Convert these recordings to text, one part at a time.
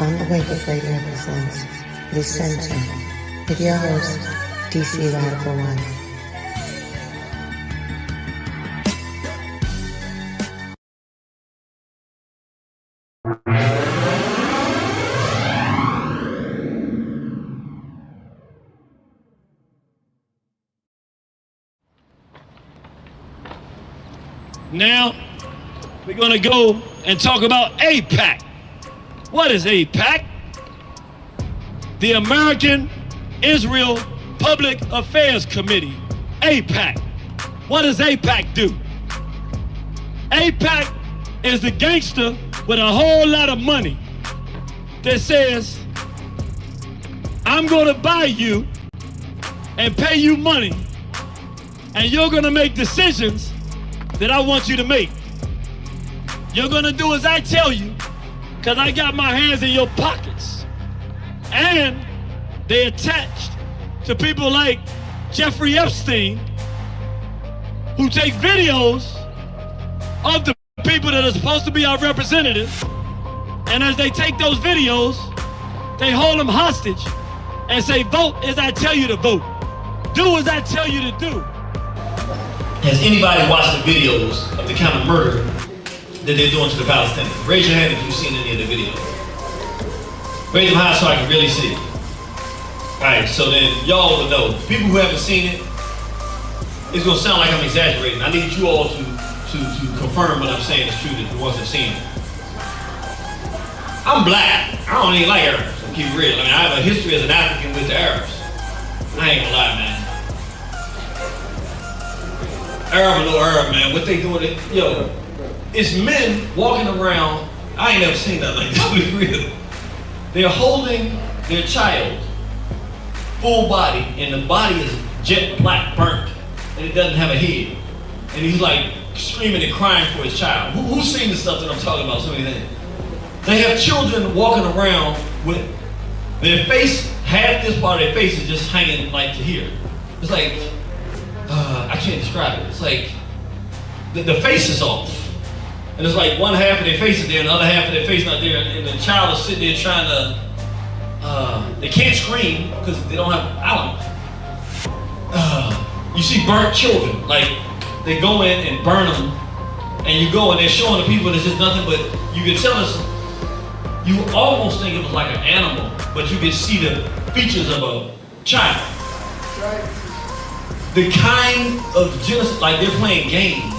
On the Wake Radio presents The Center with your host, DC Radical One. Now, we're going to go and talk about AIPAC. What is AIPAC? The American Israel Public Affairs Committee, AIPAC. What does AIPAC do? AIPAC is the gangster with a whole lot of money that says, I'm going to buy you and pay you money, and you're going to make decisions that I want you to make. You're gonna do as I tell you, because I got my hands in your pockets. And they attached to people like Jeffrey Epstein, who take videos of the people that are supposed to be our representatives, and as they take those videos, they hold them hostage and say, vote as I tell you to vote. Do as I tell you to do. Has anybody watched the videos of the kind of murder that they're doing to the Palestinians? Raise your hand if you've seen any of the videos. Raise them high so I can really see it. Alright, so then y'all will know. People who haven't seen it, it's gonna sound like I'm exaggerating. I need you all to confirm what I'm saying is true, that the ones that have seen it. I'm black. I don't even like Arabs, I'll keep it real. I mean, I have a history as an African with the Arabs. I ain't gonna lie, man. Arab or no Arab, man, what they doing, it's men walking around. I ain't never seen that like that, to be real. They're holding their child, full body, and the body is jet black, burnt, and it doesn't have a head. And he's like screaming and crying for his child. Who's seen the stuff that I'm talking about? So many things. They have children walking around with their face, half this part of their face is just hanging like to here. It's like, I can't describe it. It's like the face is off. And it's like one half of their face is there and the other half of their face not there. And the child is sitting there trying to, they can't scream because they don't have, you see burnt children. Like they go in and burn them and you go and they're showing the people there's just nothing but, you can tell us, you almost think it was like an animal, but you can see the features of a child. Right. The kind of genocide, like they're playing games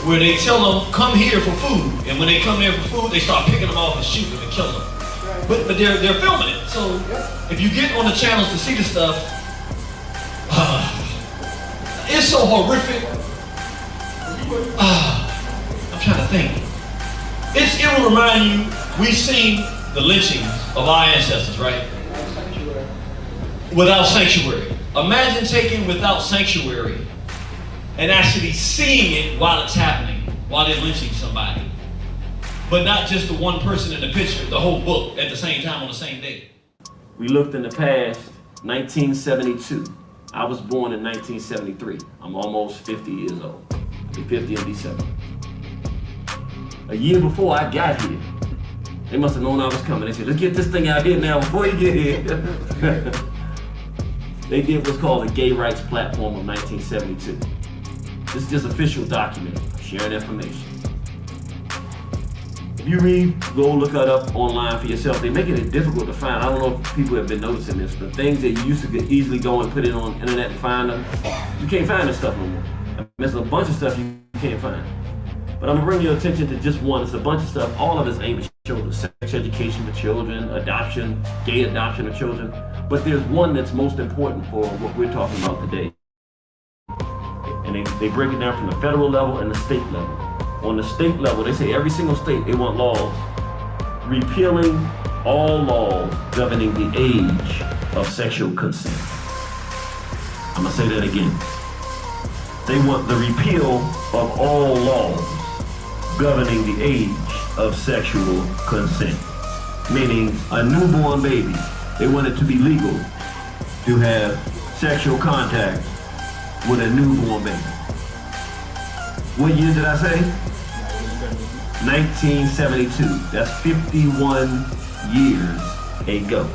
where they tell them, come here for food. And when they come there for food, they start picking them off and shoot them and kill them. But they're filming it. So if you get on the channels to see the stuff, it's so horrific. I'm trying to think. It will remind you, we've seen the lynchings of our ancestors, right? Without sanctuary. Imagine taking without sanctuary and actually seeing it while it's happening, while they're lynching somebody. But not just the one person in the picture, the whole book at the same time on the same day. We looked in the past, 1972. I was born in 1973. I'm almost 50 years old. I'll be 50 in December. A year before I got here, they must have known I was coming. They said, let's get this thing out here now before you get here. They did what's called the Gay Rights Platform of 1972. This is just official document, sharing information. If you read, go look it up online for yourself. They're making it difficult to find. I don't know if people have been noticing this, but things that you used to could easily go and put it on the internet and find them, you can't find this stuff no more. I mean, there's a bunch of stuff you can't find. But I'm gonna bring your attention to just one. It's a bunch of stuff. All of it's aimed at children. Sex education for children, adoption, gay adoption of children. But there's one that's most important for what we're talking about today. And they break it down from the federal level and the state level. On the state level, they say every single state, they want laws repealing all laws governing the age of sexual consent. I'm gonna say that again. They want the repeal of all laws governing the age of sexual consent. Meaning a newborn baby, they want it to be legal to have sexual contact with a newborn baby. What year did I say? 1972. That's 51 years ago.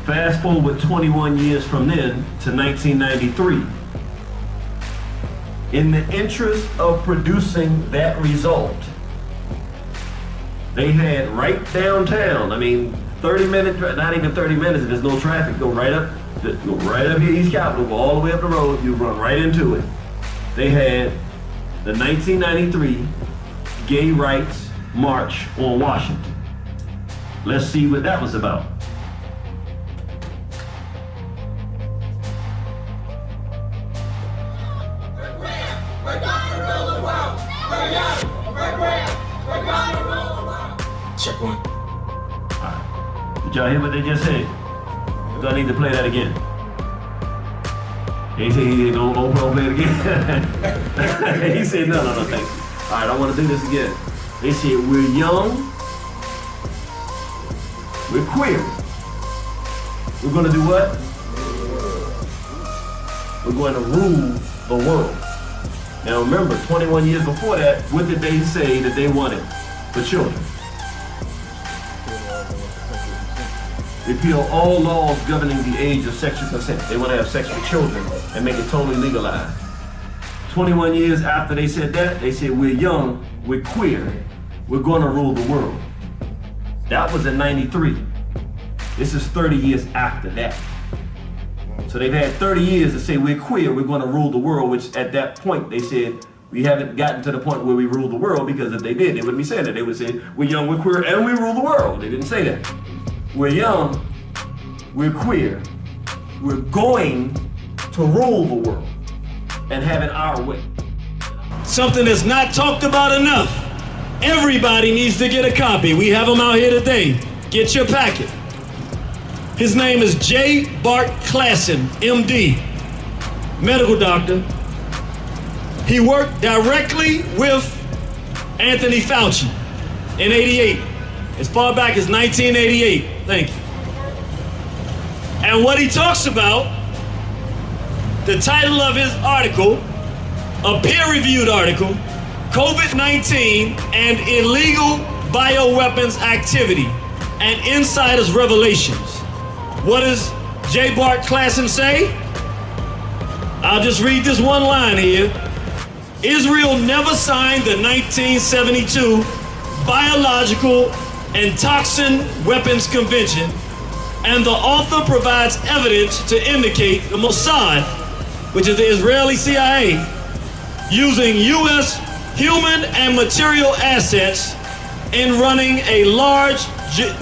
Fast forward 21 years from then to 1993. In the interest of producing that result, they had right downtown, 30 minutes, not even 30 minutes if there's no traffic, go right up here East Capitol, go all the way up the road, you run right into it. They had the 1993 Gay Rights March on Washington. Let's see what that was about. Check one. Did y'all hear what they just said? Do I need to play that again? He said, don't play it again. He said, no, thank you. All right, I want to do this again. They said, we're young, we're queer. We're going to do what? We're going to rule the world. Now remember, 21 years before that, what did they say that they wanted for children? Repeal all laws governing the age of sexual consent. They want to have sex with children and make it totally legalized. 21 years after they said that, they said, we're young, we're queer, we're going to rule the world. That was in 93. This is 30 years after that. So they've had 30 years to say we're queer, we're going to rule the world, which at that point they said, we haven't gotten to the point where we rule the world, because if they did, they wouldn't be saying that. They would say, we're young, we're queer, and we rule the world. They didn't say that. We're young, we're queer, we're going to rule the world and have it our way. Something that's not talked about enough. Everybody needs to get a copy. We have them out here today. Get your packet. His name is J. Bart Klassen, MD, medical doctor. He worked directly with Anthony Fauci in '88, as far back as 1988. Thank you. And what he talks about, the title of his article, a peer-reviewed article, COVID-19 and illegal bioweapons activity and insiders' revelations. What does J. Bart Klassen say? I'll just read this one line here. Israel never signed the 1972 Biological and Toxin Weapons Convention, and the author provides evidence to indicate the Mossad, which is the Israeli CIA, using U.S. human and material assets in running a large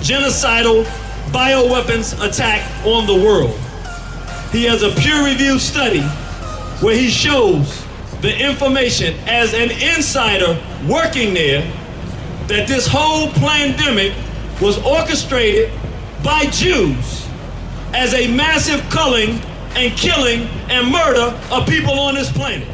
genocidal bioweapons attack on the world. He has a peer-reviewed study where he shows the information as an insider working there that this whole pandemic was orchestrated by Jews as a massive culling and killing and murder of people on this planet.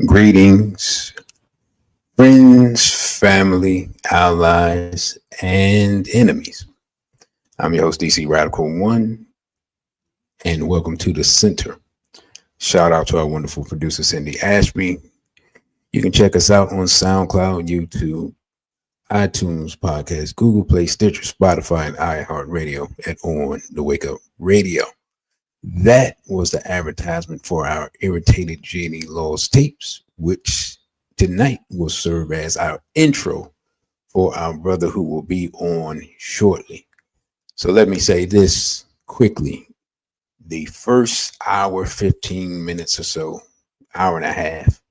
Greetings, friends, family, allies, and enemies. I'm your host, DC Radical One, and welcome to the Center. Shout out to our wonderful producer, Cindy Ashby. You can check us out on SoundCloud, YouTube, iTunes Podcast, Google Play, Stitcher, Spotify, and iHeartRadio at On the Wake Up Radio. That was the advertisement for our Irritated Genie Lost Tapes, which tonight will serve as our intro for our brother who will be on shortly. So let me say this quickly. The first hour, 15 minutes or so, hour and a half,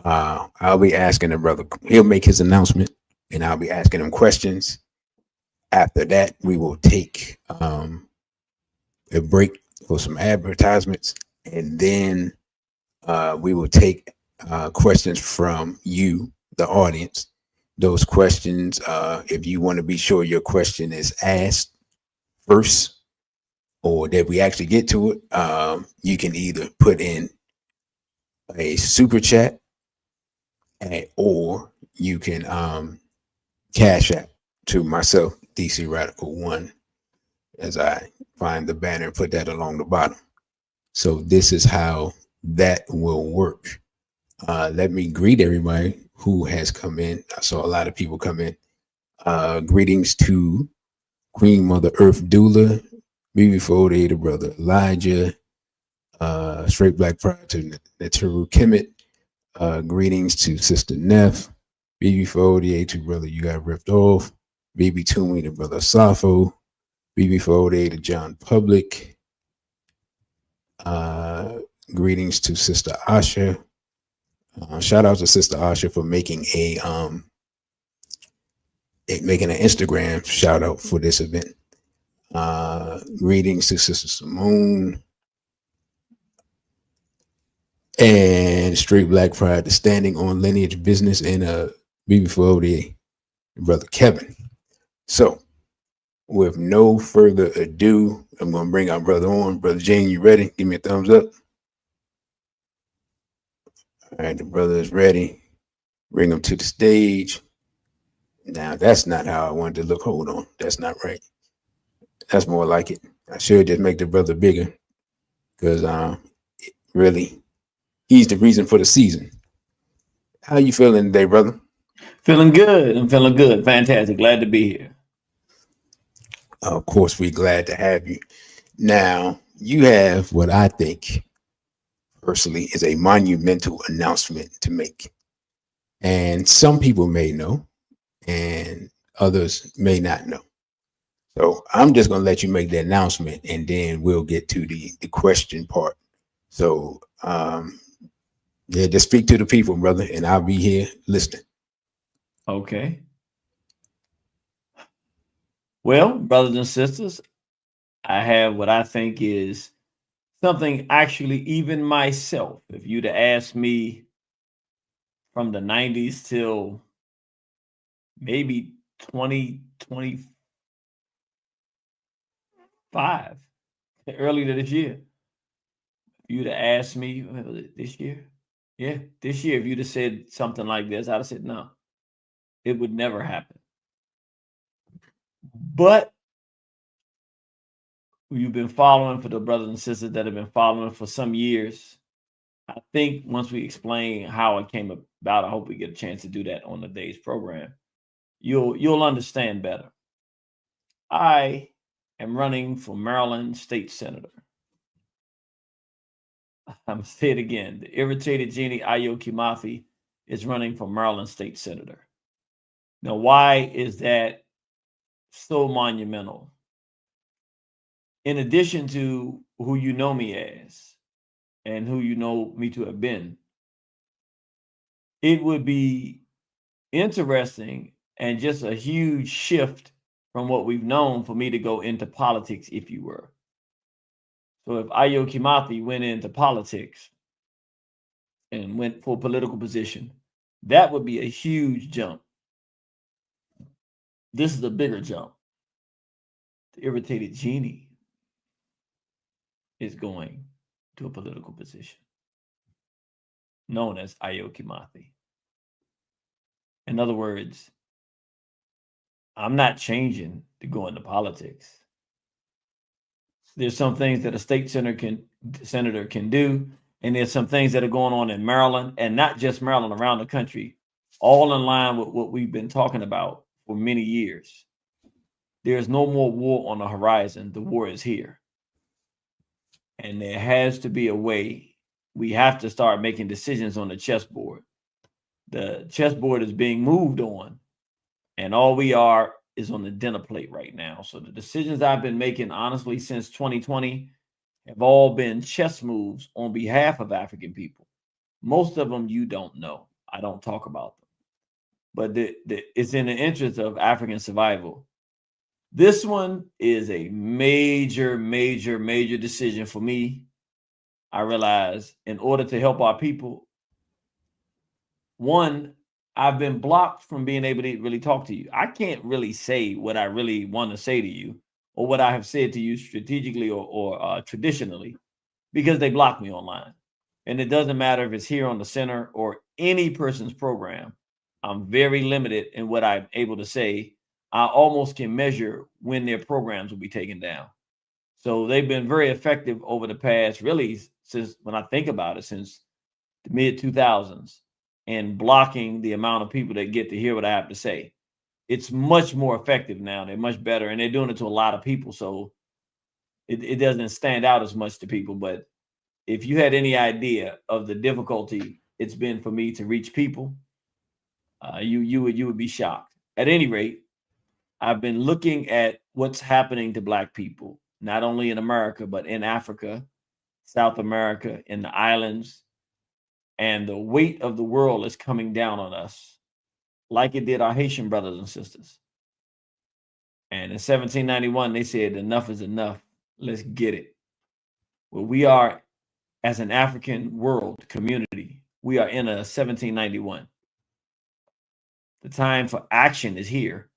I'll be asking the brother, he'll make his announcement, and I'll be asking him questions. After that, we will take a break for some advertisements, and then we will take questions from you, the audience. Those questions, if you want to be sure your question is asked first, or that we actually get to it, you can either put in a super chat, or you can cash app to myself, DC Radical One, as I find the banner and put that along the bottom. So this is how that will work. Let me greet everybody who has come in. I saw a lot of people come in. Greetings to Queen Mother Earth Doula, BB4, the brother Elijah, Straight Black Pride to Nataru Kemet. Greetings to Sister Neff, BB4, to brother You Got Ripped Off, BB Toomey, the brother Safo, BB4, to John Public. Greetings to Sister Asha. Shout out to Sister Asha for making an Instagram shout out for this event. Greetings to Sister Simone and Straight Black Pride, the Standing on Lineage Business, and BB4, brother Kevin. So, with no further ado, I'm going to bring our brother on. Brother Jane, you ready? Give me a thumbs up. All right, the brother is ready. Bring him to the stage. Now, that's not how I wanted to look. Hold on. That's not right. That's more like it. I should just make the brother bigger, because really, he's the reason for the season. How you feeling today, brother? Feeling good. I'm feeling good. Fantastic. Glad to be here. Of course, we're glad to have you. Now, you have what I think, personally, is a monumental announcement to make. And some people may know, and others may not know. So I'm just going to let you make the announcement, and then we'll get to the question part. So, yeah, just speak to the people, brother, and I'll be here listening. Okay. Well, brothers and sisters, I have what I think is something actually even myself, if you'd have asked me from the 90s till maybe 2025, earlier this year, if you'd have asked me, was it this year? Yeah, this year, if you'd have said something like this, I'd have said, no, it would never happen. But you've been following, for the brothers and sisters that have been following for some years, I think once we explain how it came about, I hope we get a chance to do that on the day's program. You'll understand better. I am running for Maryland State Senator. I'm going to say it again. The Irritated Genie, Ayo Kimathi, is running for Maryland State Senator. Now, why is that so monumental? In addition to who you know me as and who you know me to have been, it would be interesting and just a huge shift from what we've known for me to go into politics, if you were. So if Ayo Kimathi went into politics and went for a political position, that would be a huge jump. This is a bigger jump. The Irritated Genie is going to a political position. known as Ayo Kimathi. In other words, I'm not changing to go into politics. There's some things that a state senator can do, and there's some things that are going on in Maryland, and not just Maryland, around the country, all in line with what we've been talking about for many years. There's no more war on the horizon. The war is here. And there has to be a way. We have to start making decisions on the chessboard. The chessboard is being moved on, and all we are is on the dinner plate right now. So the decisions I've been making, honestly, since 2020 have all been chess moves on behalf of African people. Most of them you don't know. I don't talk about them. But it's in the interest of African survival. This one is a major, major, major decision for me. I realize in order to help our people, one, I've been blocked from being able to really talk to you. I can't really say what I really want to say to you, or what I have said to you strategically or traditionally, because they block me online. And it doesn't matter if it's here on the center or any person's program. I'm very limited in what I'm able to say. I almost can measure when their programs will be taken down. So they've been very effective over the past, really, since, when I think about it, since the mid 2000s, in blocking the amount of people that get to hear what I have to say. It's much more effective now. They're much better, and they're doing it to a lot of people. So it doesn't stand out as much to people. But if you had any idea of the difficulty it's been for me to reach people, you would be shocked. At any rate, I've been looking at what's happening to Black people, not only in America, but in Africa, South America, in the islands. And the weight of the world is coming down on us, like it did our Haitian brothers and sisters. And in 1791, they said, enough is enough. Let's get it. Well, we are, as an African world community, we are in a 1791. The time for action is here.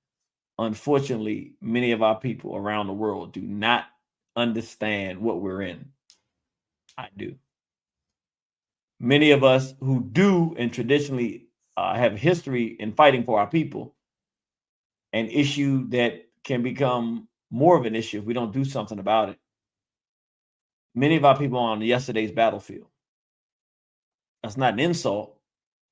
Unfortunately, many of our people around the world do not understand what we're in. I do. Many of us who do and traditionally have history in fighting for our people, an issue that can become more of an issue if we don't do something about it. Many of our people are on yesterday's battlefield. That's not an insult.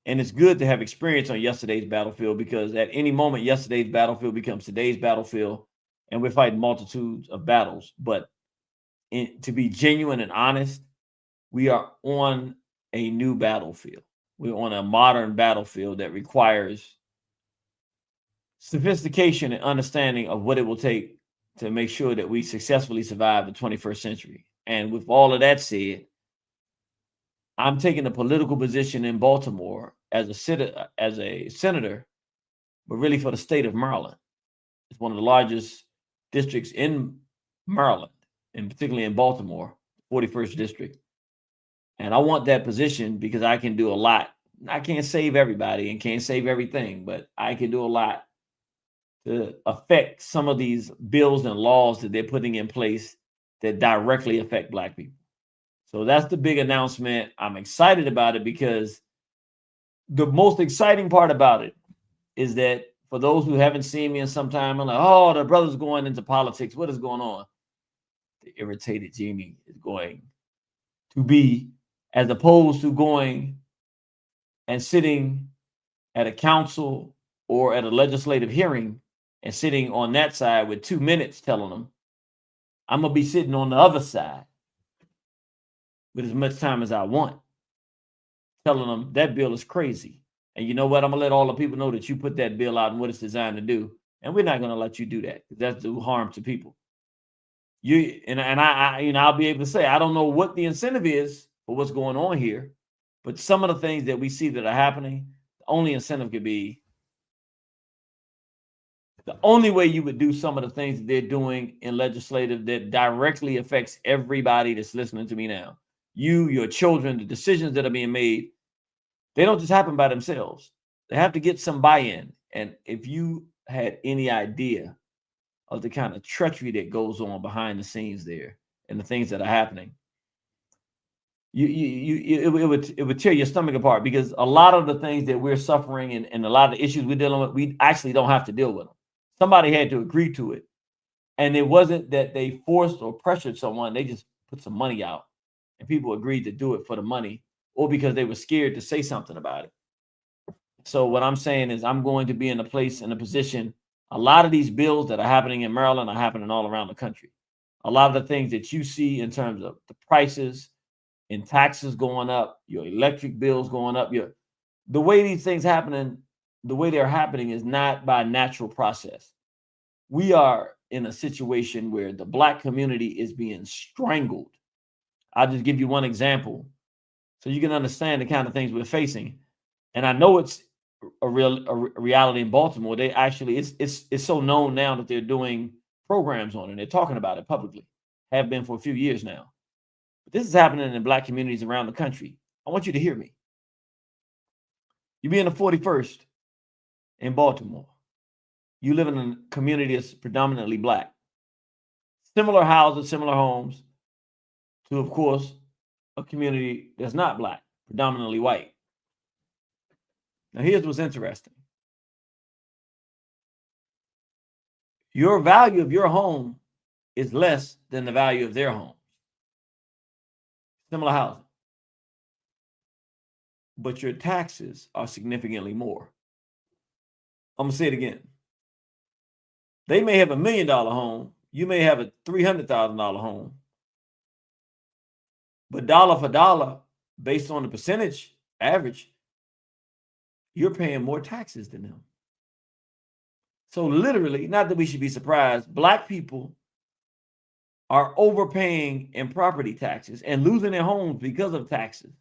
And it's good to have experience on yesterday's battlefield, because at any moment, yesterday's battlefield becomes today's battlefield, and we're fighting multitudes of battles. But to be genuine and honest, we are on a new battlefield. We're on a modern battlefield that requires sophistication and understanding of what it will take to make sure that we successfully survive the 21st century. And with all of that said, I'm taking a political position in Baltimore as a senator, but really for the state of Maryland. It's one of the largest districts in Maryland, and particularly in Baltimore, 41st district. And I want that position because I can do a lot. I can't save everybody and can't save everything, but I can do a lot to affect some of these bills and laws that they're putting in place that directly affect Black people. So that's the big announcement. I'm excited about it because the most exciting part about it is that for those who haven't seen me in some time, I'm like, oh, the brother's going into politics. What is going on? The Irritated Genie is going to be, as opposed to going and sitting at a council or at a legislative hearing and sitting on that side with 2 minutes telling them, I'm going to be sitting on the other side with as much time as I want, telling them that bill is crazy. And you know what? I'm going to let all the people know that you put that bill out and what it's designed to do. And we're not going to let you do that, because that's do harm to people. I'll be able to say, I don't know what the incentive is for what's going on here, but some of the things that we see that are happening, the only incentive could be, the only way you would do some of the things that they're doing in legislative that directly affects everybody that's listening to me now. You, your children, the decisions that are being made, they don't just happen by themselves. They have to get some buy-in. And if you had any idea of the kind of treachery that goes on behind the scenes there and the things that are happening, it would tear your stomach apart, because a lot of the things that we're suffering and a lot of the issues we're dealing with, we actually don't have to deal with them. Somebody had to agree to it. And it wasn't that they forced or pressured someone. They just put some money out and people agreed to do it for the money, or because they were scared to say something about it. So what I'm saying is I'm going to be in a position, a lot of these bills that are happening in Maryland are happening all around the country. A lot of the things that you see in terms of the prices and taxes going up, your electric bills going up, the way these things happening, the way they're happening is not by natural process. We are in a situation where the Black community is being strangled. I'll just give you one example so you can understand the kind of things we're facing. And I know it's a reality in Baltimore. They actually, it's so known now that they're doing programs on it. They're talking about it publicly, have been for a few years now. But this is happening in Black communities around the country. I want you to hear me. You be in the 41st in Baltimore. You live in a community that's predominantly Black. Similar houses, similar homes to, of course, a community that's not Black, predominantly white. Now, here's what's interesting. Your value of your home is less than the value of their home. Similar housing. But your taxes are significantly more. I'm going to say it again. They may have $1 million home. You may have a $300,000 home. But dollar for dollar, based on the percentage average, you're paying more taxes than them. So literally, not that we should be surprised, Black people are overpaying in property taxes and losing their homes because of taxes.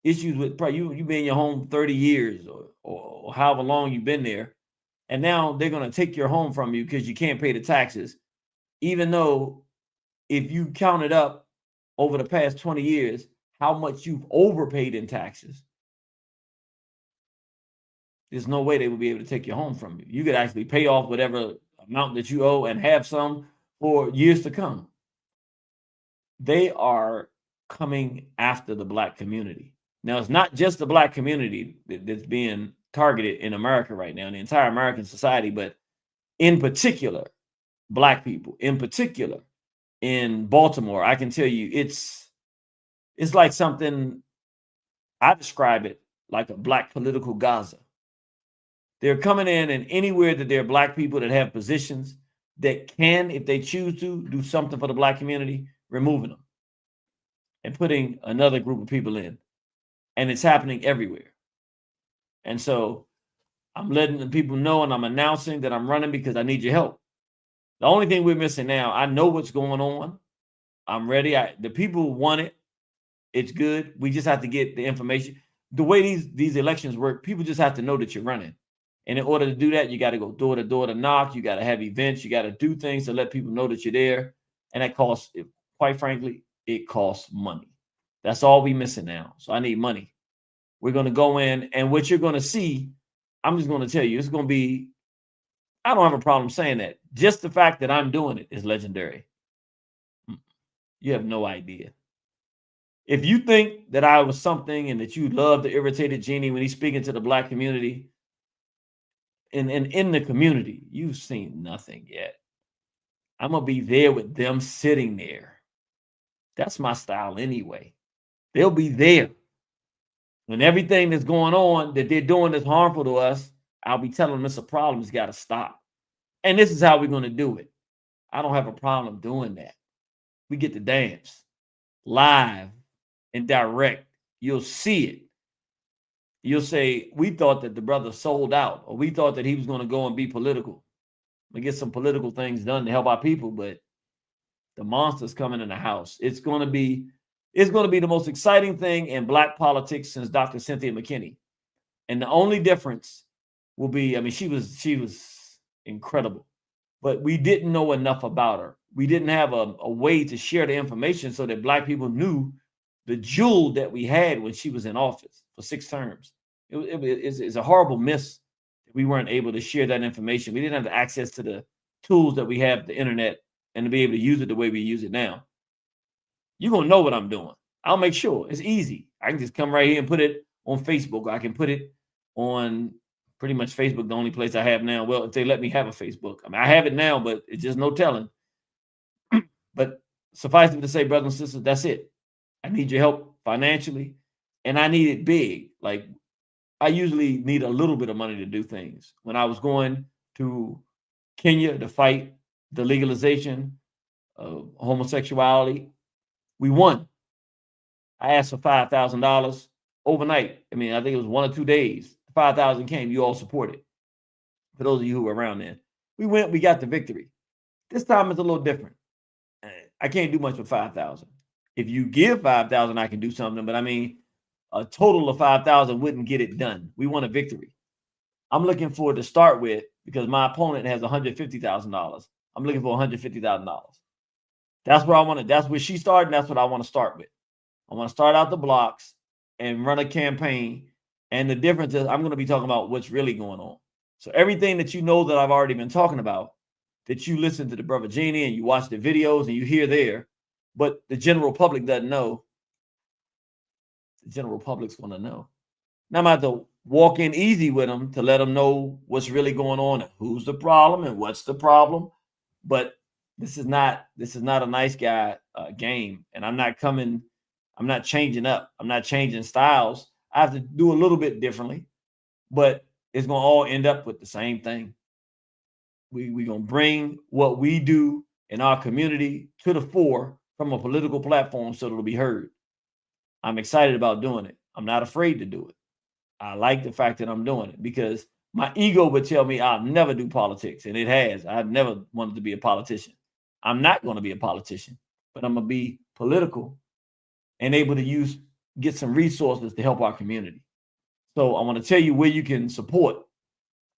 Issues with you've been in your home 30 years or however long you've been there, and now they're going to take your home from you because you can't pay the taxes, even though if you count it up over the past 20 years, how much you've overpaid in taxes, there's no way they would be able to take your home from you. You could actually pay off whatever amount that you owe and have some for years to come. They are coming after the Black community. Now, it's not just the Black community that's being targeted in America right now, in the entire American society, but in particular, Black people, in particular, in Baltimore. I can tell you it's like something, I describe it like a Black political Gaza. They're coming in, and anywhere that there are Black people that have positions that can, if they choose to, do something for the Black community, removing them and putting another group of people in. And it's happening everywhere. And so I'm letting the people know, and I'm announcing that I'm running because I need your help. The only thing we're missing now, I know what's going on. I'm ready. The people want it. It's good. We just have to get the information. The way these elections work, people just have to know that you're running. And in order to do that, you got to go door to door to knock. You got to have events. You got to do things to let people know that you're there. And that costs, quite frankly, it costs money. That's all we're missing now. So I need money. We're going to go in, and what you're going to see, I'm just going to tell you, it's going to be, I don't have a problem saying that. Just the fact that I'm doing it is legendary. You have no idea. If you think that I was something and that you love the Irritated Genie when he's speaking to the Black community, and in the community, you've seen nothing yet. I'm going to be there with them sitting there. That's my style anyway. They'll be there. When everything that's going on that they're doing is harmful to us, I'll be telling them it's a problem. It's got to stop. And this is how we're going to do it. I don't have a problem doing that. We get to dance live and direct. You'll see it. You'll say, we thought that the brother sold out, or we thought that he was going to go and be political. We get some political things done to help our people, but the monster's coming in the house. It's going to be the most exciting thing in Black politics since Dr. Cynthia McKinney. And the only difference will be, I mean, she was incredible, but we didn't know enough about her. We didn't have a way to share the information so that Black people knew the jewel that we had when she was in office for 6 terms. It's a horrible miss that we weren't able to share that information. We didn't have the access to the tools that we have, the internet, and to be able to use it the way we use it now. You're going to know what I'm doing. I'll make sure it's easy. I can just come right here and put it on Facebook. I can put it on pretty much Facebook, the only place I have now. Well, if they let me have a Facebook. I mean, I have it now, but it's just no telling. But suffice it to say, brothers and sisters, that's it. I need your help financially, and I need it big. Like, I usually need a little bit of money to do things. When I was going to Kenya to fight the legalization of homosexuality, we won. I asked for $5,000 overnight. I mean, I think it was 1 or 2 days. 5,000 came. You all supported. For those of you who were around then, we went. We got the victory. This time it's a little different. I can't do much with 5,000. If you give 5,000, I can do something. But I mean, a total of 5,000 wouldn't get it done. We won a victory. I'm looking for to start with, because my opponent has $150,000. I'm looking for $150,000. That's where I want to. That's where she started. And that's what I want to start with. I want to start out the blocks and run a campaign. And the difference is I'm going to be talking about what's really going on. So everything that you know that I've already been talking about, that you listen to the Brother Genie and you watch the videos and you hear there, but the general public doesn't know. The general public's going to know. Now I'm about to walk in easy with them to let them know what's really going on and who's the problem and what's the problem. But this is not a nice guy game. And I'm not changing up. I'm not changing styles. I have to do a little bit differently, but it's going to all end up with the same thing. We're going to bring what we do in our community to the fore from a political platform so it'll be heard. I'm excited about doing it. I'm not afraid to do it. I like the fact that I'm doing it because my ego would tell me I'll never do politics, and it has. I've never wanted to be a politician. I'm not going to be a politician, but I'm going to be political and able to get some resources to help our community. So I want to tell you where you can support.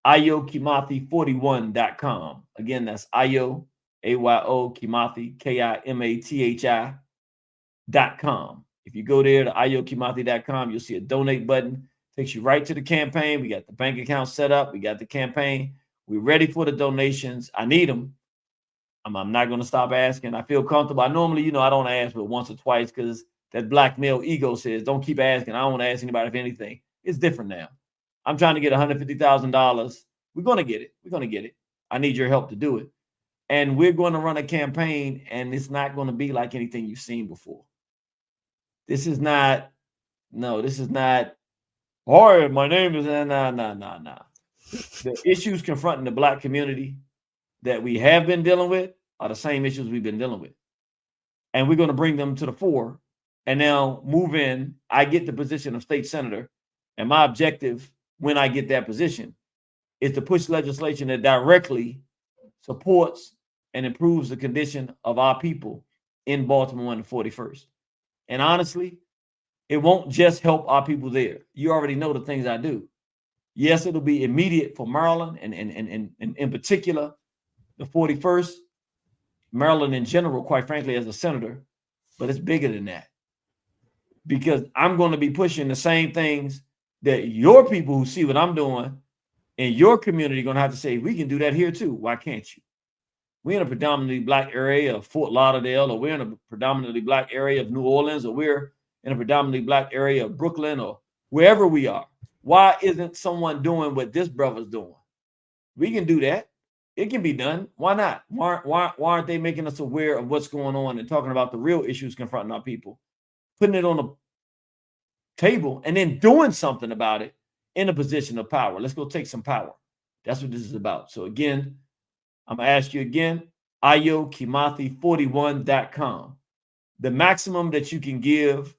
Ayo Kimathi 41.com. Again, that's Ayo, AYO Kimathi, KIMATHI.com. If you go there to ayokimathi.com, you'll see a donate button. Takes you right to the campaign. We got the bank account set up. We got the campaign. We're ready for the donations. I need them. I'm not going to stop asking. I feel comfortable. I normally, I don't ask but once or twice because that black male ego says, don't keep asking. I don't want to ask anybody for anything. It's different now. I'm trying to get $150,000. We're going to get it. We're going to get it. I need your help to do it. And we're going to run a campaign, and it's not going to be like anything you've seen before. This is not, all right, my name is, nah. The issues confronting the black community that we have been dealing with are the same issues we've been dealing with. And we're going to bring them to the fore and now move in. I get the position of state senator, and my objective when I get that position is to push legislation that directly supports and improves the condition of our people in Baltimore and the 41st. And honestly, it won't just help our people there. You already know the things I do. Yes, it'll be immediate for Maryland and in particular, the 41st, Maryland in general, quite frankly, as a senator, but it's bigger than that. Because I'm going to be pushing the same things that your people who see what I'm doing in your community are going to have to say, we can do that here too. Why can't you? We're in a predominantly black area of Fort Lauderdale, or we're in a predominantly black area of New Orleans, or we're in a predominantly black area of Brooklyn, or wherever we are. Why isn't someone doing what this brother's doing? We can do that. It can be done. Why not? Why aren't they making us aware of what's going on and talking about the real issues confronting our people, putting it on the table, and then doing something about it in a position of power? Let's go take some power. That's what this is about. So again, I'm going to ask you again, ayokimathi41.com. The maximum that you can give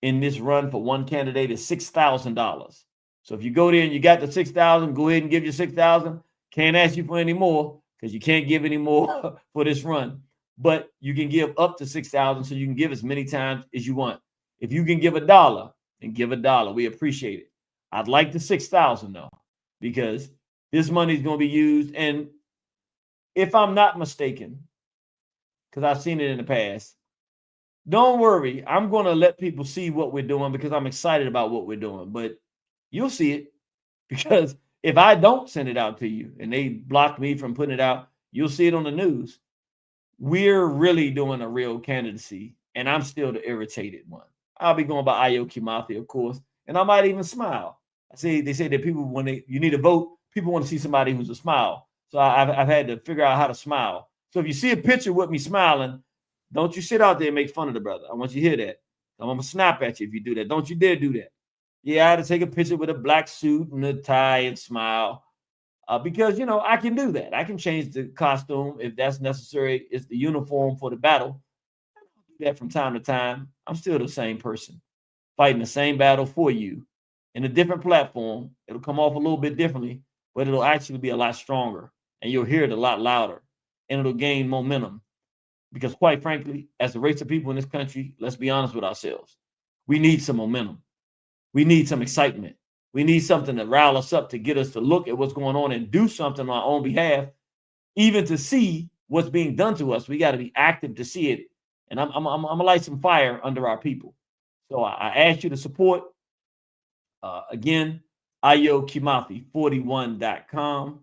in this run for one candidate is $6,000. So if you go there and you got the $6,000, go ahead and give your $6,000. Can't ask you for any more because you can't give any more for this run. But you can give up to $6,000, so you can give as many times as you want. If you can give $1, then give $1. We appreciate it. I'd like the $6,000 though, because this money is going to be used. And if I'm not mistaken, because I've seen it in the past, don't worry. I'm going to let people see what we're doing because I'm excited about what we're doing. But you'll see it, because if I don't send it out to you and they block me from putting it out, you'll see it on the news. We're really doing a real candidacy, and I'm still the irritated one. I'll be going by Ayo Kimathi, of course, and I might even smile. They say that people, when you need to vote, people want to see somebody who's a smile. So I've had to figure out how to smile. So if you see a picture with me smiling, don't you sit out there and make fun of the brother. I want you to hear that. I'm gonna snap at you if you do that. Don't you dare do that. Yeah, I had to take a picture with a black suit and a tie and smile. Because I can do that. I can change the costume if that's necessary. It's the uniform for the battle. I do that from time to time. I'm still the same person, fighting the same battle for you in a different platform. It'll come off a little bit differently, but it'll actually be a lot stronger, and you'll hear it a lot louder, and it'll gain momentum. Because quite frankly, as a race of people in this country, let's be honest with ourselves. We need some momentum. We need some excitement. We need something to rile us up, to get us to look at what's going on and do something on our own behalf, even to see what's being done to us. We got to be active to see it. And I'm gonna light some fire under our people. So I ask you to support. Again, Ayo Kimathi 41.com.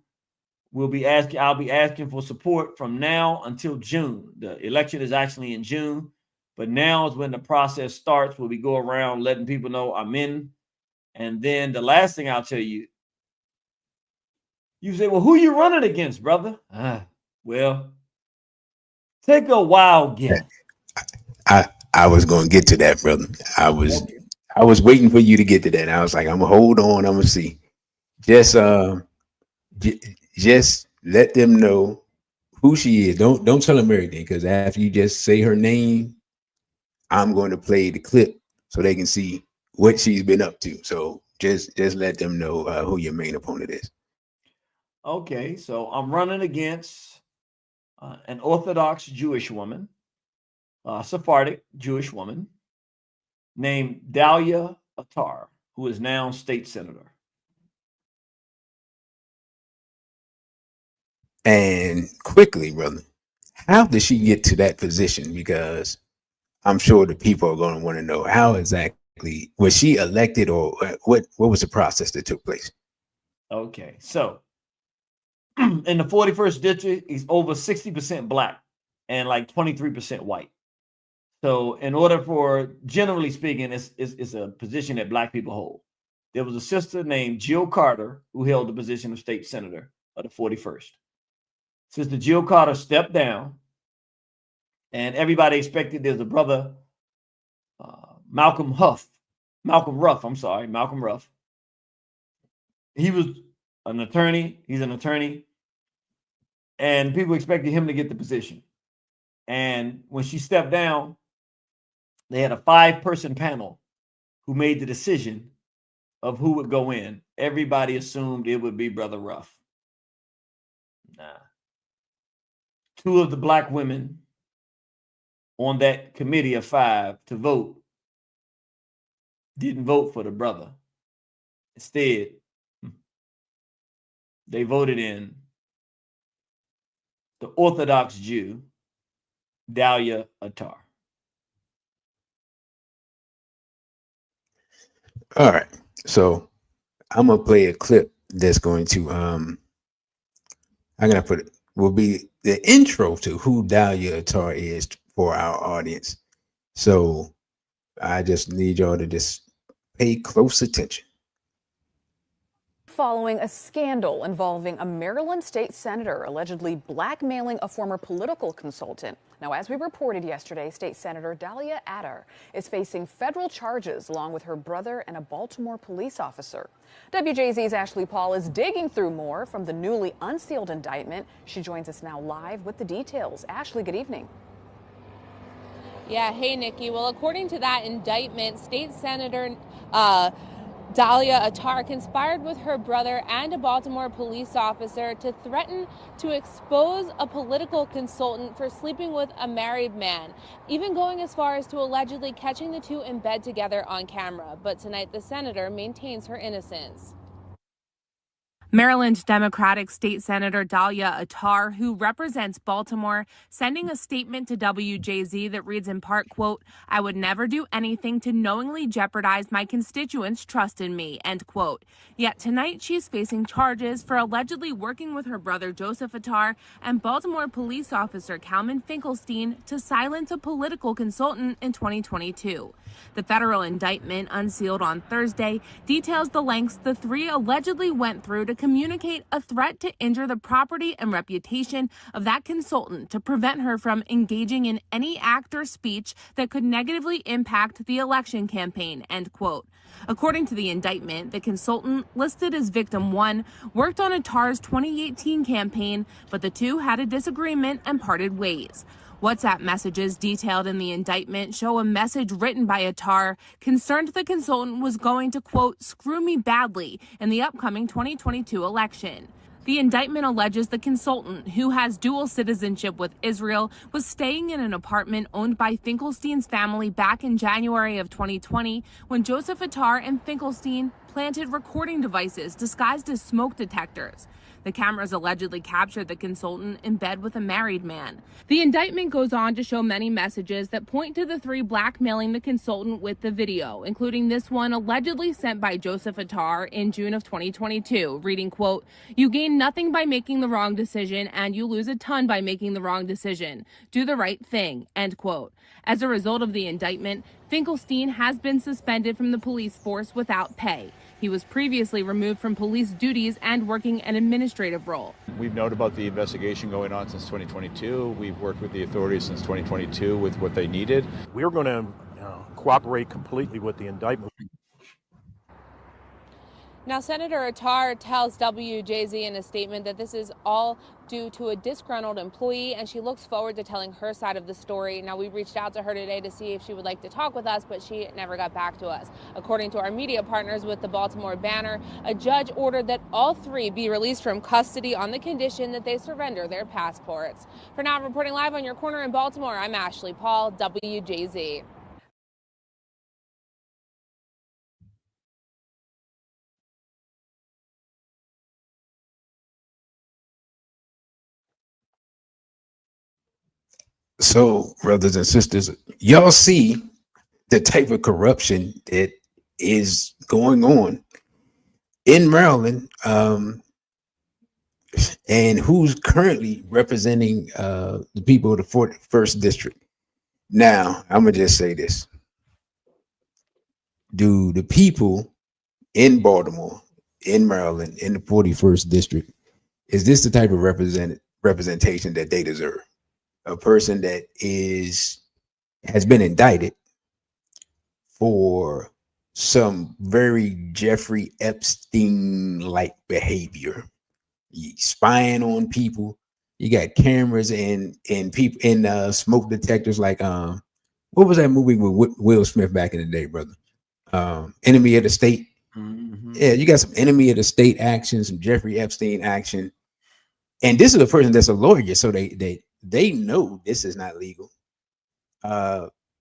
I'll be asking for support from now until June. The election is actually in June, but now is when the process starts, where we go around letting people know I'm in. And then the last thing I'll tell you, you say, well, who you running against, brother? Well, take a wild guess. I was going to get to that, brother. I was waiting for you to get to that. I was like, I'm gonna hold on. I'm gonna see. Just just let them know who she is. Don't tell them everything, because after you just say her name, I'm going to play the clip so they can see what she's been up to. So just let them know who your main opponent is. Okay, so I'm running against an Orthodox Jewish woman, Sephardic Jewish woman named Dalia Attar, who is now state senator. And quickly, brother, how did she get to that position? Because I'm sure the people are going to want to know, how exactly was she elected, or what was the process that took place? Okay, so in the 41st district, he's over 60% black and like 23% white. So in order for, generally speaking, it's a position that black people hold. There was a sister named Jill Carter who held the position of state senator of the 41st. Sister Jill Carter stepped down, and everybody expected there's a brother, Malcolm Ruff. He was an attorney. He's an attorney. And people expected him to get the position. And when she stepped down, they had a 5-person panel who made the decision of who would go in. Everybody assumed it would be Brother Ruff. Nah. 2 of the black women on that committee of 5 to vote didn't vote for the brother. Instead, they voted in the Orthodox Jew, Dalia Attar. All right. So I'm going to play a clip that's going to, I'm going to put it, will be the intro to who Dalia Attar is for our audience. So I just need y'all to just pay close attention. Following a scandal involving a Maryland state senator allegedly blackmailing a former political consultant. Now, as we reported yesterday, State Senator Dalia Attar is facing federal charges along with her brother and a Baltimore police officer. WJZ's Ashley Paul is digging through more from the newly unsealed indictment. She joins us now live with the details. Ashley, good evening. Yeah, hey, Nikki. Well, according to that indictment, State Senator Dalia Attar conspired with her brother and a Baltimore police officer to threaten to expose a political consultant for sleeping with a married man, even going as far as to allegedly catching the 2 in bed together on camera. But tonight, the senator maintains her innocence. Maryland Democratic State Senator Dahlia Attar, who represents Baltimore, sending a statement to WJZ that reads in part, quote, "I would never do anything to knowingly jeopardize my constituents' trust in me," end quote. Yet tonight she's facing charges for allegedly working with her brother Joseph Attar and Baltimore police officer Calvin Finkelstein to silence a political consultant in 2022. The federal indictment, unsealed on Thursday, details the lengths the three allegedly went through to communicate a threat to injure the property and reputation of that consultant to prevent her from engaging in any act or speech that could negatively impact the election campaign, end quote. According to the indictment, the consultant, listed as victim 1, worked on Attar's 2018 campaign, but the two had a disagreement and parted ways. WhatsApp messages detailed in the indictment show a message written by Attar concerned the consultant was going to, quote, "screw me badly" in the upcoming 2022 election. The indictment alleges the consultant, who has dual citizenship with Israel, was staying in an apartment owned by Finkelstein's family back in January of 2020 when Joseph Attar and Finkelstein planted recording devices disguised as smoke detectors. The cameras allegedly captured the consultant in bed with a married man. The indictment goes on to show many messages that point to the three blackmailing the consultant with the video, including this one allegedly sent by Joseph Attar in June of 2022, reading, quote, "You gain nothing by making the wrong decision, and you lose a ton by making the wrong decision. Do the right thing," end quote. As a result of the indictment, Finkelstein has been suspended from the police force without pay. He was previously removed from police duties and working an administrative role. We've known about the investigation going on since 2022. We've worked with the authorities since 2022 with what they needed. We're going to cooperate completely with the indictment. Now, Senator Attar tells WJZ in a statement that this is all due to a disgruntled employee, and she looks forward to telling her side of the story. Now, we reached out to her today to see if she would like to talk with us, but she never got back to us. According to our media partners with the Baltimore Banner, a judge ordered that all three be released from custody on the condition that they surrender their passports. For now, reporting live on your corner in Baltimore, I'm Ashley Paul, WJZ. So, brothers and sisters, y'all see the type of corruption that is going on in Maryland, and who's currently representing the people of the 41st district. Now, I'm gonna just say this: do the people in Baltimore, in Maryland, in the 41st district, is this the type of representation that they deserve? A person that has been indicted for some very Jeffrey Epstein-like behavior, spying on people. You got cameras and people in smoke detectors. Like what was that movie with Will Smith back in the day, brother? Enemy of the State. Mm-hmm. Yeah, you got some enemy of the state action, some Jeffrey Epstein action, and this is a person that's a lawyer, so they know this is not legal.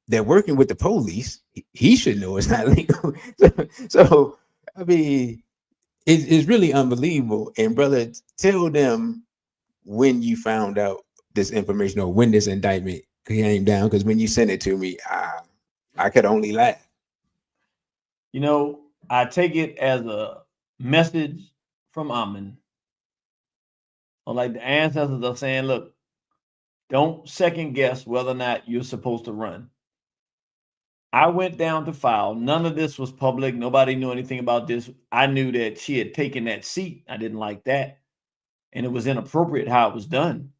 They're working with the police. He should know it's not legal. so I mean, it's really unbelievable. And brother, tell them when you found out this information or when this indictment came down, because when you sent it to me, I could only laugh. You know, I take it as a message from Amen. Or like the ancestors are saying, look, don't second guess whether or not you're supposed to run. I went down to file. None of this was public. Nobody knew anything about this. I knew that she had taken that seat. I didn't like that. And it was inappropriate how it was done.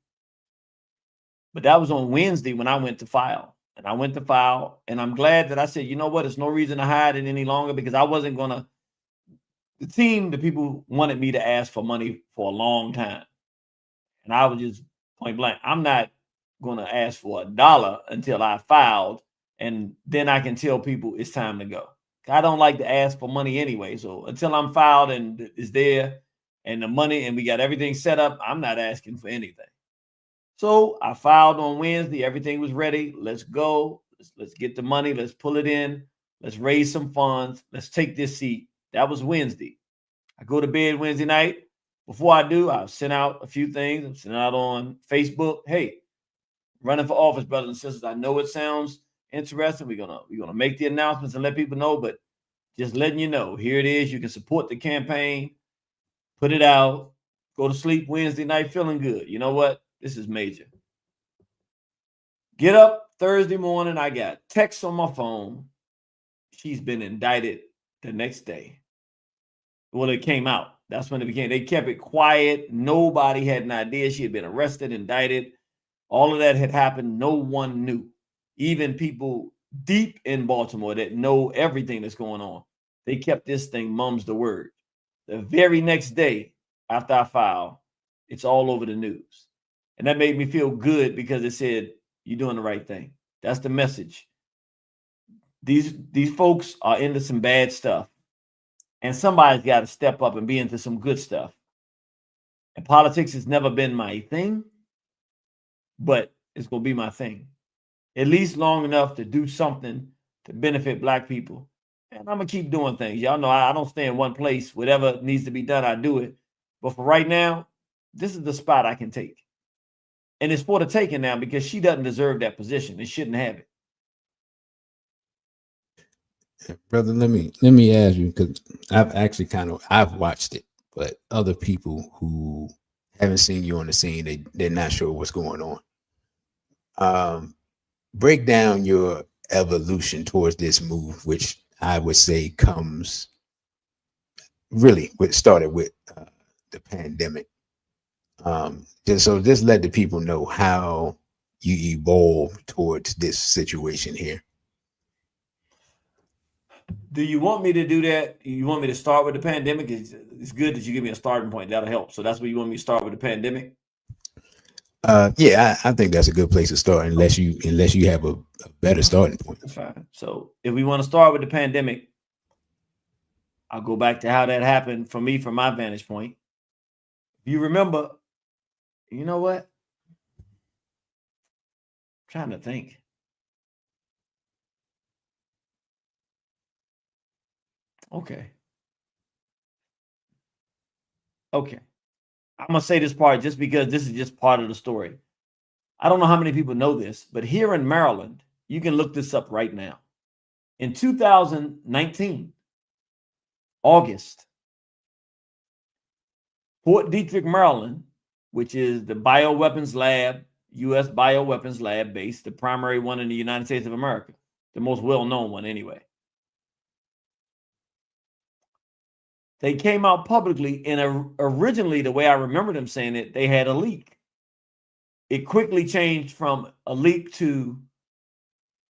But that was on Wednesday when I went to file. And I went to file. And I'm glad that I said, you know what? There's no reason to hide it any longer, because I wasn't going to. The people wanted me to ask for money for a long time. And I was just point blank, I'm not going to ask for $1 until I filed, and then I can tell people it's time to go. I don't like to ask for money anyway. So until I'm filed and it's there and the money and we got everything set up, I'm not asking for anything. So I filed on Wednesday. Everything was ready. Let's go. Let's get the money. Let's pull it in. Let's raise some funds. Let's take this seat. That was Wednesday. I go to bed Wednesday night. Before I do, I'll send out a few things. I'm sending out on Facebook. Hey, running for office, brothers and sisters. I know it sounds interesting. We're gonna make the announcements and let people know, but just letting you know, here it is. You can support the campaign, put it out, go to sleep Wednesday night feeling good. You know what? This is major. Get up Thursday morning. I got texts on my phone. She's been indicted the next day. Well, it came out. That's when it became. They kept it quiet. Nobody had an idea. She had been arrested, indicted. All of that had happened. No one knew. Even people deep in Baltimore that know everything that's going on. They kept this thing mum's the word. The very next day after I filed, it's all over the news. And that made me feel good because it said, you're doing the right thing. That's the message. These folks are into some bad stuff. And somebody's got to step up and be into some good stuff. And politics has never been my thing, but it's going to be my thing. At least long enough to do something to benefit Black people. And I'm going to keep doing things. Y'all know I don't stay in one place. Whatever needs to be done, I do it. But for right now, this is the spot I can take. And it's for the taking now because she doesn't deserve that position. It shouldn't have it. Brother, let me ask you, because I've watched it, but other people who haven't seen you on the scene, they're not sure what's going on. Break down your evolution towards this move, which I would say comes really started with the pandemic. Just let the people know how you evolved towards this situation here. Do you want me to do that? You want me to start with the pandemic? It's good that you give me a starting point. That'll help. So that's where you want me to start with the pandemic? Yeah, I think that's a good place to start, unless you have a better starting point. That's fine. So if we want to start with the pandemic, I'll go back to how that happened for me from my vantage point. If you remember, you know what? I'm trying to think. Okay. I'm going to say this part just because this is just part of the story. I don't know how many people know this, but here in Maryland, you can look this up right now. In 2019, August, Fort Detrick, Maryland, which is the bioweapons lab, U.S. bioweapons lab base, the primary one in the United States of America, the most well-known one anyway. They came out publicly, and originally, the way I remember them saying it, they had a leak. It quickly changed from a leak to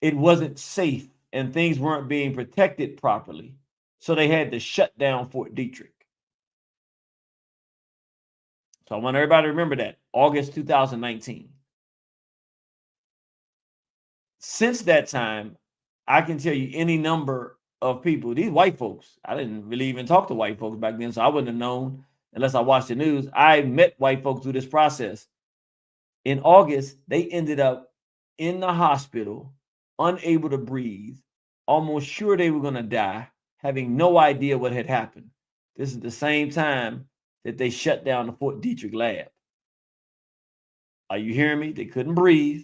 it wasn't safe and things weren't being protected properly. So they had to shut down Fort Detrick. So I want everybody to remember that, August 2019. Since that time, I can tell you any number of people, these white folks, I didn't really even talk to white folks back then, so I wouldn't have known unless I watched the news. I met white folks through this process. In August, they ended up in the hospital, unable to breathe, almost sure they were going to die, having no idea what had happened. This is the same time that they shut down the Fort Detrick lab. Are you hearing me? They couldn't breathe.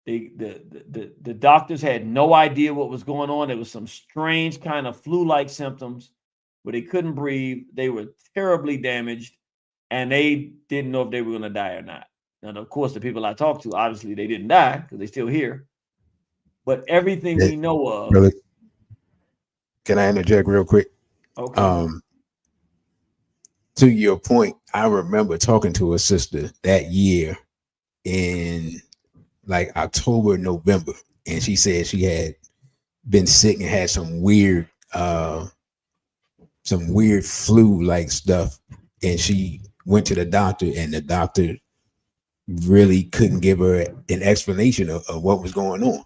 The doctors had no idea what was going on. There was some strange kind of flu-like symptoms where they couldn't breathe. They were terribly damaged, and they didn't know if they were going to die or not. And of course, the people I talked to, obviously, they didn't die because they're still here. But everything we know of. Brother, can I interject real quick? Okay. To your point, I remember talking to a sister that year in like October, November, and she said she had been sick and had some weird flu-like stuff, and she went to the doctor, and the doctor really couldn't give her an explanation of what was going on.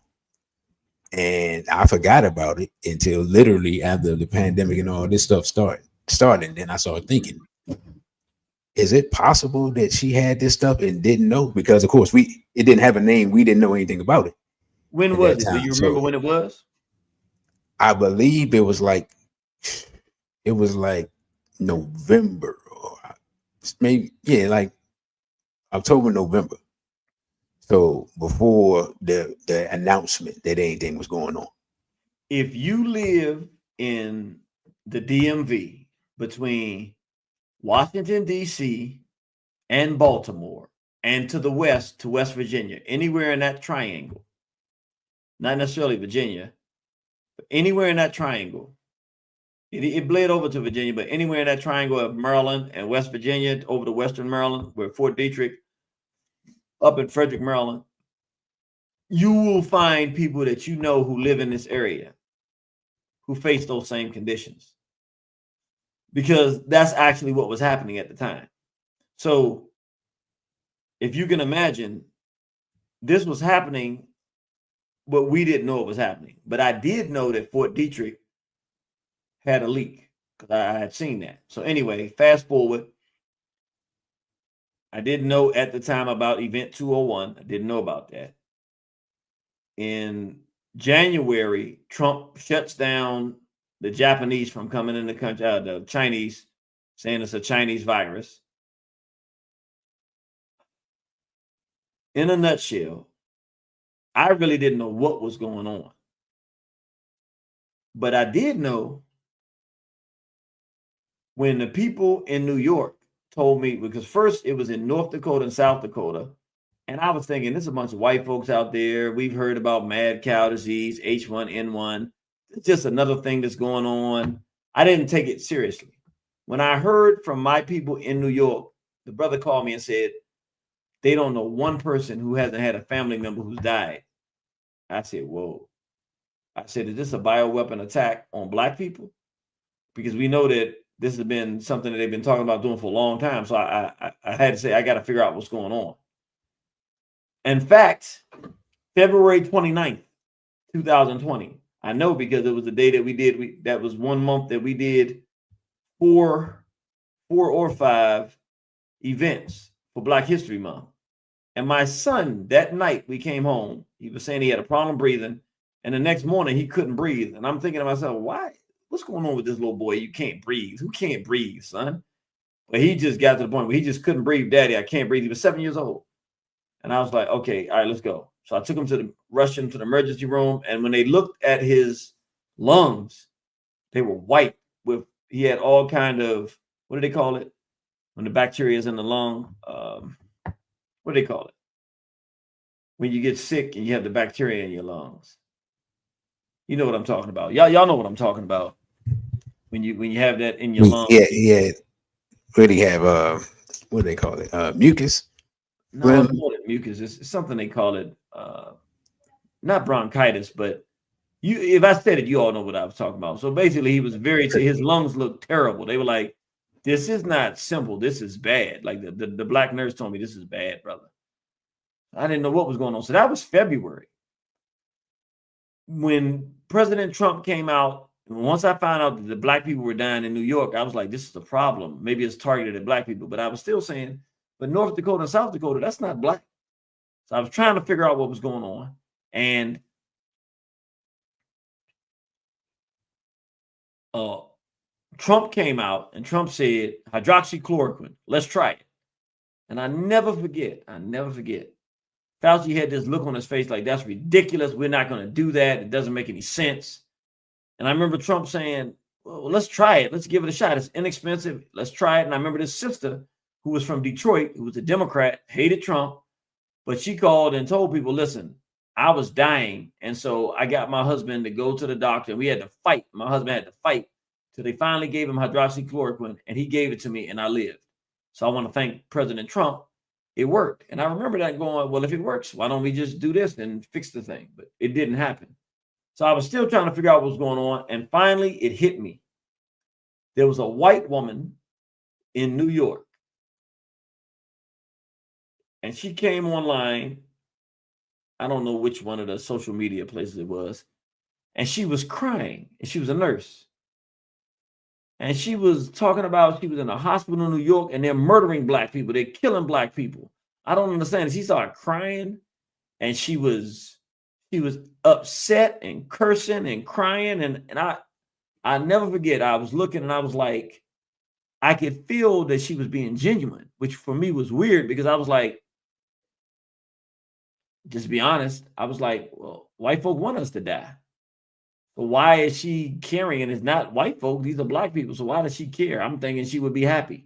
And I forgot about it until literally after the pandemic and all this stuff started. And then I started thinking, is it possible that she had this stuff and didn't know? Because of course it didn't have a name. We didn't know anything about it. When was it? Do you remember when it was? I believe it was like November, or maybe, yeah, like October, November. So before the announcement that anything was going on. If you live in the DMV between Washington, D.C. and Baltimore, and to the west to West Virginia, anywhere in that triangle, not necessarily Virginia, but anywhere in that triangle, it bled over to Virginia, but anywhere in that triangle of Maryland and West Virginia over to Western Maryland, where Fort Detrick, up in Frederick, Maryland, you will find people that you know who live in this area who face those same conditions, because that's actually what was happening at the time. So if you can imagine, this was happening, but we didn't know it was happening. But I did know that Fort Detrick had a leak because I had seen that. So anyway, fast forward. I didn't know at the time about Event 201. I didn't know about that. In January, Trump shuts down the Japanese from coming in the country, the Chinese, saying it's a Chinese virus. In a nutshell, I really didn't know what was going on. But I did know when the people in New York told me, because first it was in North Dakota and South Dakota, and I was thinking, there's a bunch of white folks out there. We've heard about mad cow disease, H1N1. It's just another thing that's going on. I didn't take it seriously. When I heard from my people in New York, the brother called me and said, they don't know one person who hasn't had a family member who's died. I said, whoa. I said, is this a bioweapon attack on black people? Because we know that this has been something that they've been talking about doing for a long time. So I had to say, I got to figure out what's going on. In fact, February 29th, 2020, I know because it was the day that we did, that was 1 month that we did four or five events for Black History Month. And my son, that night we came home, he was saying he had a problem breathing. And the next morning he couldn't breathe. And I'm thinking to myself, why? What's going on with this little boy? You can't breathe. Who can't breathe, son? But he just got to the point where he just couldn't breathe. Daddy, I can't breathe. He was 7 years old. And I was like, okay, all right, let's go. So I took him rushed him to the emergency room. And when they looked at his lungs, they were white he had all kind of, what do they call it? When the bacteria is in the lung, what do they call it? When you get sick and you have the bacteria in your lungs. You know what I'm talking about. Y'all know what I'm talking about. When you have that in your lungs. Yeah. Really have what do they call it? Mucus. No, I call it mucus. It's something they call it, not bronchitis, but if I said it, you all know what I was talking about. So basically, he was his lungs looked terrible. They were like, this is not simple. This is bad. Like the black nurse told me, this is bad, brother. I didn't know what was going on. So that was February. When President Trump came out, once I found out that the black people were dying in New York, I was like, this is a problem. Maybe it's targeted at black people. But I was still saying, but North Dakota and South Dakota, that's not black. So I was trying to figure out what was going on. And Trump came out and Trump said, hydroxychloroquine, let's try it. And I never forget. Fauci had this look on his face like, that's ridiculous. We're not going to do that. It doesn't make any sense. And I remember Trump saying, well, let's try it. Let's give it a shot. It's inexpensive. Let's try it. And I remember this sister who was from Detroit, who was a Democrat, hated Trump, but she called and told people, listen, I was dying. And so I got my husband to go to the doctor. We had to fight. My husband had to fight till they finally gave him hydroxychloroquine, and he gave it to me and I lived. So I want to thank President Trump. It worked. And I remember that going, well, if it works, why don't we just do this and fix the thing? But it didn't happen. So I was still trying to figure out what was going on. And finally, it hit me. There was a white woman in New York. And she came online. I don't know which one of the social media places it was. And she was crying. And she was a nurse. And she was talking about she was in a hospital in New York and they're murdering black people. They're killing black people. I don't understand. She started crying and she was upset and cursing and crying. And I never forget, I was looking and I was like, I could feel that she was being genuine, which for me was weird because I was like, just be honest, I was like, well, white folk want us to die. But why is she caring? And it's not white folk, these are black people. So why does she care? I'm thinking she would be happy.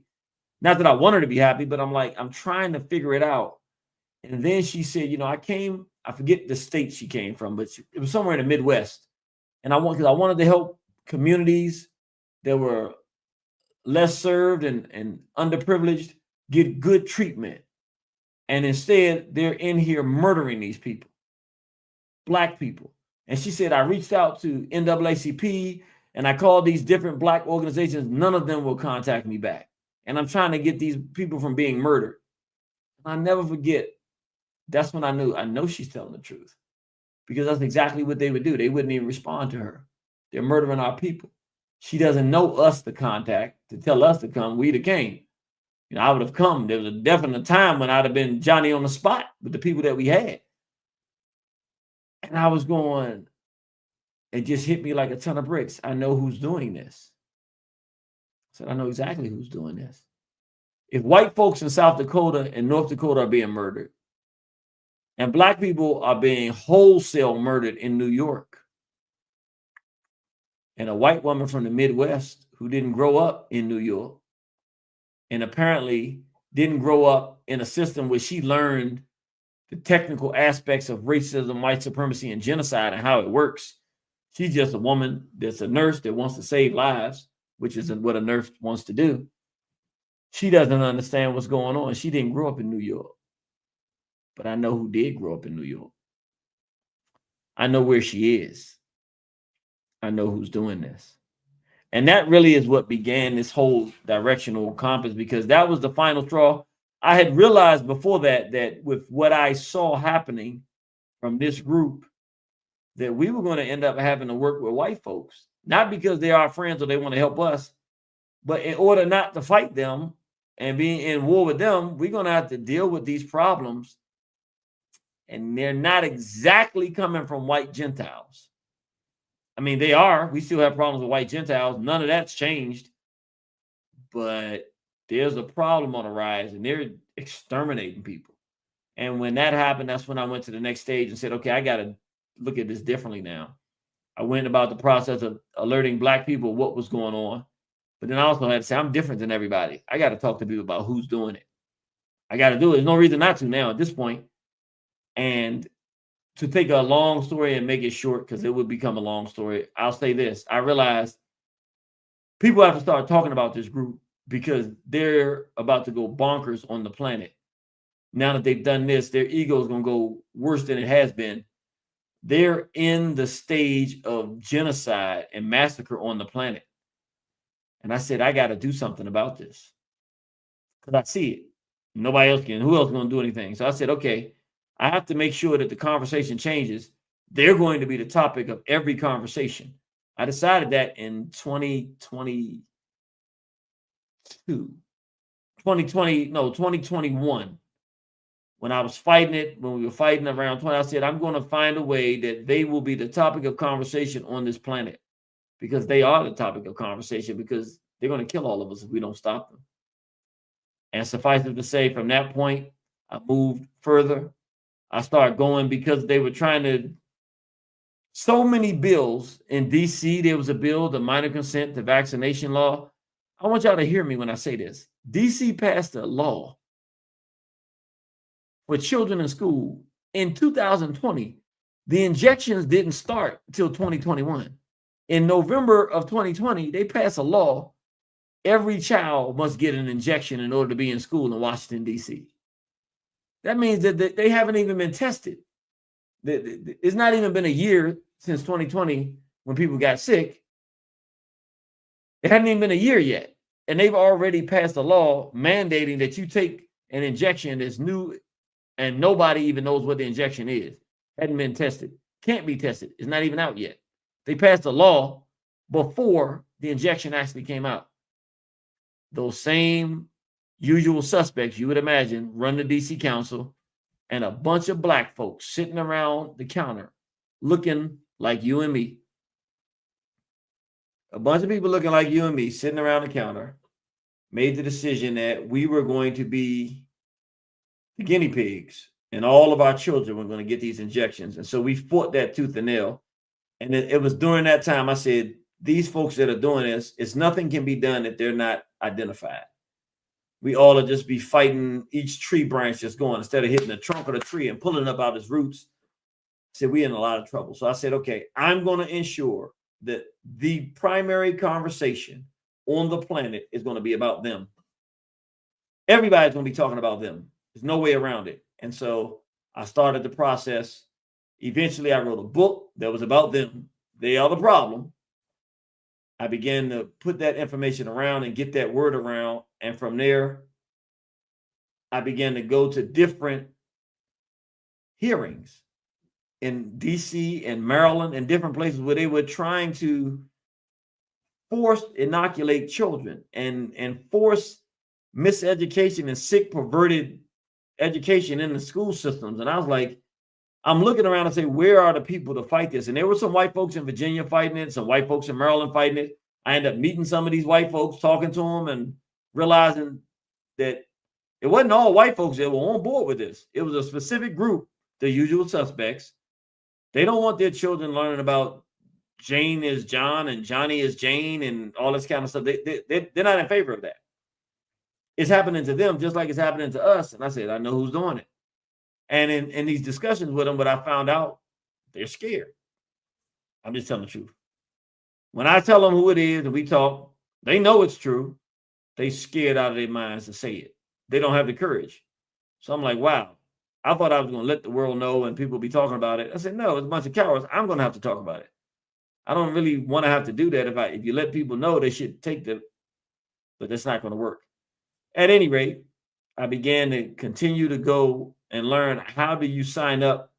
Not that I want her to be happy, but I'm like, I'm trying to figure it out. And then she said, you know, I forget the state she came from, but it was somewhere in the Midwest. And because I wanted to help communities that were less served and underprivileged get good treatment. And instead, they're in here murdering these people, black people. And she said, I reached out to NAACP and I called these different black organizations. None of them will contact me back. And I'm trying to get these people from being murdered. And I never forget, that's when I know she's telling the truth. Because that's exactly what they would do. They wouldn't even respond to her. They're murdering our people. She doesn't know us to contact, to tell us to come. We'd have came. You know, I would have come. There was a definite time when I'd have been Johnny on the spot with the people that we had. And I was going, it just hit me like a ton of bricks. I know who's doing this. I said, I know exactly who's doing this. If white folks in South Dakota and North Dakota are being murdered, and black people are being wholesale murdered in New York, and a white woman from the Midwest who didn't grow up in New York, and apparently didn't grow up in a system where she learned the technical aspects of racism, white supremacy, and genocide and how it works. She's just a woman that's a nurse that wants to save lives, which isn't what a nurse wants to do. She doesn't understand what's going on. She didn't grow up in New York. But I know who did grow up in New York. I know where she is. I know who's doing this. And that really is what began this whole directional compass, because that was the final straw. I had realized before that with what I saw happening from this group, that we were going to end up having to work with white folks, not because they're our friends or they want to help us, but in order not to fight them and be in war with them, we're going to have to deal with these problems. And they're not exactly coming from white Gentiles. I mean, they are. We still have problems with white Gentiles. None of that's changed. But there's a problem on the rise, and they're exterminating people. And when that happened, that's when I went to the next stage and said, okay, I got to look at this differently now. I went about the process of alerting black people what was going on. But then I also had to say, I'm different than everybody. I got to talk to people about who's doing it. I got to do it. There's no reason not to now at this point. And to take a long story and make it short, because it would become a long story, I'll say this. I realized people have to start talking about this group because they're about to go bonkers on the planet. Now that they've done this, their ego is going to go worse than it has been. They're in the stage of genocide and massacre on the planet. And I said, I got to do something about this because I see it. Nobody else can. Who else is going to do anything? So I said, okay, I have to make sure that the conversation changes. They're going to be the topic of every conversation. I decided that in 2021, when I was fighting it, when we were fighting around 20, I said, I'm going to find a way that they will be the topic of conversation on this planet, because they are the topic of conversation, because they're going to kill all of us if we don't stop them. And suffice it to say, from that point, I moved further. I started going because they were trying to, so many bills in DC. There was a bill, the minor consent to vaccination law. I want y'all to hear me when I say this. DC passed a law for children in school in 2020. The injections didn't start until 2021. In November of 2020, they passed a law. Every child must get an injection in order to be in school in Washington, D.C. That means that they haven't even been tested. It's not even been a year since 2020 when people got sick. It hadn't even been a year yet. And they've already passed a law mandating that you take an injection that's new and nobody even knows what the injection is. Hadn't been tested. Can't be tested. It's not even out yet. They passed a law before the injection actually came out. Those same usual suspects, you would imagine, run the DC Council, and a bunch of black folks sitting around the counter looking like you and me. A bunch of people looking like you and me sitting around the counter made the decision that we were going to be the guinea pigs and all of our children were going to get these injections. And so we fought that tooth and nail. And it was during that time I said, these folks that are doing this, it's nothing can be done if they're not identified. We all will just be fighting each tree branch just going instead of hitting the trunk of the tree and pulling up out its roots. I said, we're in a lot of trouble. So I said, okay, I'm going to ensure that the primary conversation on the planet is going to be about them. Everybody's going to be talking about them. There's no way around it. And so I started the process. Eventually, I wrote a book that was about them. They are the problem. I began to put that information around and get that word around. And from there, I began to go to different hearings in DC and Maryland and different places where they were trying to force inoculate children and force miseducation and sick, perverted education in the school systems. And I was like, I'm looking around and say, where are the people to fight this? And there were some white folks in Virginia fighting it, some white folks in Maryland fighting it. I ended up meeting some of these white folks, talking to them and realizing that it wasn't all white folks that were on board with this. It was a specific group, the usual suspects. They don't want their children learning about Jane is John and Johnny is Jane and all this kind of stuff. They're not in favor of that. It's happening to them just like it's happening to us. And I said, I know who's doing it. And in these discussions with them, what I found out, they're scared. I'm just telling the truth. When I tell them who it is and we talk, they know it's true. They scared out of their minds to say it. They don't have the courage. So I'm like, wow, I thought I was going to let the world know and people be talking about it. I said, no, it's a bunch of cowards. I'm going to have to talk about it. I don't really want to have to do that. If you let people know, they should take the, but that's not going to work. At any rate, I began to continue to go and learn how do you sign up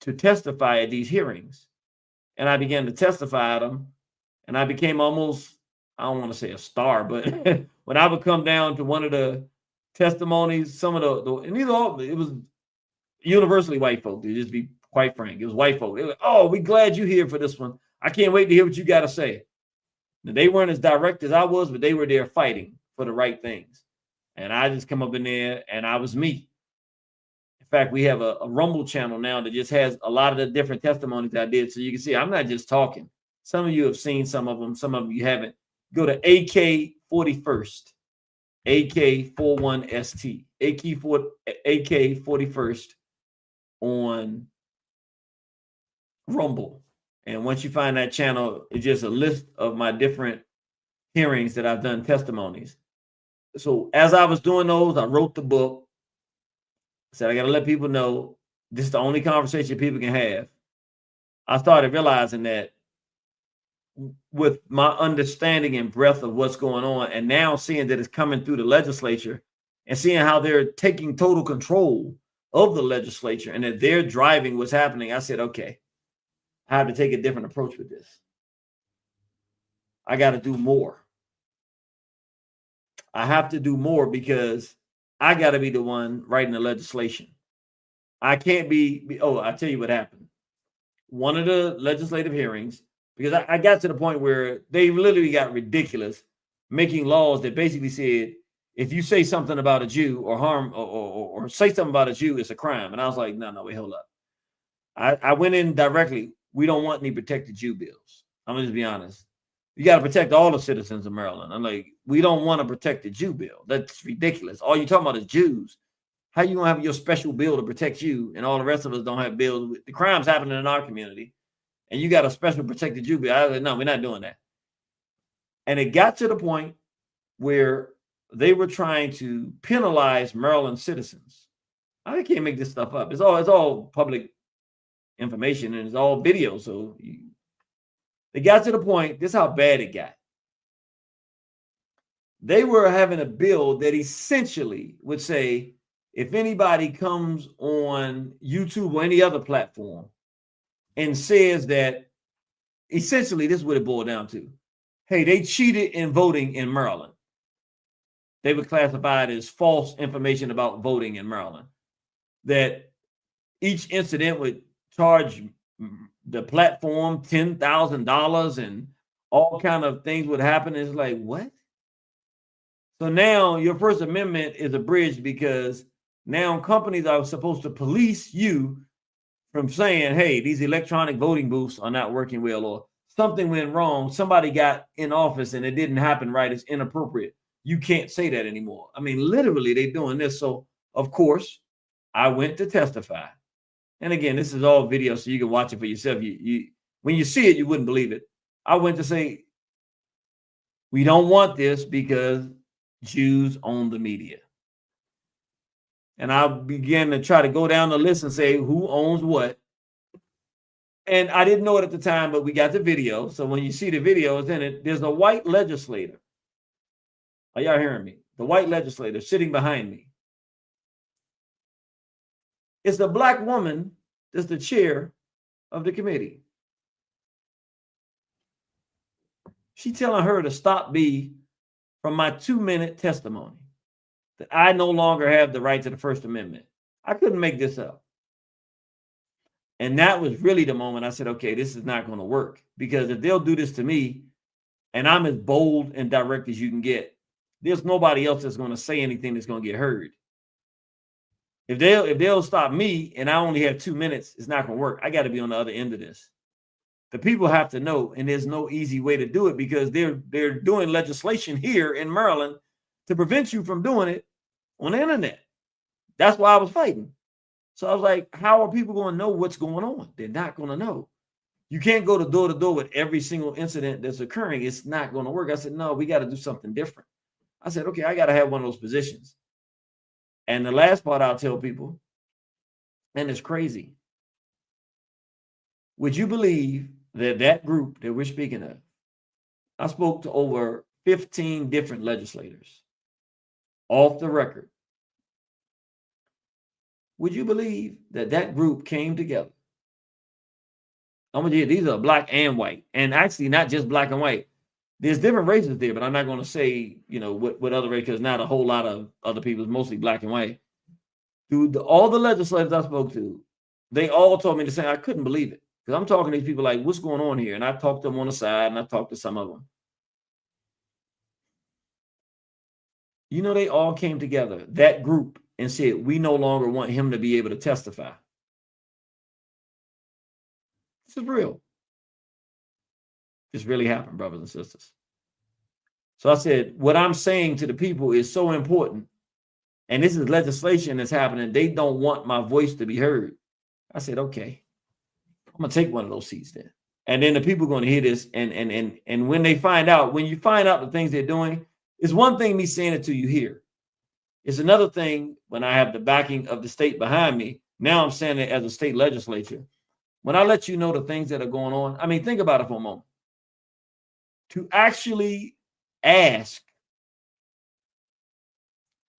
to testify at these hearings. And I began to testify at them. And I became almost, I don't want to say a star, but when I would come down to one of the testimonies, some of the and these all, it was universally white folk, to just be quite frank. It was white folk. They were like, oh, we glad you're here for this one. I can't wait to hear what you got to say. Now, they weren't as direct as I was, but they were there fighting for the right things. And I just come up in there and I was me. In fact, we have a Rumble channel now that just has a lot of the different testimonies I did. So you can see I'm not just talking. Some of you have seen some of them. Some of you haven't. Go to AK 41st, AK 41ST, AK 41st on Rumble. And once you find that channel, it's just a list of my different hearings that I've done testimonies. So as I was doing those, I wrote the book. I said, I got to let people know this is the only conversation people can have. I started realizing that with my understanding and breadth of what's going on, and now seeing that it's coming through the legislature and seeing how they're taking total control of the legislature and that they're driving what's happening, I said, okay, I have to take a different approach with this. I got to do more. I have to do more because I got to be the one writing the legislation. I can't be, oh, I'll tell you what happened. One of the legislative hearings, because I got to the point where they literally got ridiculous, making laws that basically said, if you say something about a Jew or harm or say something about a Jew, it's a crime. And I was like, no, wait, hold up. I went in directly. We don't want any protected Jew bills. I'm going to just be honest. You got to protect all the citizens of Maryland. I'm like, we don't want to protect the Jew bill. That's ridiculous. All you're talking about is Jews. How you going to have your special bill to protect you and all the rest of us don't have bills? The crime's happening in our community and you got a special protected Jew bill. I was like, no, we're not doing that. And it got to the point where they were trying to penalize Maryland citizens. I can't make this stuff up. It's all public information and it's all video. So they got to the point, this is how bad it got. They were having a bill that essentially would say, if anybody comes on YouTube or any other platform and says that, essentially, this is what it boiled down to. Hey, they cheated in voting in Maryland. They would classify it as false information about voting in Maryland. That each incident would charge the platform $10,000 and all kind of things would happen. It's like, what? So now your First Amendment is abridged because now companies are supposed to police you from saying, hey, these electronic voting booths are not working well, or something went wrong. Somebody got in office and it didn't happen right. It's inappropriate. You can't say that anymore. I mean, literally, they're doing this. So, of course, I went to testify. And again, this is all video, so you can watch it for yourself. When you see it, you wouldn't believe it. I went to say, we don't want this because Jews own the media. And I began to try to go down the list and say who owns what. And I didn't know it at the time, but we got the video. So when you see the videos in it, there's a white legislator. Are y'all hearing me? The white legislator sitting behind me. It's the black woman that's the chair of the committee. She telling her to stop me from my 2-minute testimony, that I no longer have the right to the First Amendment. I couldn't make this up. And that was really the moment I said, okay, this is not going to work, because if they'll do this to me and I'm as bold and direct as you can get, there's nobody else that's going to say anything that's going to get heard. If they'll stop me and I only have 2 minutes, it's not going to work. I got to be on the other end of this. The people have to know, and there's no easy way to do it, because they're doing legislation here in Maryland to prevent you from doing it on the internet. That's why I was fighting. So I was like, how are people going to know what's going on? They're not going to know. You can't go to door with every single incident that's occurring. It's not going to work. I said, no, we got to do something different. I said, okay, I got to have one of those positions. And the last part I'll tell people, and it's crazy. Would you believe that group that we're speaking of, I spoke to over 15 different legislators off the record. Would you believe that group came together? I'm gonna tell you, these are black and white, and actually not just black and white. There's different races there, but I'm not going to say, what other race, because not a whole lot of other people. It's mostly black and white. Dude, all the legislators I spoke to, they all told me the same. I couldn't believe it, because I'm talking to these people like, what's going on here? And I talked to them on the side, and I talked to some of them. They all came together, that group, and said, we no longer want him to be able to testify. This is real. This really happened, brothers and sisters. So I said, what I'm saying to the people is so important. And this is legislation that's happening. They don't want my voice to be heard. I said, okay, I'm going to take one of those seats then. And then the people are going to hear this. And when you find out the things they're doing, it's one thing me saying it to you here. It's another thing when I have the backing of the state behind me. Now I'm saying it as a state legislature. When I let you know the things that are going on, I mean, think about it for a moment. To actually ask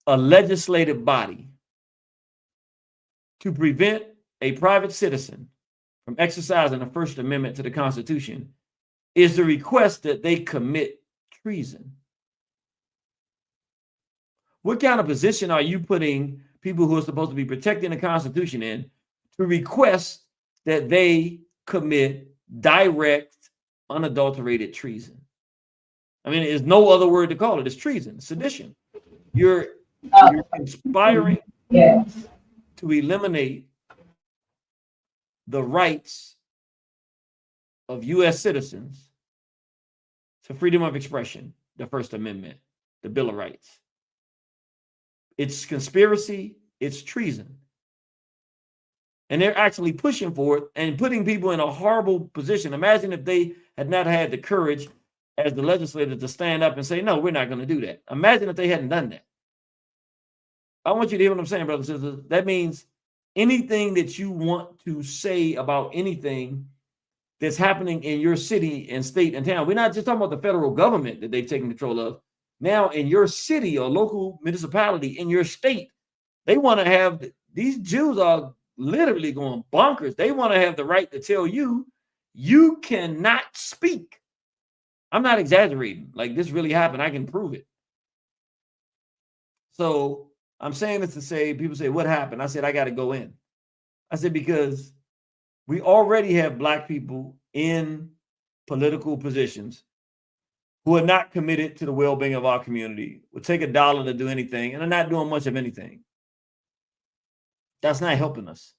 a legislative body to prevent a private citizen from exercising the First Amendment to the Constitution is the request that they commit treason. What kind of position are you putting people who are supposed to be protecting the Constitution in to request that they commit direct, unadulterated treason? I mean, there's no other word to call it. It's treason, sedition. You're conspiring to eliminate the rights of U.S. citizens to freedom of expression, the First Amendment, the Bill of Rights. It's conspiracy, it's treason. And they're actually pushing for it and putting people in a horrible position. Imagine if they had not had the courage as the legislators to stand up and say, no, we're not going to do that. Imagine if they hadn't done that. I want you to hear what I'm saying, brothers and sisters. That means anything that you want to say about anything that's happening in your city and state and town. We're not just talking about the federal government that they've taken control of. Now in your city or local municipality, in your state, they want to have, these Jews are literally going bonkers. They want to have the right to tell you, you cannot speak. I'm not exaggerating. Like, this really happened. I can prove it. So I'm saying this to say, people say, what happened? I said, I got to go in. I said, because we already have black people in political positions who are not committed to the well-being of our community, would take $1 to do anything, and are not doing much of anything. That's not helping us.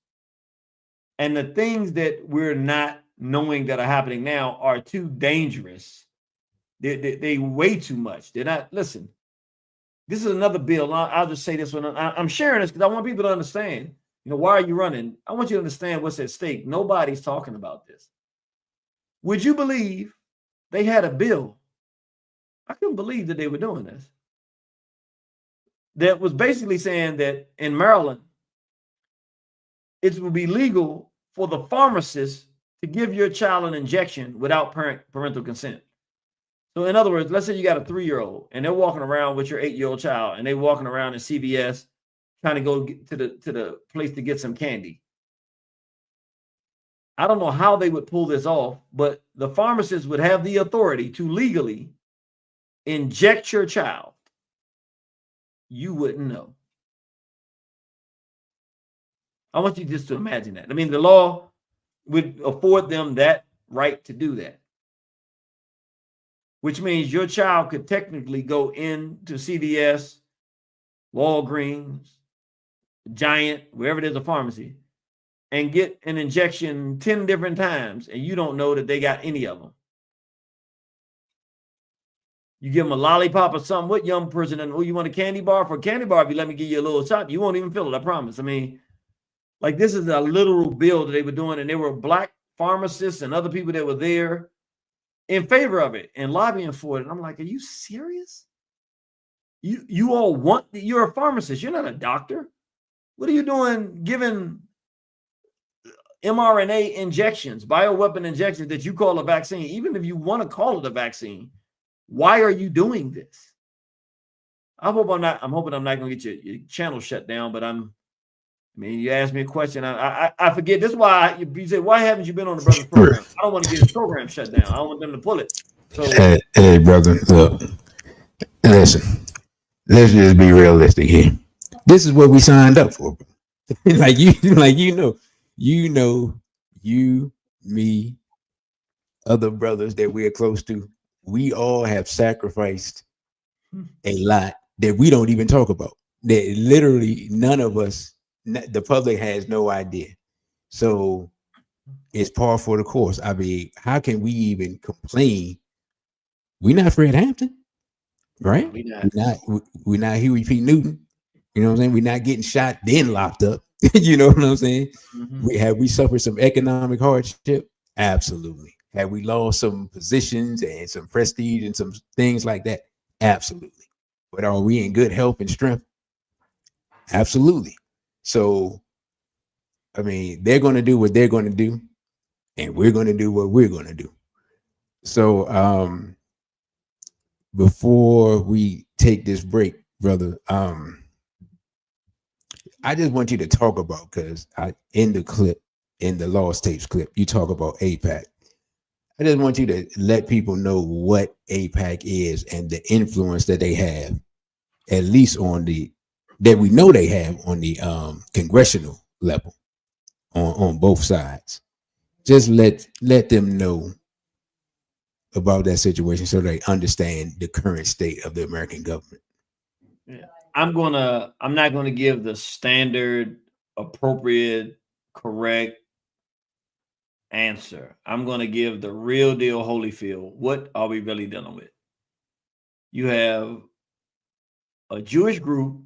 And the things that we're not knowing that are happening now are too dangerous. They way too much. They're not, listen, this is another bill. I'll just say this one. I'm sharing this because I want people to understand, why are you running? I want you to understand what's at stake. Nobody's talking about this. Would you believe they had a bill? I couldn't believe that they were doing this. That was basically saying that in Maryland, it would be legal for the pharmacist to give your child an injection without parental consent. So in other words, let's say you got a 3-year-old and they're walking around with your 8-year-old child and they're walking around in CVS trying to go to the place to get some candy. I don't know how they would pull this off, but the pharmacist would have the authority to legally inject your child. You wouldn't know. I want you just to imagine that. I mean, the law would afford them that right to do that, which means your child could technically go into CVS, Walgreens, Giant, wherever there's a pharmacy, and get an injection 10 different times, and you don't know that they got any of them. You give them a lollipop or something. What young person, and you want a candy bar? For a candy bar, if you let me give you a little shot, you won't even feel it, I promise. I mean, like, this is a literal bill that they were doing, and there were black pharmacists and other people that were there in favor of it and lobbying for it. And I'm like, are you serious? You all want, you're a pharmacist. You're not a doctor. What are you doing giving mRNA injections, bioweapon injections that you call a vaccine? Even if you want to call it a vaccine, why are you doing this? I'm hoping I'm not going to get your channel shut down, but you asked me a question. I forget. This is why you say, why haven't you been on the brother's program? I don't want to get his program shut down. I don't want them to pull it. So, hey, brother, look, listen, let's just be realistic here. This is what we signed up for. You, me, other brothers that we're close to, we all have sacrificed a lot that we don't even talk about. That literally none of us, the public has no idea. So it's par for the course. I mean, how can we even complain? We're not Fred Hampton, right? We're not Huey P. Newton. You know what I'm saying? We're not getting shot, then locked up. You know what I'm saying? Mm-hmm. We suffered some economic hardship? Absolutely. Have we lost some positions and some prestige and some things like that? Absolutely. But are we in good health and strength? Absolutely. So, I mean, they're going to do what they're going to do, and we're going to do what we're going to do. So, before we take this break, brother, I just want you to talk about, because in the Lost Tapes clip, you talk about AIPAC. I just want you to let people know what AIPAC is and the influence that they have, at least that we know they have on the congressional level, on both sides. Just let them know about that situation so they understand the current state of the American government. Yeah. I'm not gonna give the standard, appropriate, correct answer. I'm gonna give the real deal Holyfield. What are we really dealing with? You have a Jewish group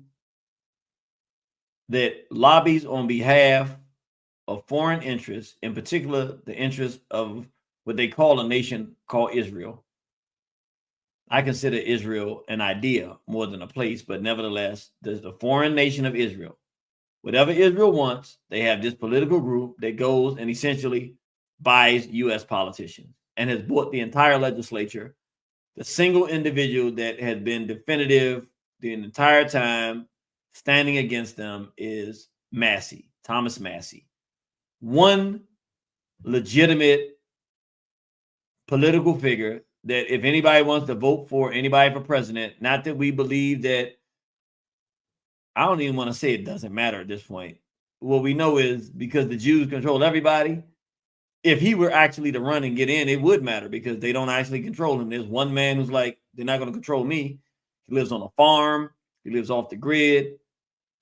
that lobbies on behalf of foreign interests, in particular the interests of what they call a nation called Israel. I consider Israel an idea more than a place, but nevertheless, there's the foreign nation of Israel. Whatever Israel wants, they have this political group that goes and essentially buys U.S. politicians and has bought the entire legislature. The single individual that has been definitive the entire time standing against them is Massey, Thomas Massey. One legitimate political figure that if anybody wants to vote for anybody for president, not that we believe that, I don't even want to say it doesn't matter at this point. What we know is because the Jews control everybody, if he were actually to run and get in, it would matter because they don't actually control him. There's one man who's like, they're not going to control me. He lives on a farm. He lives off the grid.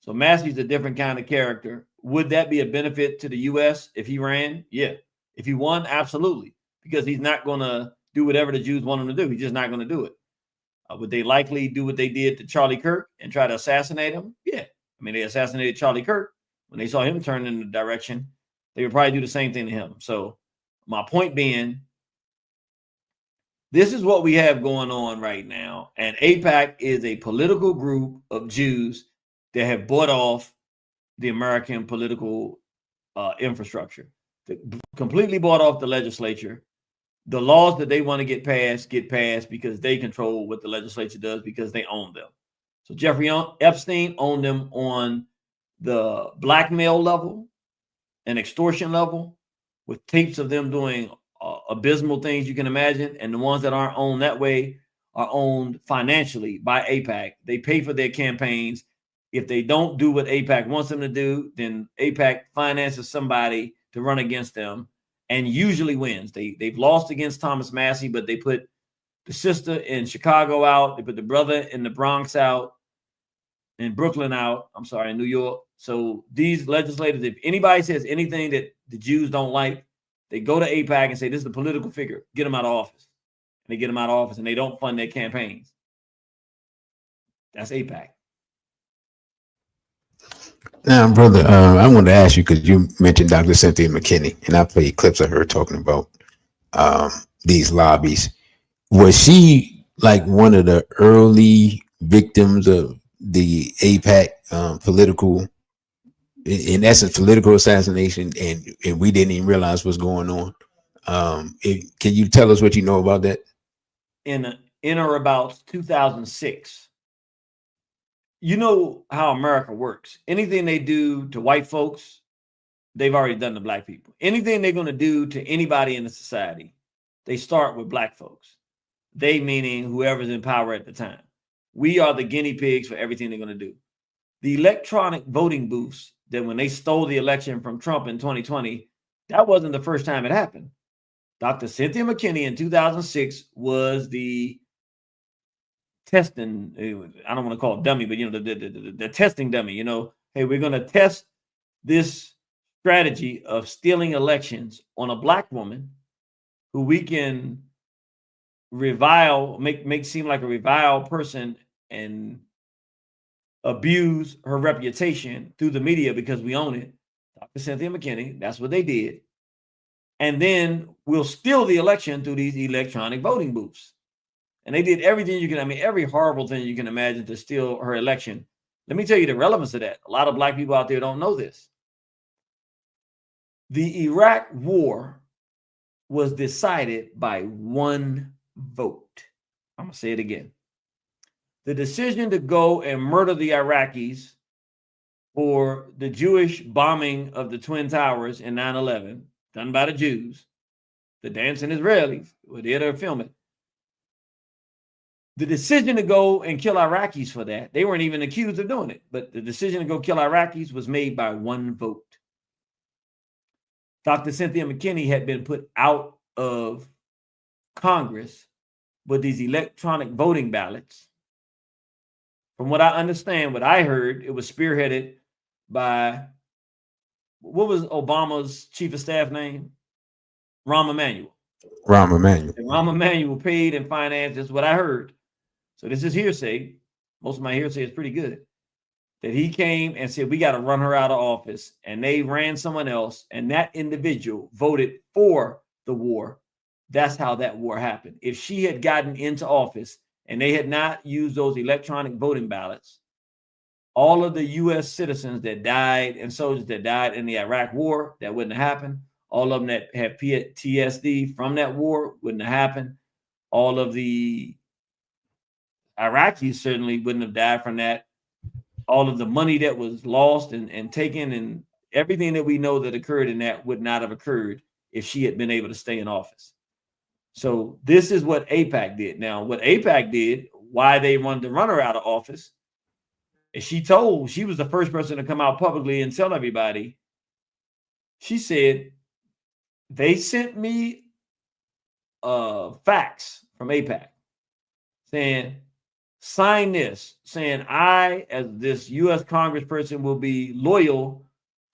So Massey's a different kind of character. Would that be a benefit to the U.S. if he ran? Yeah. If he won, absolutely. Because he's not going to do whatever the Jews want him to do. He's just not going to do it. Would they likely do what they did to Charlie Kirk and try to assassinate him? Yeah. I mean, they assassinated Charlie Kirk. When they saw him turn in the direction, they would probably do the same thing to him. So my point being, this is what we have going on right now. And AIPAC is a political group of Jews that have bought off the American political infrastructure. They completely bought off the legislature. The laws that they want to get passed because they control what the legislature does because they own them. So Jeffrey Epstein owned them on the blackmail level and extortion level with tapes of them doing abysmal things you can imagine. And the ones that aren't owned that way are owned financially by AIPAC. They pay for their campaigns. If they don't do what AIPAC wants them to do, then AIPAC finances somebody to run against them and usually wins. They've lost against Thomas Massey, but they put the sister in Chicago out. They put the brother in the Bronx out, in Brooklyn out. I'm sorry, in New York. So these legislators, if anybody says anything that the Jews don't like, they go to AIPAC and say, this is a political figure. Get them out of office. And they get them out of office and they don't fund their campaigns. That's AIPAC. Now, brother, I wanted to ask you because you mentioned Dr. Cynthia McKinney, and I played clips of her talking about these lobbies. Was she like one of the early victims of the AIPAC political, in essence, political assassination, and we didn't even realize what's going on? Can you tell us what you know about that? In or about 2006. You know how America works. Anything they do to white folks, they've already done to black people. Anything they're going to do to anybody in the society, they start with black folks. They meaning whoever's in power at the time. We are the guinea pigs for everything they're going to do. The electronic voting booths that when they stole the election from Trump in 2020, that wasn't the first time it happened. Dr. Cynthia McKinney in 2006 was the testing, I don't want to call it dummy, but the testing dummy, hey, we're going to test this strategy of stealing elections on a black woman who we can revile, make seem like a revile person and abuse her reputation through the media because we own it. Dr. Cynthia McKinney, that's what they did. And then we'll steal the election through these electronic voting booths. And they did everything every horrible thing you can imagine to steal her election. Let me tell you the relevance of that. A lot of black people out there don't know this. The Iraq war was decided by one vote. I'm going to say it again. The decision to go and murder the Iraqis for the Jewish bombing of the Twin Towers in 9/11, done by the Jews, the dancing Israelis were there to film it. The decision to go and kill Iraqis for that, they weren't even accused of doing it, but the decision to go kill Iraqis was made by one vote. Dr. Cynthia McKinney had been put out of Congress with these electronic voting ballots. From what I understand, what I heard, it was spearheaded by, what was Obama's chief of staff name? Rahm Emanuel. Rahm Emanuel. And Rahm Emanuel paid and financed, is what I heard. So this is hearsay. Most of my hearsay is pretty good. That he came and said, we got to run her out of office. And they ran someone else. And that individual voted for the war. That's how that war happened. If she had gotten into office and they had not used those electronic voting ballots, all of the U.S. citizens that died and soldiers that died in the Iraq war, that wouldn't have happened. All of them that had PTSD from that war wouldn't have happened. All of the Iraqis certainly wouldn't have died from that. All of the money that was lost and taken and everything that we know that occurred in that would not have occurred if she had been able to stay in office. So this is what AIPAC did. Now, what AIPAC did, why they wanted to run her out of office, is she was the first person to come out publicly and tell everybody. She said, They sent me a fax from AIPAC saying, sign this, saying I, as this U.S. congressperson, will be loyal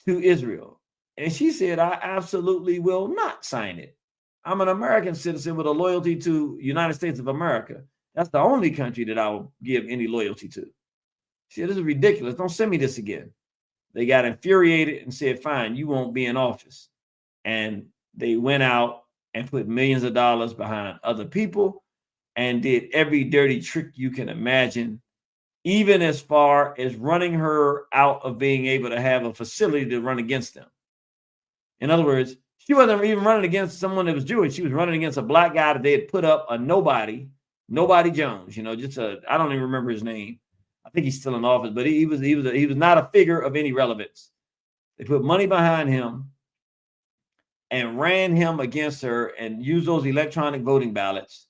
to Israel. And she said, I absolutely will not sign it. I'm an American citizen with a loyalty to United States of America. That's the only country that I will give any loyalty to. She said, this is ridiculous. Don't send me this again. They got infuriated and said, fine, you won't be in office. And they went out and put millions of dollars behind other people and did every dirty trick you can imagine, even as far as running her out of being able to have a facility to run against them. In other words, she wasn't even running against someone that was Jewish. She was running against a black guy that they had put up, a nobody Jones, I don't even remember his name. I think he's still in office, but he was not a figure of any relevance. They put money behind him and ran him against her and used those electronic voting ballots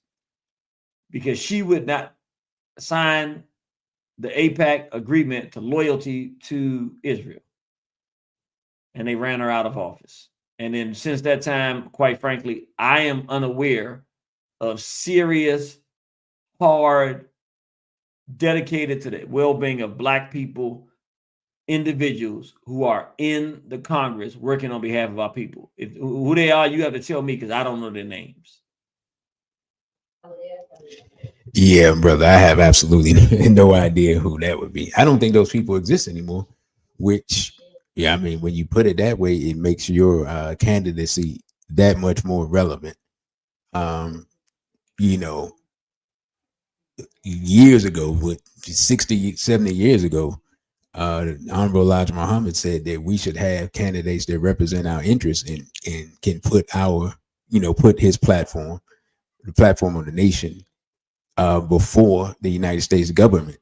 because she would not sign the AIPAC agreement to loyalty to Israel. And they ran her out of office. And then since that time, quite frankly, I am unaware of serious, hard, dedicated to the well-being of Black people, individuals who are in the Congress working on behalf of our people. Who they are, you have to tell me because I don't know their names. Yeah, brother, I have absolutely no idea who that would be. I don't think those people exist anymore, which, yeah, I mean, when you put it that way, it makes your candidacy that much more relevant. Years ago, with 60, 70 years ago, Honorable Elijah Muhammad said that we should have candidates that represent our interests and can put put his platform, the platform of the nation, before the United States government.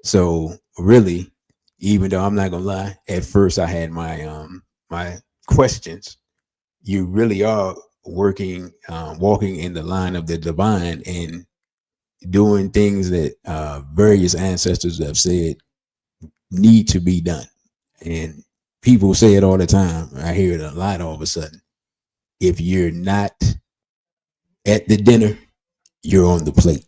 So really, even though I'm not gonna lie, at first I had my questions. You really are walking in the line of the divine and doing things that various ancestors have said need to be done. And people say it all the time. I hear it a lot all of a sudden. If you're not at the dinner, you're on the plate.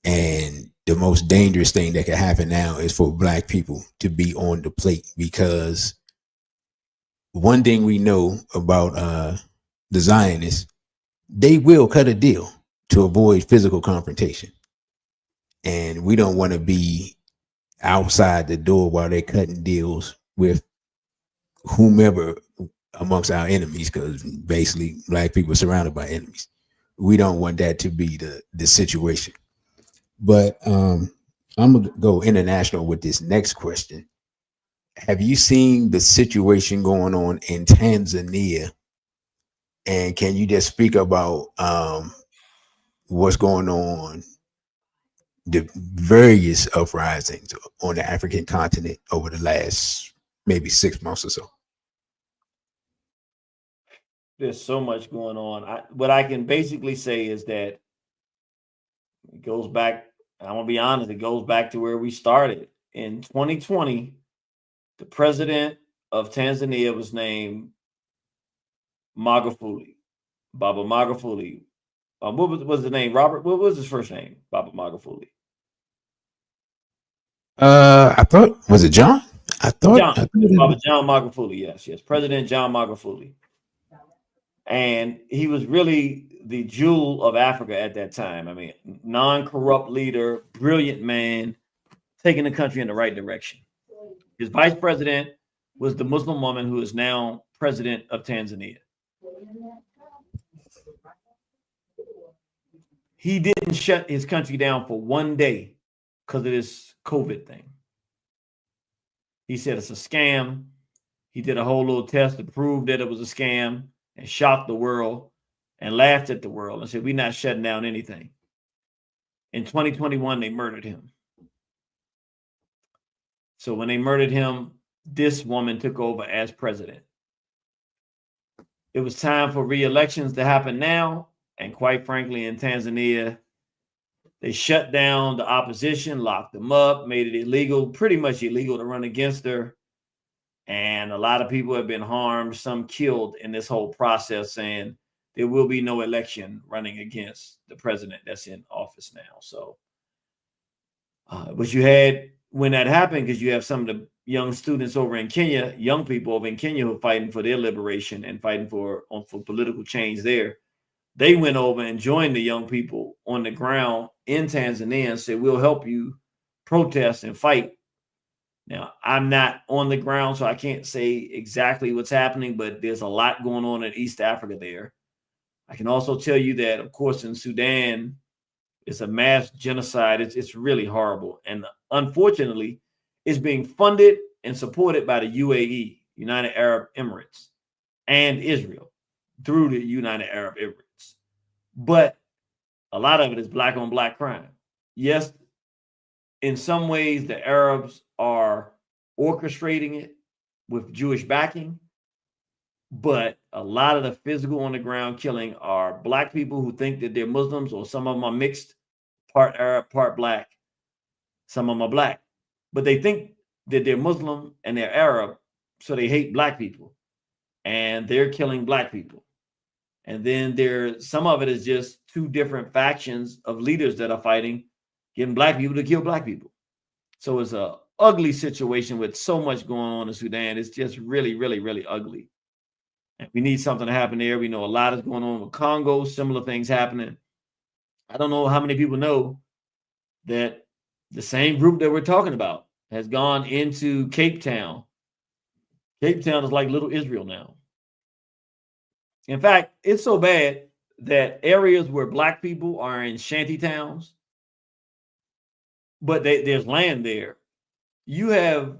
And the most dangerous thing that can happen now is for Black people to be on the plate, because one thing we know about the Zionists, they will cut a deal to avoid physical confrontation. And we don't want to be outside the door while they're cutting deals with whomever amongst our enemies, because basically Black people are surrounded by enemies. We don't want that to be the situation. But I'm gonna go international with this next question. Have you seen the situation going on in Tanzania? And can you just speak about what's going on, the various uprisings on the African continent over the last maybe 6 months or so? There's so much going on. What I can basically say is that it goes back, I'm going to be honest, it goes back to where we started. In 2020, the president of Tanzania was named Magufuli, Baba Magufuli. What was the name? Robert, what was his first name? Baba Magufuli. I thought, was it John? Baba John Magufuli. Yes. President John Magufuli. And he was really the jewel of Africa at that time. I mean, non-corrupt leader, brilliant man, taking the country in the right direction. His vice president was the Muslim woman who is now president of Tanzania. He didn't shut his country down for one day because of this COVID thing. He said it's a scam. He did a whole little test to prove that it was a scam and shocked the world and laughed at the world and said, we're not shutting down anything. In 2021, they murdered him. So when they murdered him, this woman took over as president. It was time for re-elections to happen now. And quite frankly, in Tanzania, they shut down the opposition, locked them up, made it illegal, pretty much illegal to run against her. And a lot of people have been harmed, some killed in this whole process, and there will be no election running against the president that's in office now. So, but you had, when that happened, because you have some of the young students over in Kenya, young people over in Kenya who are fighting for their liberation and fighting for political change there. They went over and joined the young people on the ground in Tanzania and said, we'll help you protest and fight. Now, I'm not on the ground, so I can't say exactly what's happening, but there's a lot going on in East Africa there. I can also tell you that, of course, in Sudan, it's a mass genocide. It's really horrible. And unfortunately, it's being funded and supported by the UAE, United Arab Emirates, and Israel through the United Arab Emirates. But a lot of it is black on black crime. Yes, in some ways, the Arabs are orchestrating it with Jewish backing, but a lot of the physical on the ground killing are black people who think that they're Muslims, or some of them are mixed, part Arab, part black. Some of them are black, but they think that they're Muslim and they're Arab, so they hate black people, and they're killing black people. And then some of it is just two different factions of leaders that are fighting, getting black people to kill black people. So it's a ugly situation with so much going on in Sudan. It's just really, really, really ugly. And we need something to happen there. We know a lot is going on with Congo, similar things happening. I don't know how many people know that the same group that we're talking about has gone into Cape Town. Cape Town is like little Israel now. In fact, it's so bad that areas where black people are in shanty towns, but there's land there. You have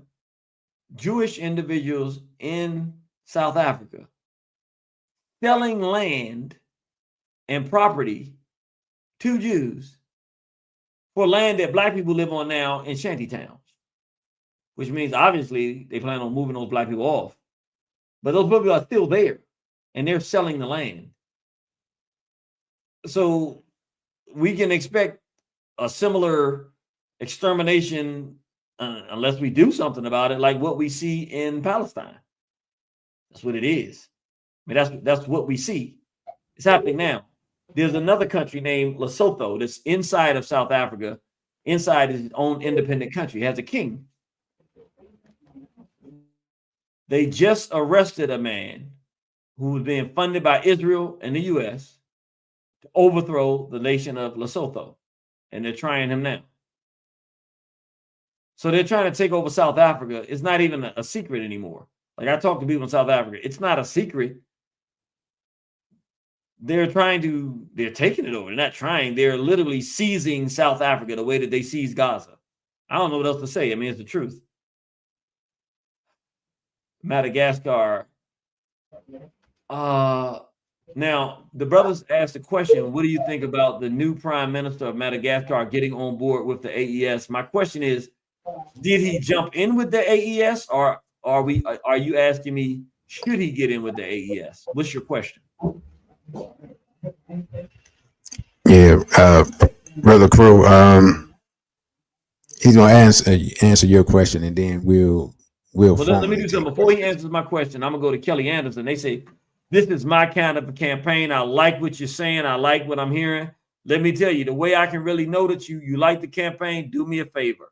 Jewish individuals in South Africa selling land and property to Jews for land that black people live on now in shanty towns, which means obviously they plan on moving those black people off. But those people are still there, and they're selling the land. So we can expect a similar extermination unless we do something about it, like what we see in Palestine. That's what it is. I mean, that's what we see. It's happening now. There's another country named Lesotho that's inside of South Africa, inside its own independent country. It has a king. They just arrested a man who was being funded by Israel and the U.S. to overthrow the nation of Lesotho, and they're trying him now. So they're trying to take over South Africa. It's not even a secret anymore. Like, I talk to people in South Africa. It's not a secret. They're taking it over. They're not trying. They're literally seizing South Africa the way that they seized Gaza. I don't know what else to say. I mean, it's the truth. Madagascar. Now, the brothers asked the question, what do you think about the new prime minister of Madagascar getting on board with the AES? My question is, did he jump in with the AES, or are you asking me, should he get in with the AES? What's your question? Yeah, Brother Crow, he's gonna answer your question, and then we'll let me do something before he answers my question. I'm gonna go to Kelly Anderson. They say, this is my kind of a campaign. I like what you're saying. I like what I'm hearing. Let me tell you, the way I can really know that you like the campaign, do me a favor.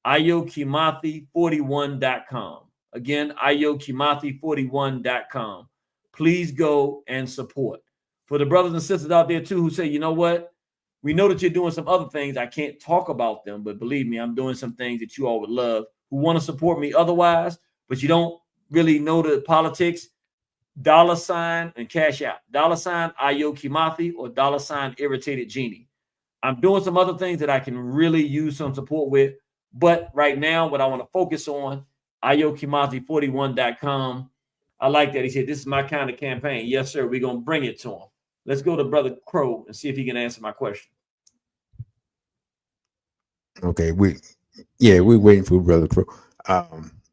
Ayo Kimathi 41.com. Again, Ayo Kimathi 41.com. Please go and support. For the brothers and sisters out there too who say, you know what? We know that you're doing some other things. I can't talk about them, but believe me, I'm doing some things that you all would love, who want to support me otherwise, but you don't really know the politics. $ and Cashapp. $ Ayo Kimathi or $ Irritated Genie. I'm doing some other things that I can really use some support with. But right now, what I want to focus on, Ayo Kimathi 41.com. I like that. He said, this is my kind of campaign. Yes, sir. We're going to bring it to him. Let's go to Brother Crow and see if he can answer my question. Okay. We're waiting for Brother Crow.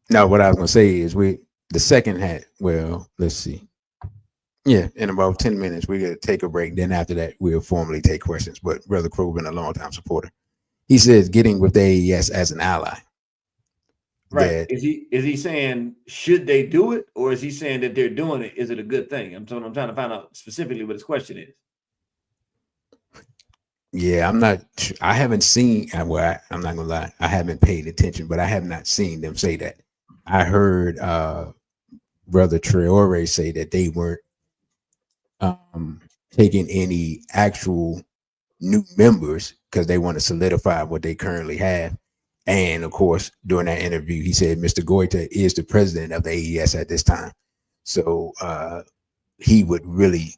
Now, what I was going to say is the second hat. Well, let's see. Yeah, in about 10 minutes, we're going to take a break. Then after that, we'll formally take questions. But Brother Crow been a long-time supporter. He says getting with the AES as an ally. Right. that Is he saying should they do it, or is he saying that they're doing it? Is it a good thing? I'm trying to find out specifically what his question is. yeah, I'm not. I haven't seen. I'm not gonna lie. I haven't paid attention, but I have not seen them say that. I heard Brother Traore say that they weren't um, taking any actual new members because they want to solidify what they currently have. And of course, during that interview, he said Mr. Goita is the president of the AES at this time, so he would really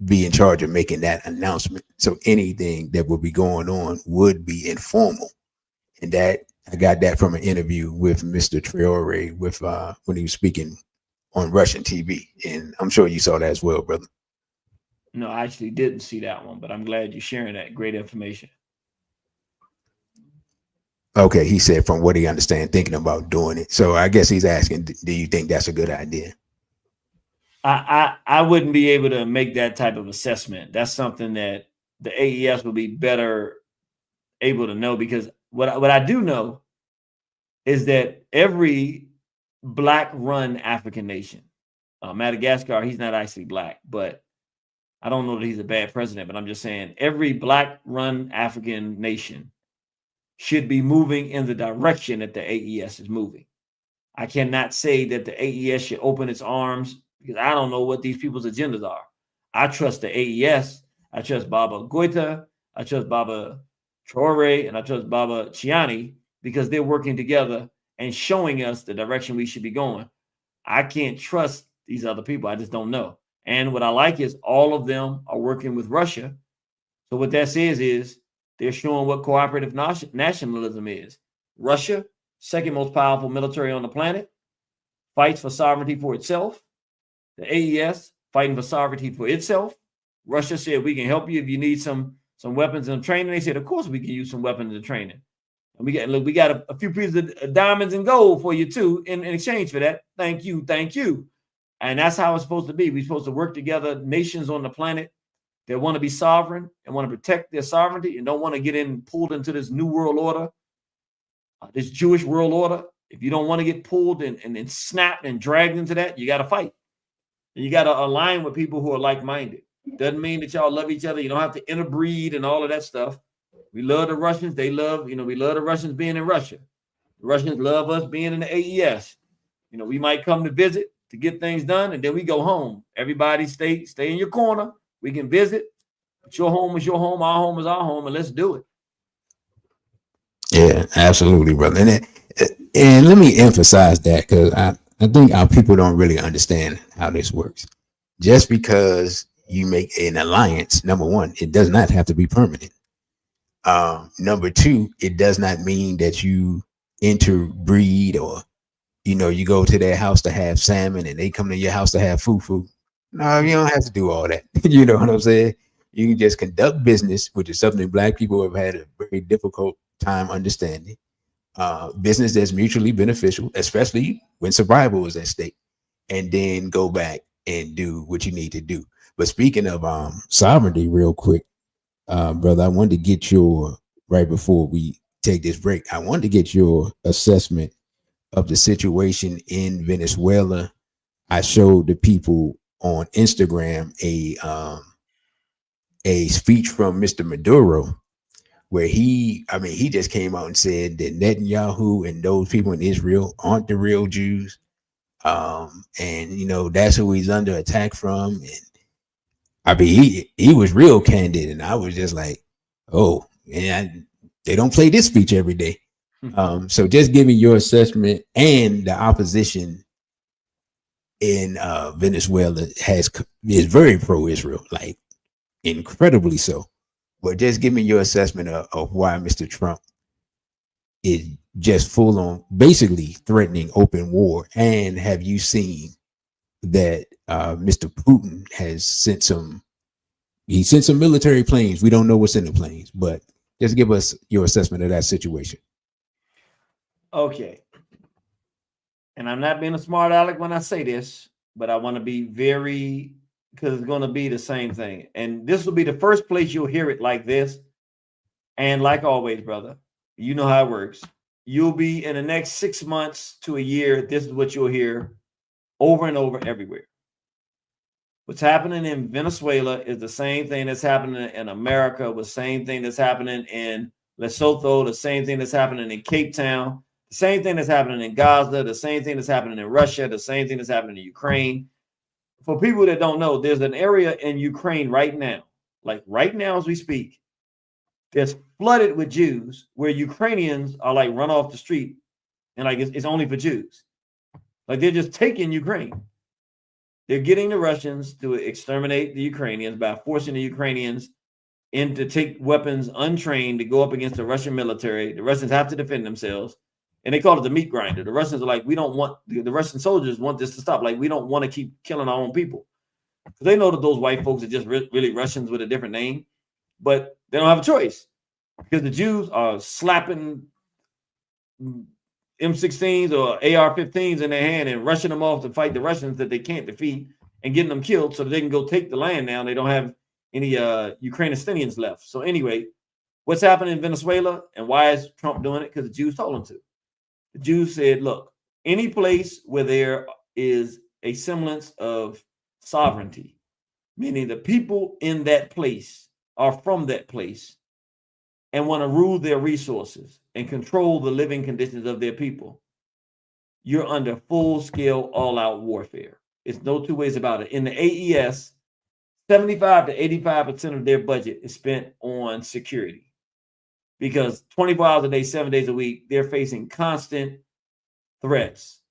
be in charge of making that announcement. So anything that would be going on would be informal. And that I got that from an interview with Mr. Traore with when he was speaking on Russian TV. And I'm sure you saw that as well, brother. No, I actually didn't see that one, but I'm glad you're sharing that great information. Okay, he said from what he understands, thinking about doing it. So I guess he's asking, do you think that's a good idea? I wouldn't be able to make that type of assessment. That's something that the AES will be better able to know, because what I do know is that every black-run African nation, Madagascar, he's not actually black, but I don't know that he's a bad president, but I'm just saying every black-run African nation should be moving in the direction that the AES is moving. I cannot say that the AES should open its arms because I don't know what these people's agendas are. I trust the AES. I trust Baba Goita. I trust Baba Traore, and I trust Baba Chiani because they're working together and showing us the direction we should be going. I can't trust these other people. I just don't know. And what I like is all of them are working with Russia. So what that says is they're showing what cooperative nationalism is. Russia, second most powerful military on the planet, fights for sovereignty for itself. The AES fighting for sovereignty for itself. Russia said, we can help you if you need some weapons and training. They said, of course we can use some weapons and training. And we got a few pieces of diamonds and gold for you too in exchange for that. Thank you. And that's how it's supposed to be. We're supposed to work together, nations on the planet that want to be sovereign and want to protect their sovereignty and don't want to get pulled into this new world order, this Jewish world order. If you don't want to get pulled and snapped and dragged into that, you got to fight. And you got to align with people who are like-minded. Doesn't mean that y'all love each other. You don't have to interbreed and all of that stuff. We love the Russians. They love, we love the Russians being in Russia. The Russians love us being in the AES. We might come to visit to get things done, and then we go home. Everybody stay in your corner. We can visit. But your home is your home. Our home is our home, and let's do it. Yeah, absolutely, brother. And let me emphasize that because I think our people don't really understand how this works. Just because you make an alliance, number one, it does not have to be permanent. Number two, it does not mean that you interbreed or, you go to their house to have salmon and they come to your house to have fufu. No, you don't have to do all that. You know what I'm saying? You can just conduct business, which is something Black people have had a very difficult time understanding. Business that's mutually beneficial, especially when survival is at stake, and then go back and do what you need to do. But speaking of sovereignty, real quick, brother, I wanted to get right before we take this break, I wanted to get your assessment of the situation in Venezuela. I showed the people on Instagram a speech from Mr. Maduro where he just came out and said that Netanyahu and those people in Israel aren't the real Jews. And that's who he's under attack from. And he was real candid, and I was just like, oh, and they don't play this speech every day. So just give me your assessment. And the opposition in Venezuela is very pro-Israel, like incredibly so. But just give me your assessment of why Mr. Trump is just full on basically threatening open war. And have you seen that Mr. Putin has sent some military planes? We don't know what's in the planes, but just give us your assessment of that situation. Okay. And I'm not being a smart aleck when I say this, but I want to be very, because it's going to be the same thing. And this will be the first place you'll hear it like this. And like always, brother, you know how it works. you'll be in the next 6 months to a year. This is what you'll hear over and over everywhere. What's happening in Venezuela is the same thing that's happening in America, the same thing that's happening in Lesotho, the same thing that's happening in Cape Town, the same thing that's happening in Gaza, the same thing that's happening in Russia, the same thing that's happening in Ukraine. For people that don't know, there's an area in Ukraine right now, like right now as we speak, that's flooded with Jews, where Ukrainians are like run off the street, and like it's only for Jews. Like they're just taking Ukraine. They're getting the Russians to exterminate the Ukrainians by forcing the Ukrainians in to take weapons untrained to go up against the Russian military. The Russians have to defend themselves, and they call it the meat grinder. The Russians are like, we don't want, the Russian soldiers want this to stop. Like, we don't want to keep killing our own people. Because they know that those white folks are just really Russians with a different name, but they don't have a choice because the Jews are slapping M16s or AR-15s in their hand and rushing them off to fight the Russians that they can't defeat and getting them killed so that they can go take the land now. They don't have any Ukrainians left. So anyway, what's happening in Venezuela and why is Trump doing it? Because the Jews told him to. The Jews said, look, any place where there is a semblance of sovereignty, meaning the people in that place are from that place and want to rule their resources and control the living conditions of their people, you're under full-scale, all-out warfare. It's no two ways about it. In the AES, 75 to 85% of their budget is spent on security because 24 hours a day, 7 days a week, they're facing constant threats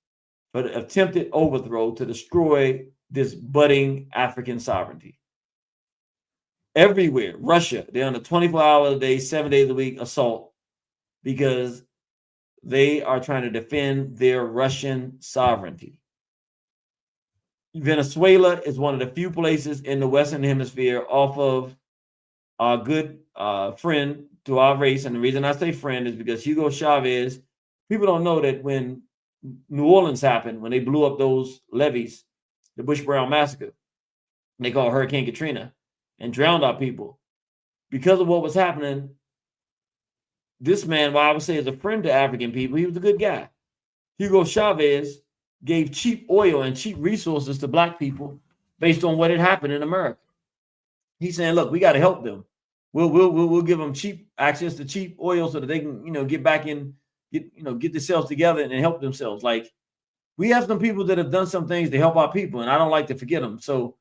for the attempted overthrow to destroy this budding African sovereignty. Everywhere, Russia, they're on a 24 hours a day, 7 days a week assault because they are trying to defend their Russian sovereignty. Venezuela is one of the few places in the Western Hemisphere off of our good friend to our race. And the reason I say friend is because Hugo Chavez, people don't know that when New Orleans happened, when they blew up those levees, the Bush Brown massacre, they call Hurricane Katrina, and drowned our people. Because of what was happening, this man, while I would say is a friend to African people, he was a good guy. Hugo Chavez gave cheap oil and cheap resources to black people based on what had happened in America. He's saying, look, we got to help them. We'll give them cheap access to cheap oil so that they can, get back in, get themselves together and help themselves. Like, we have some people that have done some things to help our people, and I don't like to forget them. So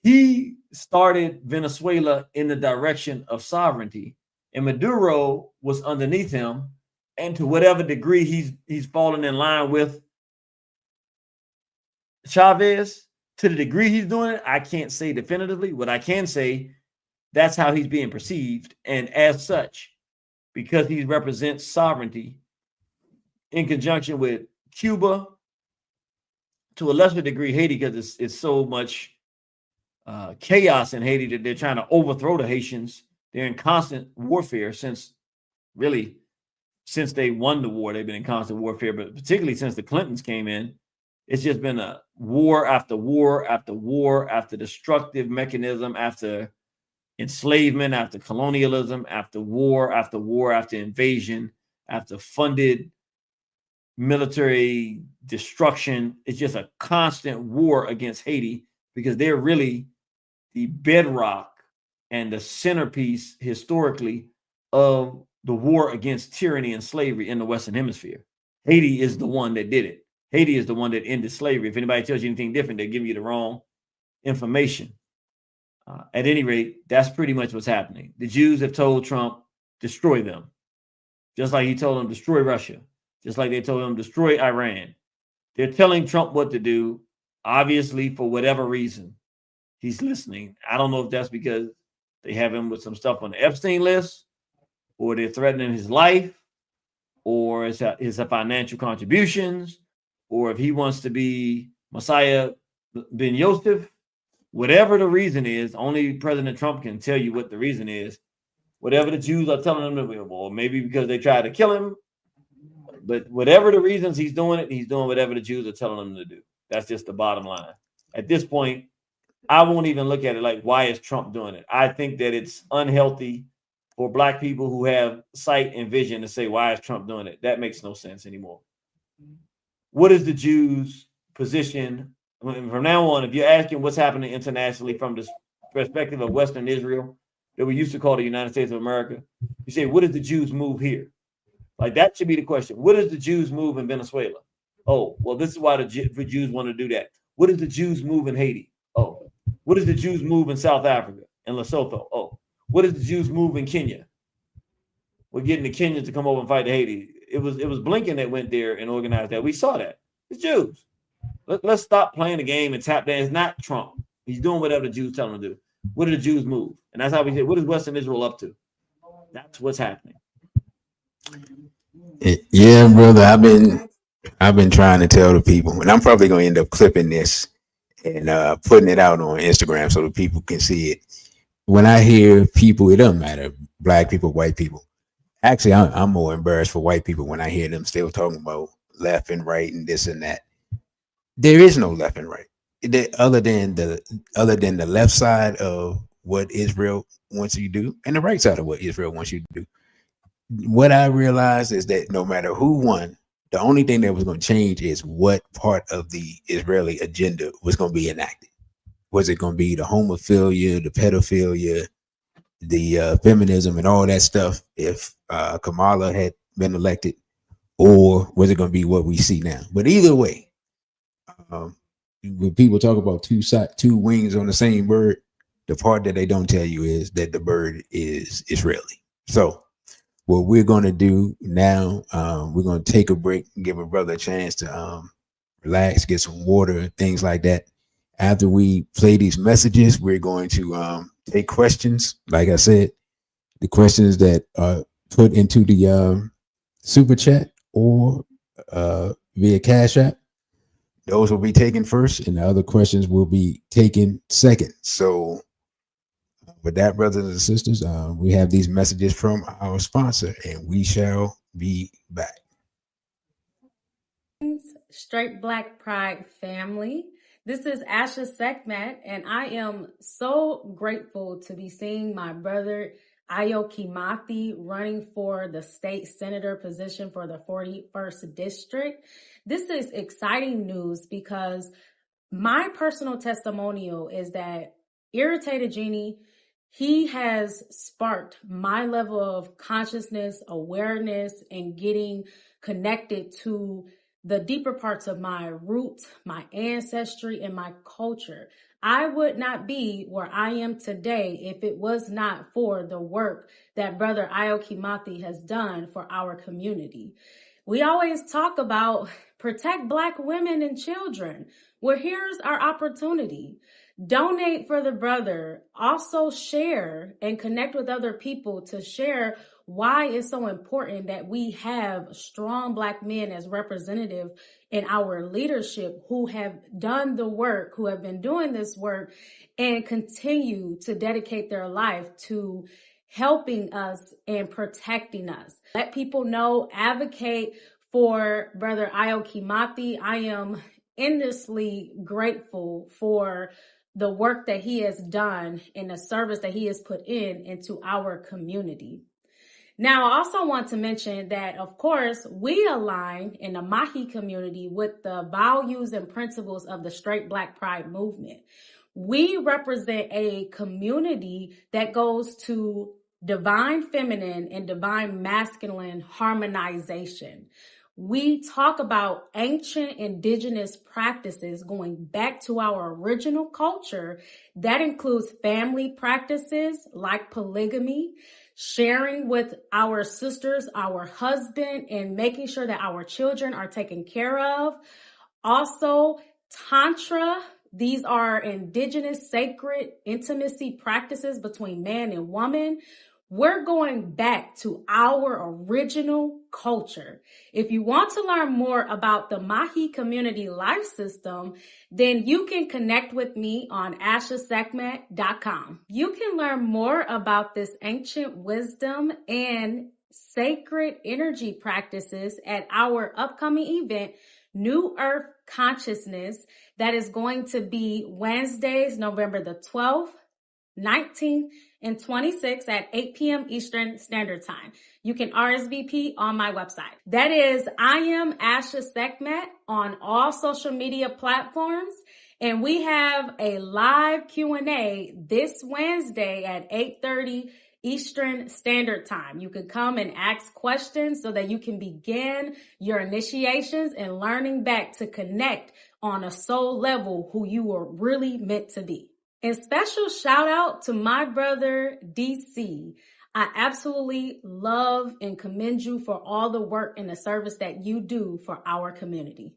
he started Venezuela in the direction of sovereignty, and Maduro was underneath him. And to whatever degree he's fallen in line with Chavez, to the degree he's doing it, I can't say definitively. What I can say, that's how he's being perceived. And as such, because he represents sovereignty in conjunction with Cuba, to a lesser degree Haiti, because it's so much chaos in Haiti that they're trying to overthrow the Haitians. They're in constant warfare since they won the war. They've been in constant warfare, but particularly since the Clintons came in, it's just been a war after war after war after destructive mechanism, after enslavement, after colonialism, after war after war, after invasion, after funded military destruction. It's just a constant war against Haiti because they're really the bedrock and the centerpiece historically of the war against tyranny and slavery in the Western Hemisphere. Haiti is the one that did it. Haiti is the one that ended slavery. If anybody tells you anything different, they're giving you the wrong information. At any rate, that's pretty much what's happening. The Jews have told Trump, destroy them. Just like he told them, destroy Russia. Just like they told him, destroy Iran. They're telling Trump what to do, obviously, for whatever reason. He's listening. I don't know if that's because they have him with some stuff on the Epstein list, or they're threatening his life, or his financial contributions, or if he wants to be Messiah ben Yosef. Whatever the reason is, only President Trump can tell you what the reason is. Whatever the Jews are telling him to do, or maybe because they tried to kill him. But whatever the reasons he's doing it, he's doing whatever the Jews are telling him to do. That's just the bottom line. At this point, I won't even look at it like, why is Trump doing it? I think that it's unhealthy for black people who have sight and vision to say, why is Trump doing it? That makes no sense anymore. What is the Jews' position? From now on, if you're asking what's happening internationally from the perspective of Western Israel, that we used to call the United States of America, you say, what is the Jews' move here? Like, that should be the question. What is the Jews' move in Venezuela? Oh, well, this is why the Jews want to do that. What is the Jews' move in Haiti? Oh, what is the Jews' move in South Africa and Lesotho? Oh, what is the Jews' move in Kenya? We're getting the Kenyans to come over and fight the Haiti. It was Blinken that went there and organized that. We saw that. It's Jews. Let's stop playing the game and tap dance. It's not Trump. He's doing whatever the Jews tell him to do. What do the Jews move? And that's how we say, what is Western Israel up to? That's what's happening. Yeah, brother. I've been trying to tell the people, and I'm probably going to end up clipping this and putting it out on Instagram so that people can see it. When I hear people, it doesn't matter, black people, white people. Actually, I'm more embarrassed for white people when I hear them still talking about left and right and this and that. There is no left and right, other than the left side of what Israel wants you to do and the right side of what Israel wants you to do. What I realized is that no matter who won, the only thing that was going to change is what part of the Israeli agenda was going to be enacted. Was it going to be the homophilia, the pedophilia, the feminism and all that stuff if Kamala had been elected, or was it going to be what we see now? But either way, when people talk about two wings on the same bird, the part that they don't tell you is that the bird is Israeli. So what we're going to do now, we're going to take a break and give a brother a chance to relax, get some water, things like that. After we play these messages, we're going to take questions. Like I said, the questions that are put into the super chat or via Cashapp, those will be taken first, and the other questions will be taken second. So with that, brothers and sisters, we have these messages from our sponsor, and we shall be back. Straight Black Pride family. This is Asha Sekhmet, and I am so grateful to be seeing my brother Ayo Kimathi running for the state senator position for the 41st district. This is exciting news because my personal testimonial is that Irritated Genie, he has sparked my level of consciousness, awareness, and getting connected to the deeper parts of my roots, my ancestry, and my culture. I would not be where I am today if it was not for the work that Brother Ayo Kimathi has done for our community. We always talk about protect Black women and children. Well, here's our opportunity. Donate for the brother. Also share and connect with other people to share why it's so important that we have strong Black men as representative in our leadership who have done the work, who have been doing this work and continue to dedicate their life to helping us and protecting us. Let people know, advocate for Brother Ayo Kimathi. I am endlessly grateful for the work that he has done and the service that he has put into our community. Now, I also want to mention that, of course, we align in the Mahi community with the values and principles of the Straight Black Pride movement. We represent a community that goes to divine feminine and divine masculine harmonization. We talk about ancient indigenous practices going back to our original culture. That includes family practices like polygamy, sharing with our sisters, our husband, and making sure that our children are taken care of. Also, Tantra. These are indigenous sacred intimacy practices between man and woman. We're going back to our original culture. If you want to learn more about the Mahi community life system, then you can connect with me on ashasekmet.com. You can learn more about this ancient wisdom and sacred energy practices at our upcoming event, New Earth Consciousness, that is going to be Wednesdays, November the 12th, 19th, and 26th at 8 p.m. Eastern Standard Time. You can RSVP on my website. That is, I am Asha Sekhmet on all social media platforms. And we have a live Q&A this Wednesday at 8:30 Eastern Standard Time. You can come and ask questions so that you can begin your initiations and learning back to connect on a soul level who you were really meant to be. And special shout out to my brother, DC. I absolutely love and commend you for all the work and the service that you do for our community.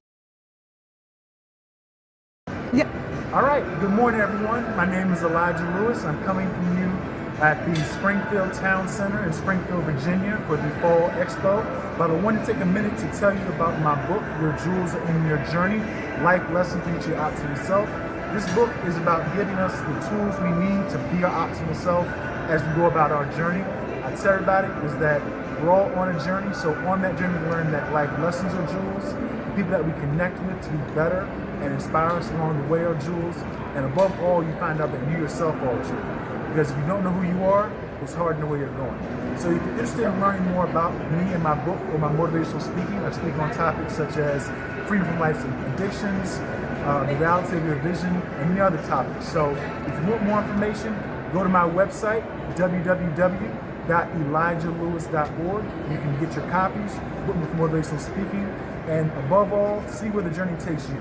All right, good morning, everyone. My name is Elijah Lewis. I'm coming from you at the Springfield Town Center in Springfield, Virginia for the Fall Expo. But I want to take a minute to tell you about my book, Your Jewels Are in Your Journey, Life Lessons to Reach Your Optimal Self. This book is about giving us the tools we need to be our optimal self as we go about our journey. I tell everybody is that we're all on a journey, so on that journey we learn that life lessons are jewels, the people that we connect with to be better and inspire us along the way are jewels, and above all you find out that you yourself are a jewel. Because if you don't know who you are, it's hard to know where you're going. So if you're interested in learning more about me and my book or my motivational speaking, I speak on topics such as freedom from life's addictions, the reality of your vision, and many other topics. So if you want more information, go to my website, www.elijahlewis.org. You can get your copies, book me for motivational speaking, and above all, see where the journey takes you.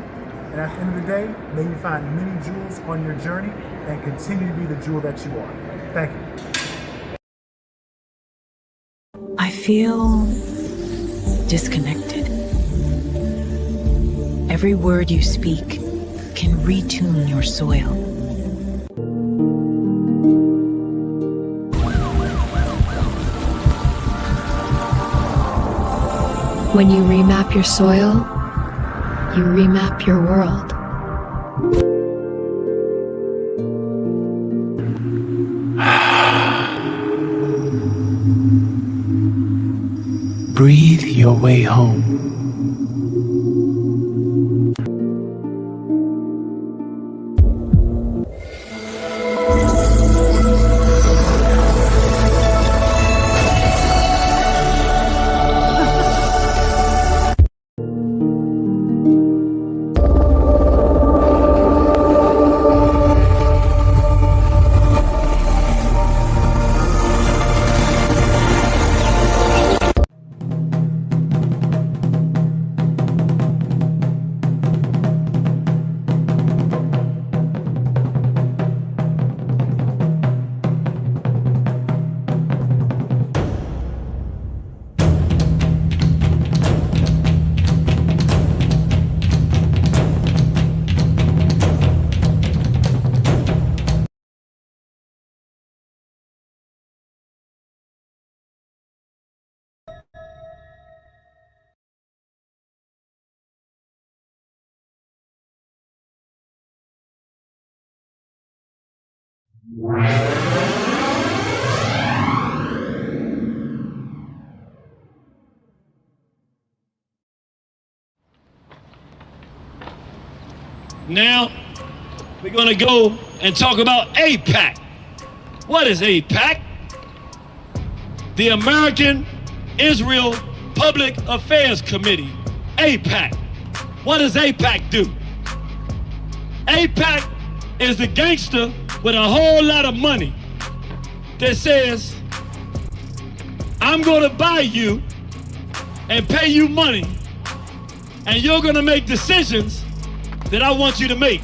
And at the end of the day, may you find many jewels on your journey and continue to be the jewel that you are. Thank you. I feel disconnected. Every word you speak can retune your soil. When you remap your soil, you remap your world. Breathe your way home. Now, we're gonna go and talk about AIPAC. What is AIPAC? The American Israel Public Affairs Committee, AIPAC. What does AIPAC do? AIPAC is the gangster with a whole lot of money that says, I'm gonna buy you and pay you money, and you're gonna make decisions that I want you to make.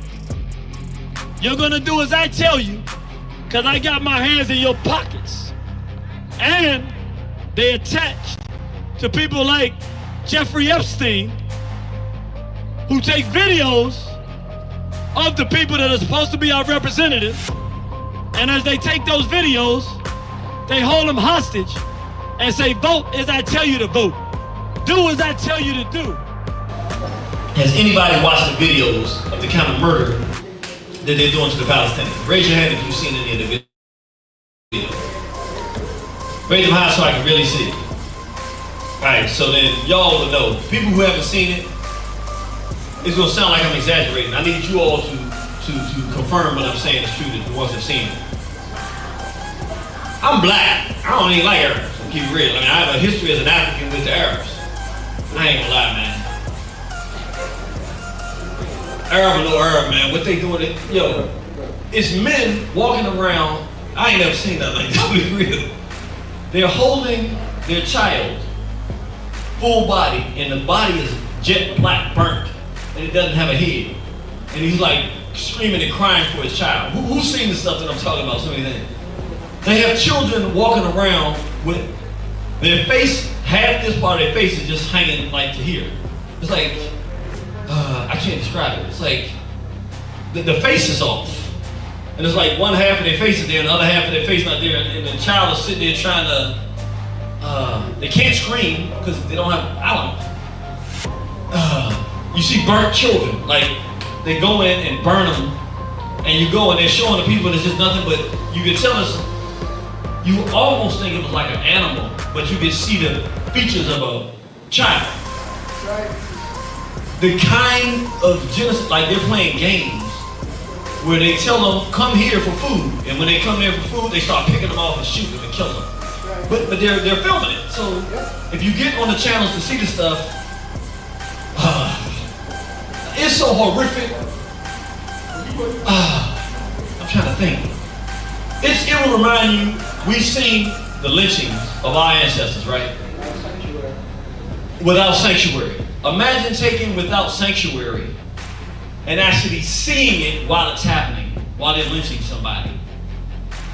You're gonna do as I tell you, because I got my hands in your pockets. And they attached to people like Jeffrey Epstein, who take videos of the people that are supposed to be our representatives, and as they take those videos, they hold them hostage and say, vote as I tell you to vote. Do as I tell you to do. Has anybody watched the videos of the kind of murder that they're doing to the Palestinians? Raise your hand if you've seen any of the videos. Raise them high so I can really see. Alright, so then y'all will know. People who haven't seen it, it's gonna sound like I'm exaggerating. I need you all to confirm what I'm saying is true, the ones that have seen it. I'm black. I don't even like Arabs. I'll keep it real. I mean, I have a history as an African with the Arabs. I ain't gonna lie, man. Arab or no Arab, man, what they doing, it's men walking around. I ain't never seen nothing like that, to be real. They're holding their child, full body, and the body is jet black, burnt, and it doesn't have a head. And he's like screaming and crying for his child. Who's seen the stuff that I'm talking about? So many things. They have children walking around with their face, half this part of their face is just hanging like to here. It's like, I can't describe it. It's like, the face is off. And it's like one half of their face is there and the other half of their face not there. And the child is sitting there trying to, they can't scream because they don't have, you see burnt children. Like, they go in and burn them. And you go and they're showing the people it's just nothing but, you can tell us, you almost think it was like an animal, but you can see the features of a child. Right. The kind of genocide, like they're playing games where they tell them, come here for food. And when they come there for food, they start picking them off and shoot them and kill them. Right. But they're filming it. So if you get on the channels to see the stuff, it's so horrific. I'm trying to think. It will remind you, we've seen the lynchings of our ancestors, right? Without sanctuary. Imagine taking without sanctuary and actually seeing it while it's happening, while they're lynching somebody.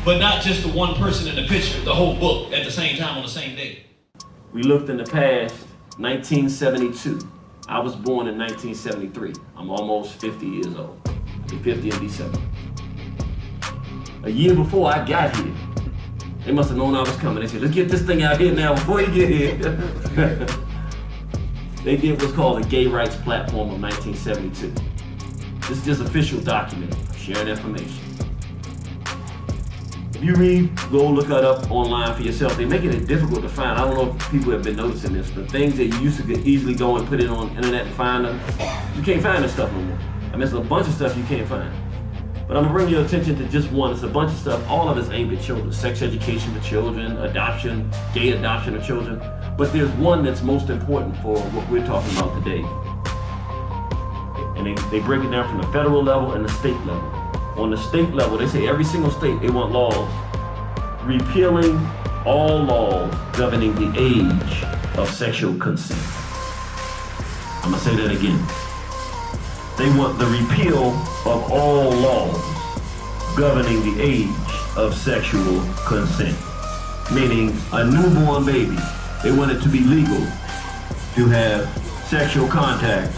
But not just the one person in the picture, the whole book at the same time on the same day. We looked in the past, 1972. I was born in 1973. I'm almost 50 years old. I'll be 50 in December. A year before I got here, they must have known I was coming. They said, let's get this thing out here now before you get here. They did what's called the Gay Rights Platform of 1972. This is just official document, sharing information. If you read, go look it up online for yourself. They're making it difficult to find. I don't know if people have been noticing this, but things that you used to easily go and put it on the internet and find them, you can't find this stuff no more. I mean, there's a bunch of stuff you can't find. But I'm gonna bring your attention to just one. It's a bunch of stuff. All of it's aimed at children. Sex education for children, adoption, gay adoption of children. But there's one that's most important for what we're talking about today. And they break it down from the federal level and the state level. On the state level, they say every single state, they want laws repealing all laws governing the age of sexual consent. I'm gonna say that again. They want the repeal of all laws governing the age of sexual consent. Meaning a newborn baby, they want it to be legal to have sexual contact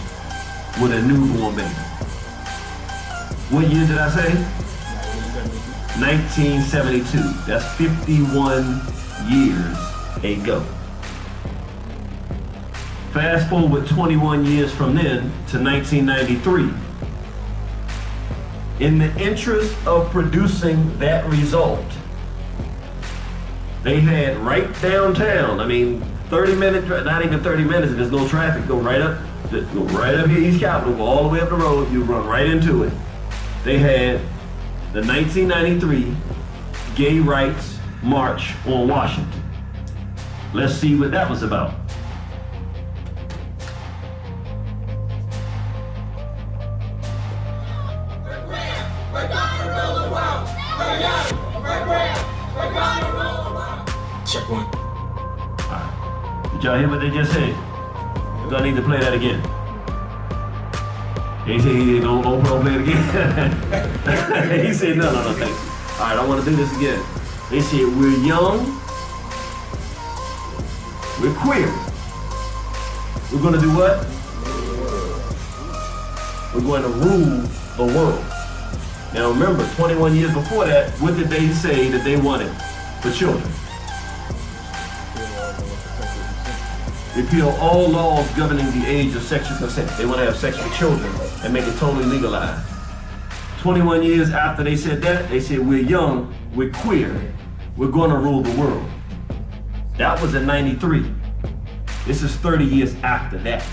with a newborn baby. What year did I say? 1972. That's 51 years ago. Fast forward 21 years from then to 1993. In the interest of producing that result, they had right downtown, 30 minutes, not even 30 minutes, if there's no traffic, go right up here, East Capitol, go all the way up the road, you run right into it. They had the 1993 Gay Rights March on Washington. Let's see what that was about. Check one. Alright. Did y'all hear what they just said? We're gonna need to play that again. He said, don't play it again. He said, no, thank you. Alright, I want to do this again. They said, we're young, we're queer. We're gonna do what? We're going to rule the world. Now remember, 21 years before that, what did they say that they wanted for children? Repeal all laws governing the age of sexual consent. They want to have sex with children and make it totally legalized. 21 years after they said that, they said, we're young, we're queer, we're going to rule the world. That was in 93. This is 30 years after that.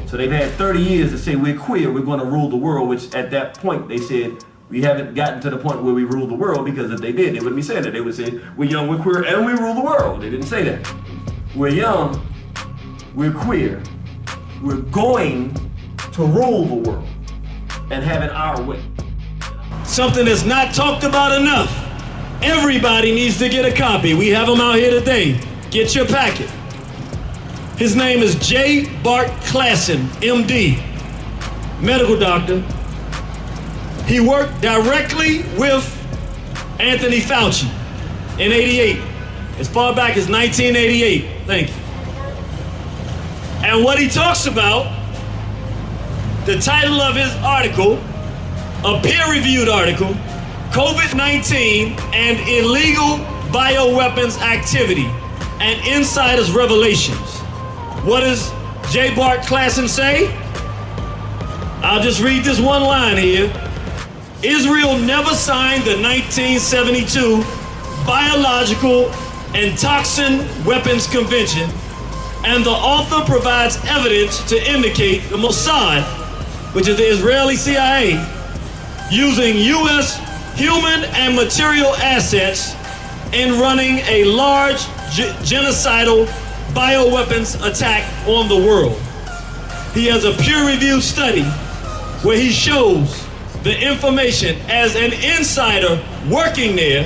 So they've had 30 years to say we're queer, we're going to rule the world, which at that point they said We haven't gotten to the point where we rule the world, because if they did, they wouldn't be saying that. They would say, we're young, we're queer, and we rule the world. They didn't say that. We're young, we're queer, we're going to rule the world and have it our way. Something that's not talked about enough. Everybody needs to get a copy. We have them out here today. Get your packet. His name is J. Bart Klassen, MD, medical doctor. He worked directly with Anthony Fauci in '88, as far back as 1988. Thank you. And what he talks about, the title of his article, a peer-reviewed article, COVID-19 and illegal bioweapons activity and insiders' revelations. What does J. Bart Klassen say? I'll just read this one line here. Israel never signed the 1972 Biological and Toxin Weapons Convention, and the author provides evidence to indicate the Mossad, which is the Israeli CIA, using U.S. human and material assets in running a large genocidal bioweapons attack on the world. He has a peer-reviewed study where he shows the information as an insider working there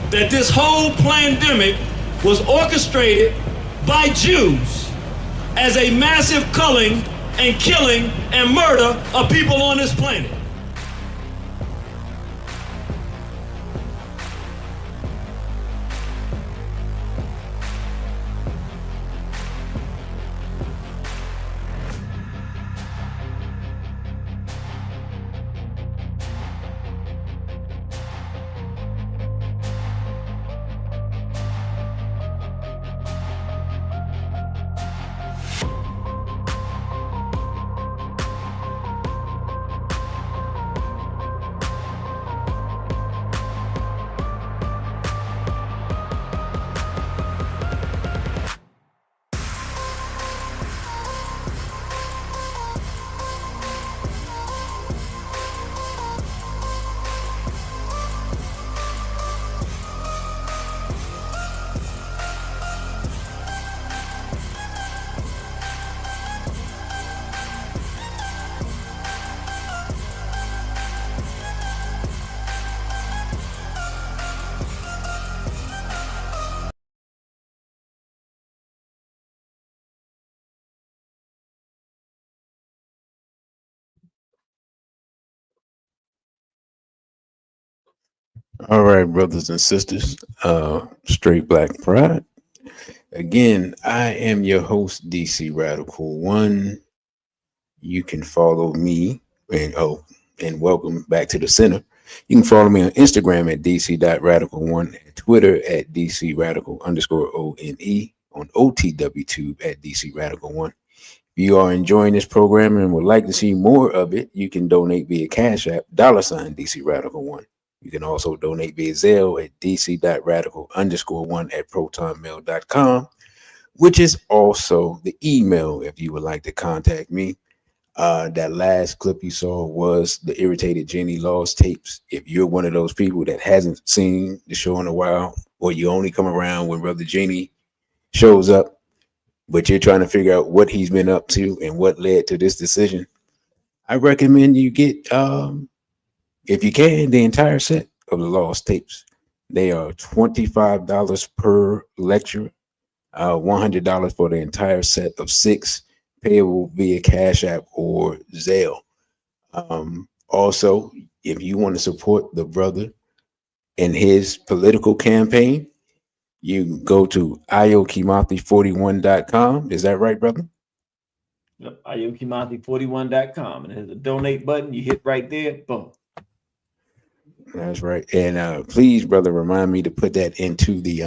that this whole pandemic was orchestrated by Jews as a massive culling and killing and murder of people on this planet. All right, brothers and sisters, straight black pride. Again, I am your host, DC Radical One. You can follow me and welcome back to the center. You can follow me on Instagram at dc.radical1, and Twitter at dc_radical_one, on OTWTube at dcradical1. If you are enjoying this program and would like to see more of it, you can donate via Cashapp, $dcradical1. You can also donate via Zelle at dc.radical_one at protonmail.com, which is also the email if you would like to contact me. That last clip you saw was the Irritated Genie Lost tapes. If you're one of those people that hasn't seen the show in a while, or you only come around when Brother Genie shows up, but you're trying to figure out what he's been up to and what led to this decision, I recommend you get, if you can, the entire set of the Lost tapes. They are $25 per lecture, $100 for the entire set of 6, payable via Cash App or Zelle. Also, if you want to support the brother in his political campaign, you go to ayokimathi41.com. Is that right, brother? Yep, ayokimathi41.com, and there's a donate button. You hit right there, boom. That's right. And please, brother, remind me to put that into the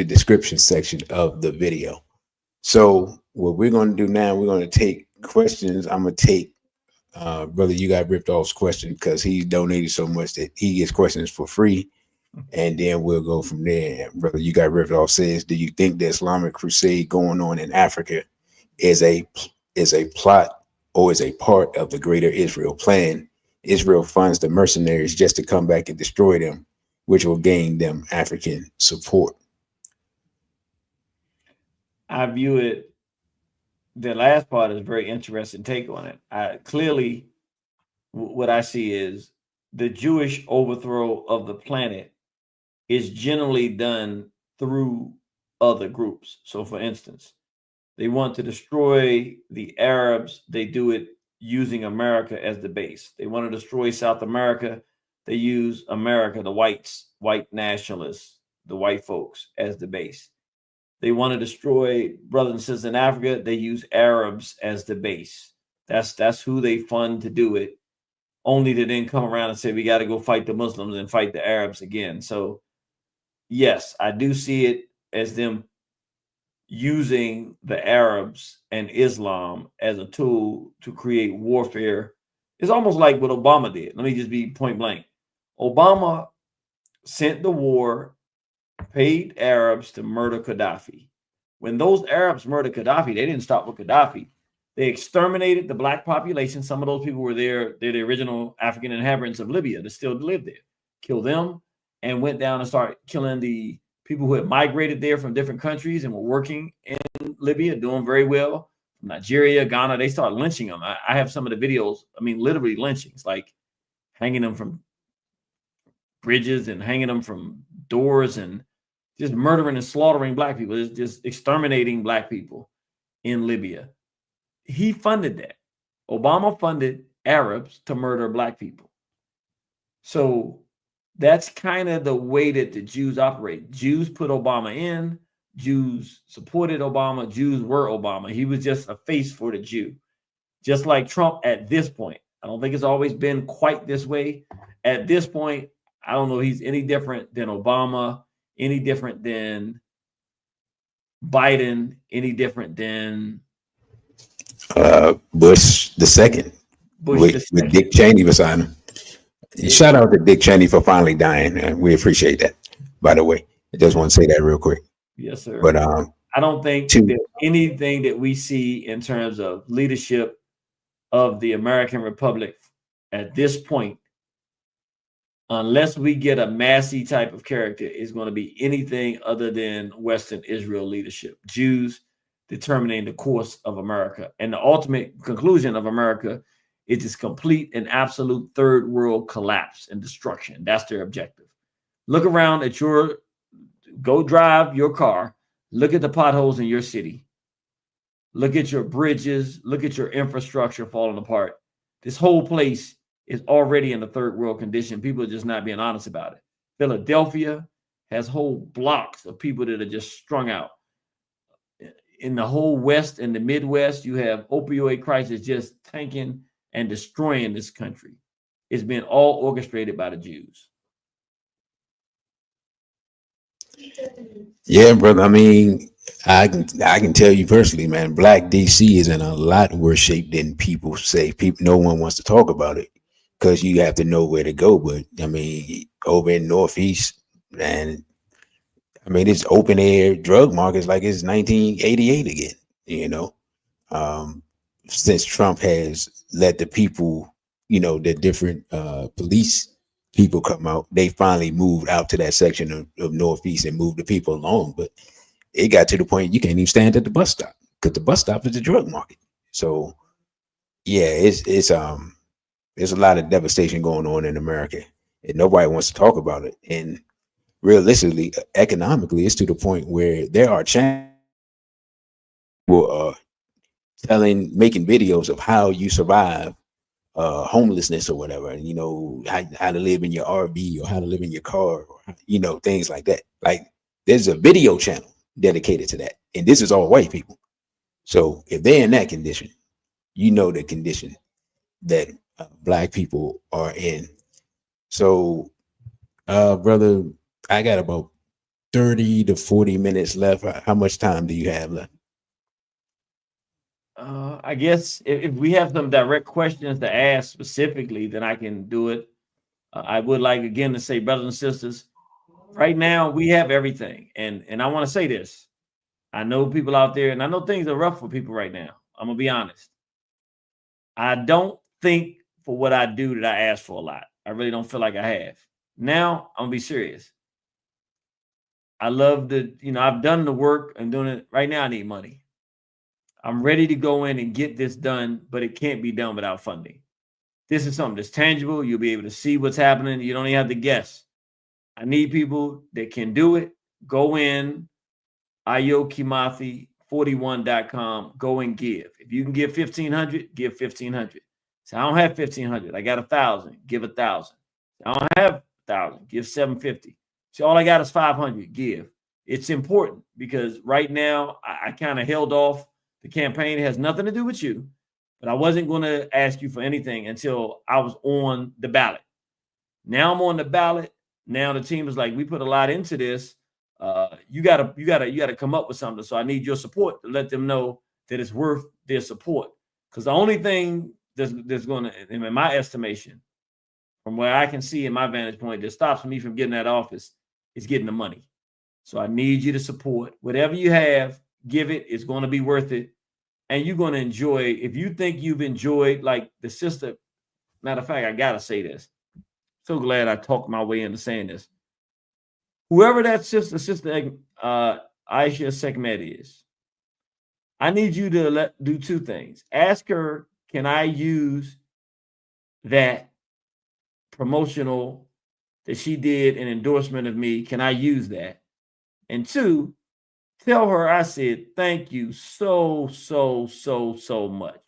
description section of the video. So what we're going to do now, we're going to take questions. I'm going to take Brother You Got Ripped Off's question, because he donated so much that he gets questions for free. And then we'll go from there. Brother You Got Ripped Off says, do you think the Islamic crusade going on in Africa is a plot or is a part of the greater Israel plan? Israel funds the mercenaries just to come back and destroy them, which will gain them African support. I view it, the last part is a very interesting take on it. Clearly, what I see is the Jewish overthrow of the planet is generally done through other groups. So, for instance, they want to destroy the Arabs. They do it using America as the base. They want to destroy South America. They use America, the whites, white nationalists, the white folks as the base. They want to destroy brothers and sisters in Africa. They use Arabs as the base. That's who they fund to do it, only to then come around and say, we got to go fight the Muslims and fight the Arabs again. So, yes, I do see it as them using the Arabs and Islam as a tool to create warfare. It's almost like what Obama did. Let me just be point blank. Obama sent the war, paid Arabs to murder Gaddafi. When those Arabs murdered Gaddafi, they didn't stop with Gaddafi. They exterminated the black population. Some of those people were there. They're the original African inhabitants of Libya that still live there. Killed them and went down and started killing the people who had migrated there from different countries and were working in Libya, doing very well. From Nigeria, Ghana, they started lynching them. I have some of the videos. I mean, literally lynchings, like hanging them from bridges and hanging them from doors and just murdering and slaughtering black people, just exterminating black people in Libya. He funded that. Obama funded Arabs to murder black people. So that's kind of the way that the Jews operate. Jews put Obama in. Jews supported Obama. Jews were Obama. He was just a face for the Jew. Just like Trump at this point. I don't think it's always been quite this way. At this point, I don't know if he's any different than Obama, any different than Biden, any different than Bush the second, with Dick Cheney beside him. Shout out to Dick Cheney for finally dying. We appreciate that, by the way. I just want to say that real quick. Yes, sir. But I don't think that anything that we see in terms of leadership of the American Republic at this point, unless we get a Massey type of character, is going to be anything other than Western Israel leadership. Jews determining the course of America. And the ultimate conclusion of America is this complete and absolute third world collapse and destruction. That's their objective. Look around at go drive your car. Look at the potholes in your city. Look at your bridges. Look at your infrastructure falling apart. This whole place is already in a third world condition. People are just not being honest about it. Philadelphia has whole blocks of people that are just strung out. In the whole West and the Midwest, you have opioid crisis just tanking and destroying this country. It's been all orchestrated by the Jews. Yeah, brother. I mean, I can tell you personally, man, Black DC is in a lot worse shape than people say. No one wants to talk about it because you have to know where to go. But I mean, over in Northeast, and I mean, it's open air drug markets like it's 1988 again, you know. Since Trump has let the people, you know, the different police people come out, they finally moved out to that section of Northeast and moved the people along. But it got to the point you can't even stand at the bus stop because the bus stop is the drug market. So yeah, it's there's a lot of devastation going on in America and nobody wants to talk about it. And realistically, economically, it's to the point where there are people making videos of how you survive homelessness or whatever, and you know how to live in your RV or how to live in your car, or you know, things like that. Like there's a video channel dedicated to that, and this is all white people. So if they're in that condition, you know the condition that Black people are in. So brother, I got about 30 to 40 minutes left. How much time do you have left? I guess if we have some direct questions to ask specifically, then I can do it. I would like again to say, brothers and sisters, right now we have everything. And I want to say this. I know people out there, and I know things are rough for people right now. I'm going to be honest. I don't think for what I do that I ask for a lot. I really don't feel like I have. Now I'm gonna be serious. I love the, I've done the work. I'm doing it right now. I need money. I'm ready to go in and get this done, but it can't be done without funding. This is something that's tangible. You'll be able to see what's happening. You don't even have to guess. I need people that can do it. Go in, Ayo Kimathi 41.com. Go and give. If you can give 1,500, give 1,500. So I don't have 1,500. I got 1,000. Give 1,000. I don't have 1,000. Give 750. So all I got is 500. Give. It's important because right now I kind of held off. The campaign has nothing to do with you, but I wasn't going to ask you for anything until I was on the ballot. Now I'm on the ballot. Now the team is like, we put a lot into this. You gotta come up with something. So I need your support to let them know that it's worth their support. Because the only thing that's going to, in my estimation, from where I can see in my vantage point, that stops me from getting that office is getting the money. So I need you to support whatever you have. Give it. It's going to be worth it, and you're going to enjoy. If you think you've enjoyed, like the sister. Matter of fact, I gotta say this. So glad I talked my way into saying this. Whoever that sister Aisha Sekmet is, I need you to do two things. Ask her, can I use that promotional that she did, an endorsement of me? Can I use that? And two, tell her I said thank you so much.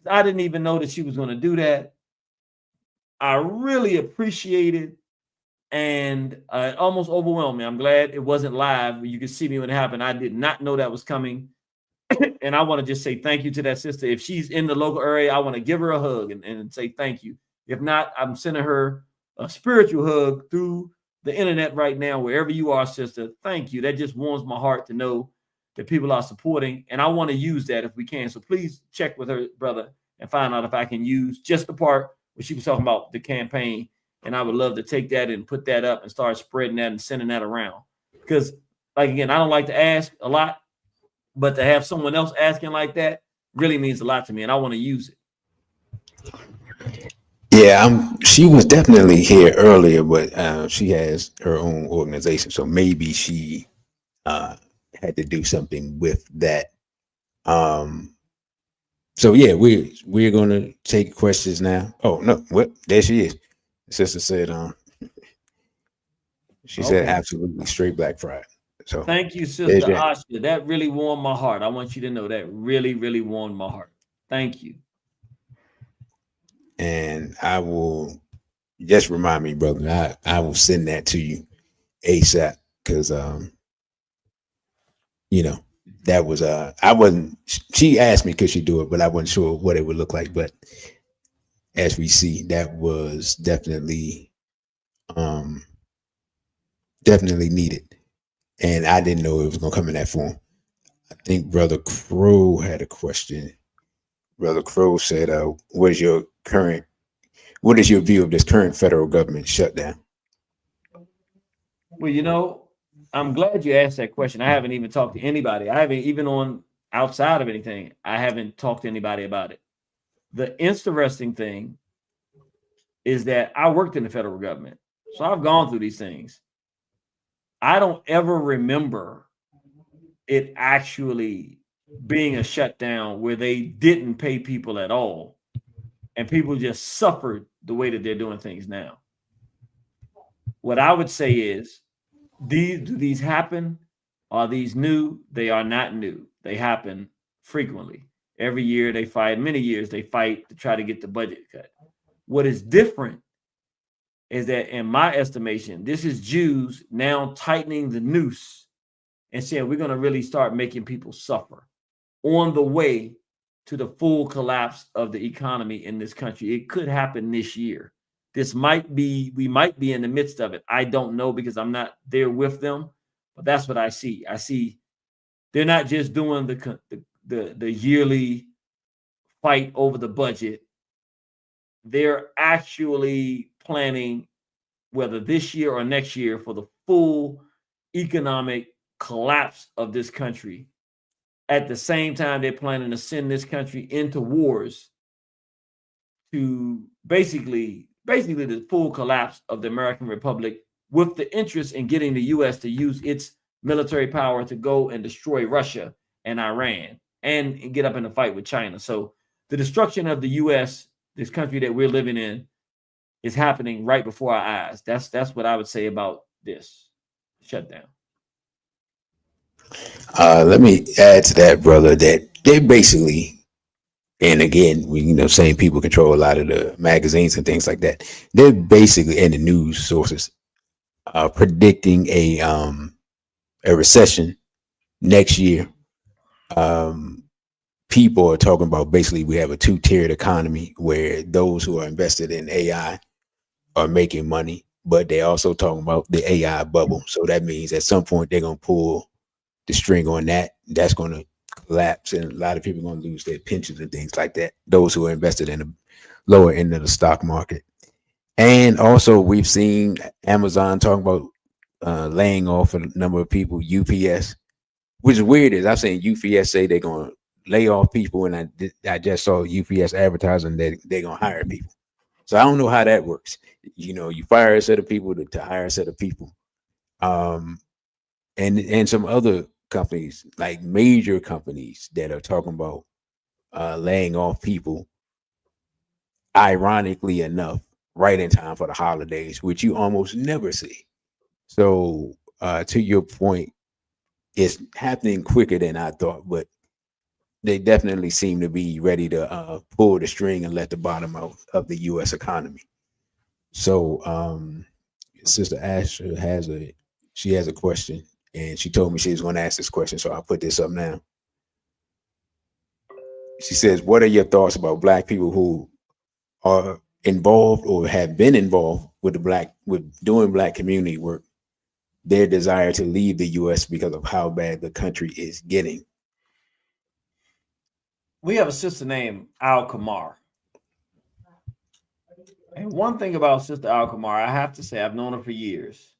I didn't even know that she was going to do that. I really appreciate it. And it almost overwhelmed me. I'm glad it wasn't live. You could see me when it happened. I did not know that was coming. And I want to just say thank you to that sister. If she's in the local area, I want to give her a hug and say thank you. If not, I'm sending her a spiritual hug through the internet right now, wherever you are, sister. Thank you. That just warms my heart to know that people are supporting. And I want to use that if we can. So please check with her, brother, and find out if I can use just the part where she was talking about the campaign. And I would love to take that and put that up and start spreading that and sending that around. Because, like, again, I don't like to ask a lot, but to have someone else asking like that really means a lot to me, and I want to use it. Yeah, she was definitely here earlier, but she has her own organization, so maybe she had to do something with that. So yeah, we're gonna take questions now. Oh no, what? There she is. The sister said, she said absolutely straight Black Friday. So thank you, Sister Asha. That really warmed my heart. I want you to know that really warmed my heart. Thank you. And I will just remind me, brother. I will send that to you ASAP because that was I wasn't. She asked me could she do it, but I wasn't sure what it would look like. But as we see, that was definitely needed, and I didn't know it was gonna come in that form. I think Brother Crow had a question. Brother Crow said, what is your view of this current federal government shutdown? Well, I'm glad you asked that question. I haven't even talked to anybody. I haven't even on outside of anything. I haven't talked to anybody about it. The interesting thing is that I worked in the federal government. So I've gone through these things. I don't ever remember it actually being a shutdown where they didn't pay people at all and people just suffered the way that they're doing things now. What I would say is, do these happen? Are these new? They are not new. They happen frequently. Every year they fight, many years they fight to try to get the budget cut. What is different is that, in my estimation, this is Jews now tightening the noose and saying we're going to really start making people suffer on the way to the full collapse of the economy in this country. It could happen this year. We might be in the midst of it. I don't know because I'm not there with them, but that's what I see. I see they're not just doing the yearly fight over the budget. They're actually planning, whether this year or next year, for the full economic collapse of this country. At the same time, they're planning to send this country into wars to basically the full collapse of the American Republic, with the interest in getting the U.S. to use its military power to go and destroy Russia and Iran and get up in a fight with China. So the destruction of the U.S., this country that we're living in, is happening right before our eyes. That's what I would say about this shutdown. Let me add to that, brother, that they basically, and again, same people control a lot of the magazines and things like that. They're basically, in the news sources, predicting a recession next year. People are talking about basically we have a two-tiered economy where those who are invested in AI are making money, but they're also talking about the AI bubble. So that means at some point they're going to pull the string on that. That's going to collapse, and a lot of people are going to lose their pensions and things like that. Those who are invested in the lower end of the stock market. And also we've seen Amazon talking about laying off a number of people. UPS, which is weird, is I've seen UPS say they're going to lay off people, and I just saw UPS advertising that they're going to hire people. So I don't know how that works. You fire a set of people to hire a set of people. And some other companies, like major companies, that are talking about laying off people, ironically enough, right in time for the holidays, which you almost never see. So to your point, it's happening quicker than I thought, but they definitely seem to be ready to pull the string and let the bottom out of the U.S. economy. So Sister Asher has a question, and she told me she was going to ask this question, so I'll put this up now. She says, what are your thoughts about Black people who are involved or have been involved with doing Black community work, their desire to leave the U.S. because of how bad the country is getting? We have a sister named Ayo Kimathi. And one thing about Sister Ayo Kimathi, I have to say, I've known her for years.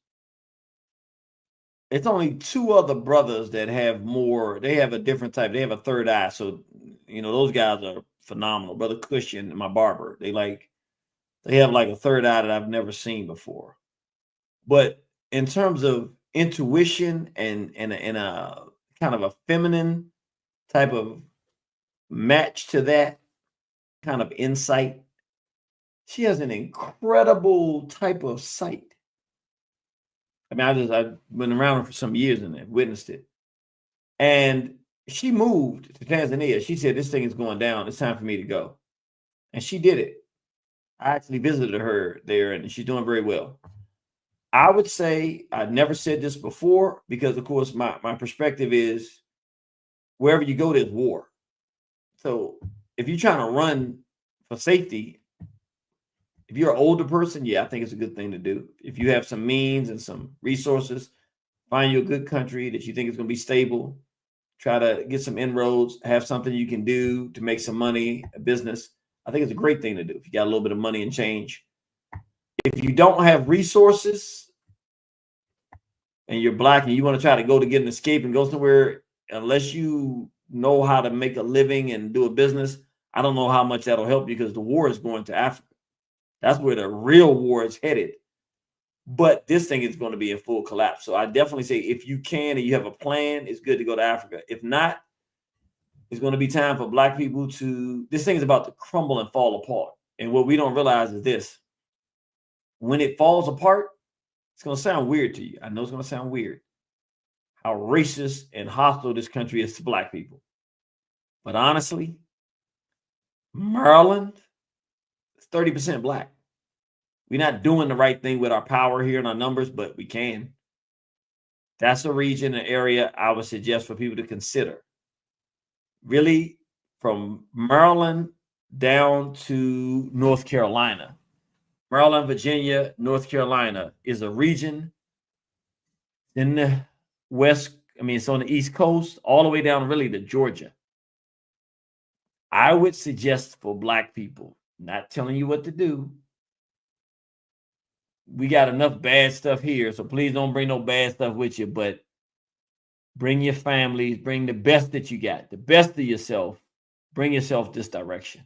It's only two other brothers that have more. They have a different type. They have a third eye. So, those guys are phenomenal. Brother Cushion and my barber, they have like a third eye that I've never seen before. But in terms of intuition and a kind of a feminine type of match to that kind of insight, she has an incredible type of sight. I mean, I've been around her for some years and I've witnessed it. And she moved to Tanzania. She said, this thing is going down. It's time for me to go. And she did it. I actually visited her there, and she's doing very well. I would say, I've never said this before, because of course my perspective is wherever you go, there's war. So if you're trying to run for safety, if you're an older person, yeah, I think it's a good thing to do. If you have some means and some resources, find you a good country that you think is going to be stable. Try to get some inroads, have something you can do to make some money, a business. I think it's a great thing to do if you got a little bit of money and change. If you don't have resources and you're Black and you want to try to go to get an escape and go somewhere, unless you know how to make a living and do a business, I don't know how much that'll help you, because the war is going to Africa. That's where the real war is headed. But this thing is going to be in full collapse. So I definitely say, if you can and you have a plan, it's good to go to Africa. If not, it's going to be time for Black people this thing is about to crumble and fall apart. And what we don't realize is this: when it falls apart, it's going to sound weird to you. I know it's going to sound weird, how racist and hostile this country is to Black people. But honestly, Maryland is 30% Black. We're not doing the right thing with our power here and our numbers, but we can. That's a region, an area I would suggest for people to consider. Really, from Maryland down to North Carolina. Maryland, Virginia, North Carolina is a region in the west. I mean, it's on the East Coast, all the way down really to Georgia. I would suggest for Black people, not telling you what to do. We got enough bad stuff here, so please don't bring no bad stuff with you, but bring your families, bring the best that you got, the best of yourself, bring yourself this direction.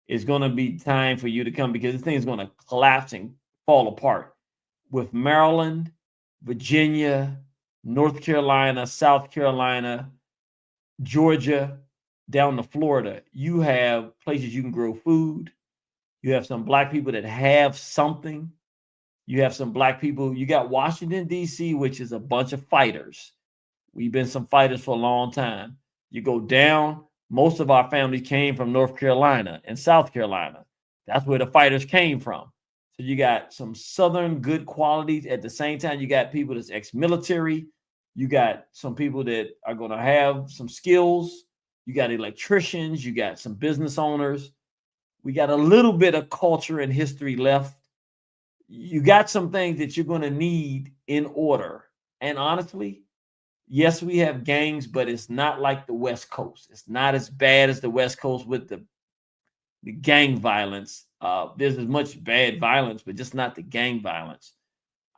it's going to be time for you to come because this thing is going to collapse and fall apart. With Maryland, Virginia, North Carolina, South Carolina, Georgia, down to Florida, you have places you can grow food. You have some black people that have something. You have some black people. You got Washington, D.C., which is a bunch of fighters. We've been some fighters for a long time. You go down, most of our family came from North Carolina and South Carolina. That's where the fighters came from. So you got some Southern good qualities. At the same time, you got people that's ex-military. You got some people that are going to have some skills. You got electricians. You got some business owners. We got a little bit of culture and history left. You got some things that you're going to need in order. And honestly, yes, we have gangs, but it's not like the West Coast. It's not as bad as the West Coast with the gang violence. There's as much bad violence, but just not the gang violence.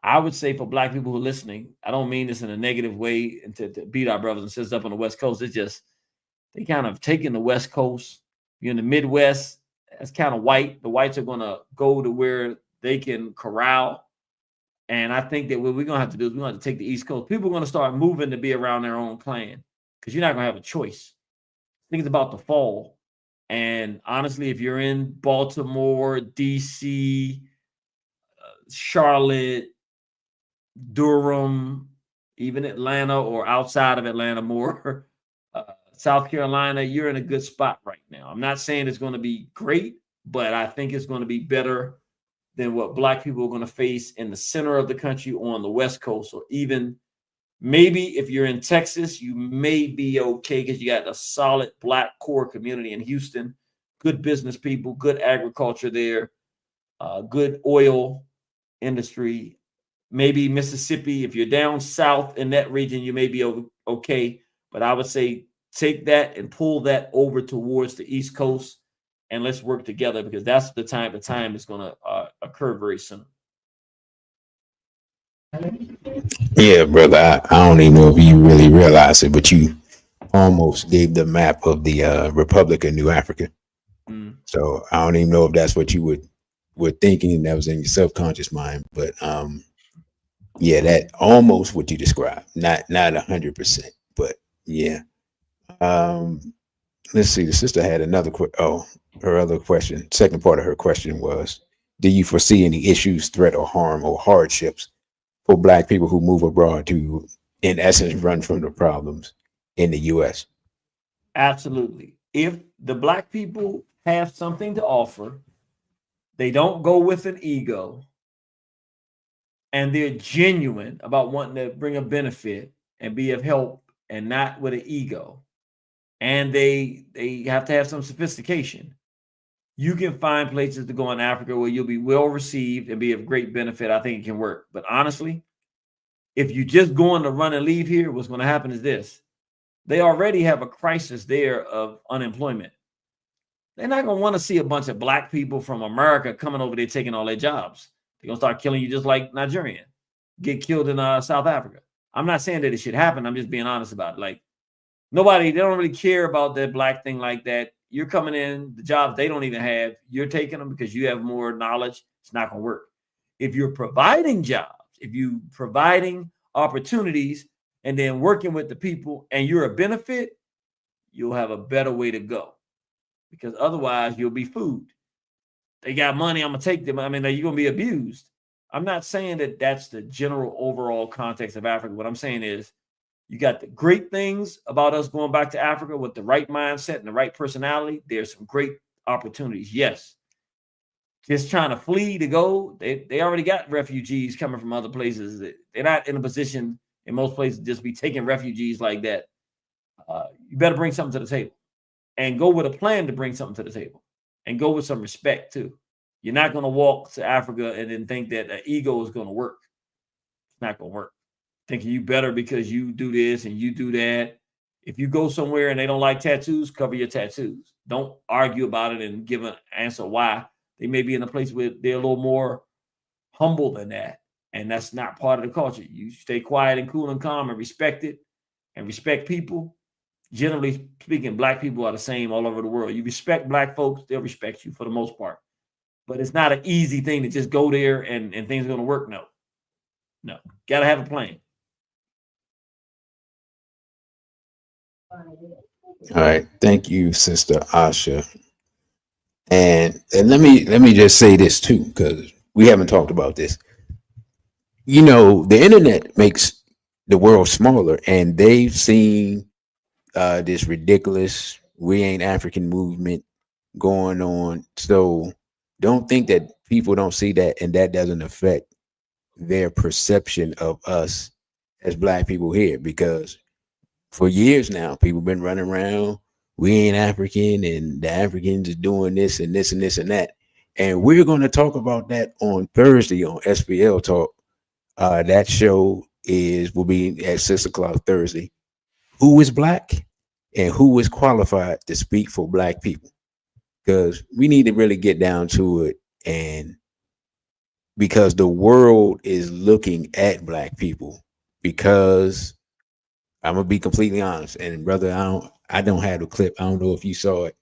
I would say for black people who are listening, I don't mean this in a negative way and to beat our brothers and sisters up on the West Coast. It's just they kind of taking the West Coast. You're in the Midwest, that's kind of white. The whites are going to go to where they can corral. And I think that what we're going to have to do is we're going to have to take the East Coast. People are going to start moving to be around their own clan because you're not going to have a choice. Things about to fall. And honestly, if you're in Baltimore, D.C., Charlotte, Durham, even Atlanta or outside of Atlanta more, South Carolina, you're in a good spot right now. I'm not saying it's going to be great, but I think it's going to be better than what black people are going to face in the center of the country or on the West Coast, or even maybe if you're in Texas, you may be okay because you got a solid black core community in Houston, good business people, good agriculture there, good oil industry. Maybe Mississippi, if you're down south in that region, you may be okay. But I would say take that and pull that over towards the East Coast, and let's work together because that's the time. The time is going to occur very soon. Yeah, brother. I don't even know if you really realize it, but you almost gave the map of the Republic of New Africa. So I don't even know if that's what you were thinking that was in your subconscious mind, but yeah, that almost what you described. Not 100%, but yeah. Let's see. The sister had another her other question. Second part of her question was, do you foresee any issues, threat, or harm or hardships for black people who move abroad to, in essence, run from the problems in the U.S.? Absolutely. If the black people have something to offer, they don't go with an ego, and they're genuine about wanting to bring a benefit and be of help and not with an ego, and they have to have some sophistication, you can find places to go in Africa where you'll be well received and be of great benefit. I think it can work. But honestly, if you just going to run and leave here, what's going to happen is this. They already have a crisis there of unemployment. They're not going to want to see a bunch of black people from America coming over there taking all their jobs. They're going to start killing you just like Nigerian, get killed in South Africa. I'm not saying that it should happen. I'm just being honest about it. Like, they don't really care about that black thing like that. You're coming in, the jobs they don't even have, you're taking them because you have more knowledge. It's not going to work. If you're providing jobs, if you're providing opportunities and then working with the people and you're a benefit, you'll have a better way to go, because otherwise you'll be food. They got money, I'm going to take them. I mean, you're going to be abused. I'm not saying that that's the general overall context of Africa. What I'm saying is, you got the great things about us going back to Africa with the right mindset and the right personality. There's some great opportunities. Yes. Just trying to flee to go. They already got refugees coming from other places. They're not in a position in most places to just be taking refugees like that. You better bring something to the table and go with a plan to bring something to the table and go with some respect too. You're not going to walk to Africa and then think that an ego is going to work. It's not going to work. Thinking you better because you do this and you do that. If you go somewhere and they don't like tattoos, cover your tattoos. Don't argue about it and give an answer why. They may be in a place where they're a little more humble than that. And that's not part of the culture. You stay quiet and cool and calm and respect it and respect people. generally speaking, black people are the same all over the world. You respect black folks, they'll respect you for the most part. But it's not an easy thing to just go there and things are going to work. No, got to have a plan. All right, thank you, Sister Asha. And let me just say this too, because we haven't talked about this. You know, the internet makes the world smaller, and they've seen this ridiculous "we ain't African" movement going on. So don't think that people don't see that, and that doesn't affect their perception of us as black people here, because for years now, people been running around, we ain't African, and the Africans is doing this and this and this and that. And we're going to talk about that on Thursday on SPL Talk. That show will be at 6 o'clock Thursday. Who is black and who is qualified to speak for black people? Because we need to really get down to it, and because the world is looking at black people. Because I'm gonna be completely honest, and brother, I don't have the clip. I don't know if you saw it.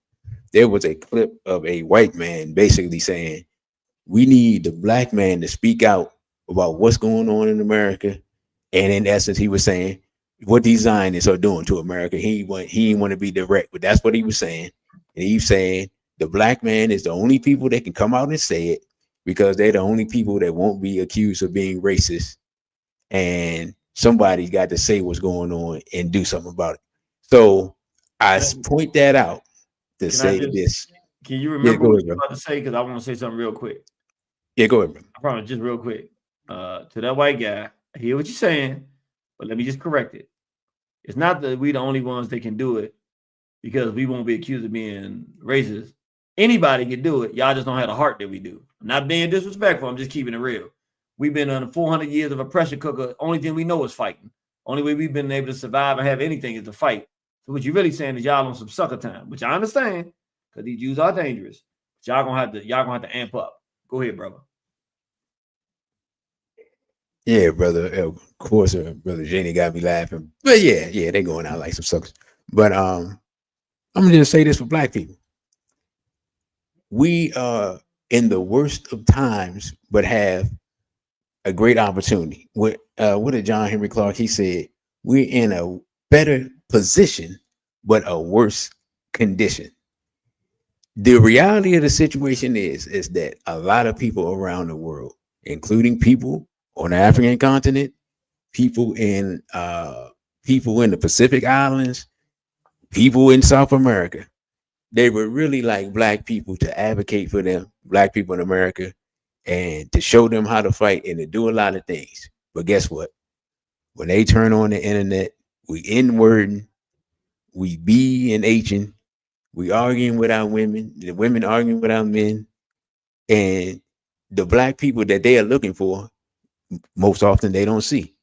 There was a clip of a white man basically saying, "We need the black man to speak out about what's going on in America." And in essence, he was saying what these Zionists are doing to America. He didn't want to be direct, but that's what he was saying. And he's saying the black man is the only people that can come out and say it, because they're the only people that won't be accused of being racist. And somebody's got to say what's going on and do something about it. So I point that out to say this. Can you remember what you're about to say? Because I want to say something real quick. Yeah, go ahead, bro. I promise, just real quick. To that white guy, I hear what you're saying, but let me just correct it. It's not that we the only ones that can do it because we won't be accused of being racist. Anybody can do it. Y'all just don't have the heart that we do. I'm not being disrespectful. I'm just keeping it real. We've been under 400 years of a pressure cooker. Only thing we know is fighting. Only way we've been able to survive and have anything is to fight. So what you're really saying is y'all on some sucker time, which I understand because these Jews are dangerous. But y'all gonna have to amp up. Go ahead, brother. Yeah, brother. Of course, brother Genie got me laughing. But yeah, they going out like some suckers. But I'm gonna just say this for black people: we are in the worst of times, but have a great opportunity. What did John Henry Clark? He said we're in a better position, but a worse condition. The reality of the situation is that a lot of people around the world, including people on the African continent, people in the Pacific Islands, people in South America, they would really like black people to advocate for them, black people in America, and to show them how to fight and to do a lot of things. But guess what? When they turn on the internet, we N-wording, we B and H'ing, we arguing with our women, the women arguing with our men, and the black people that they are looking for, most often they don't see.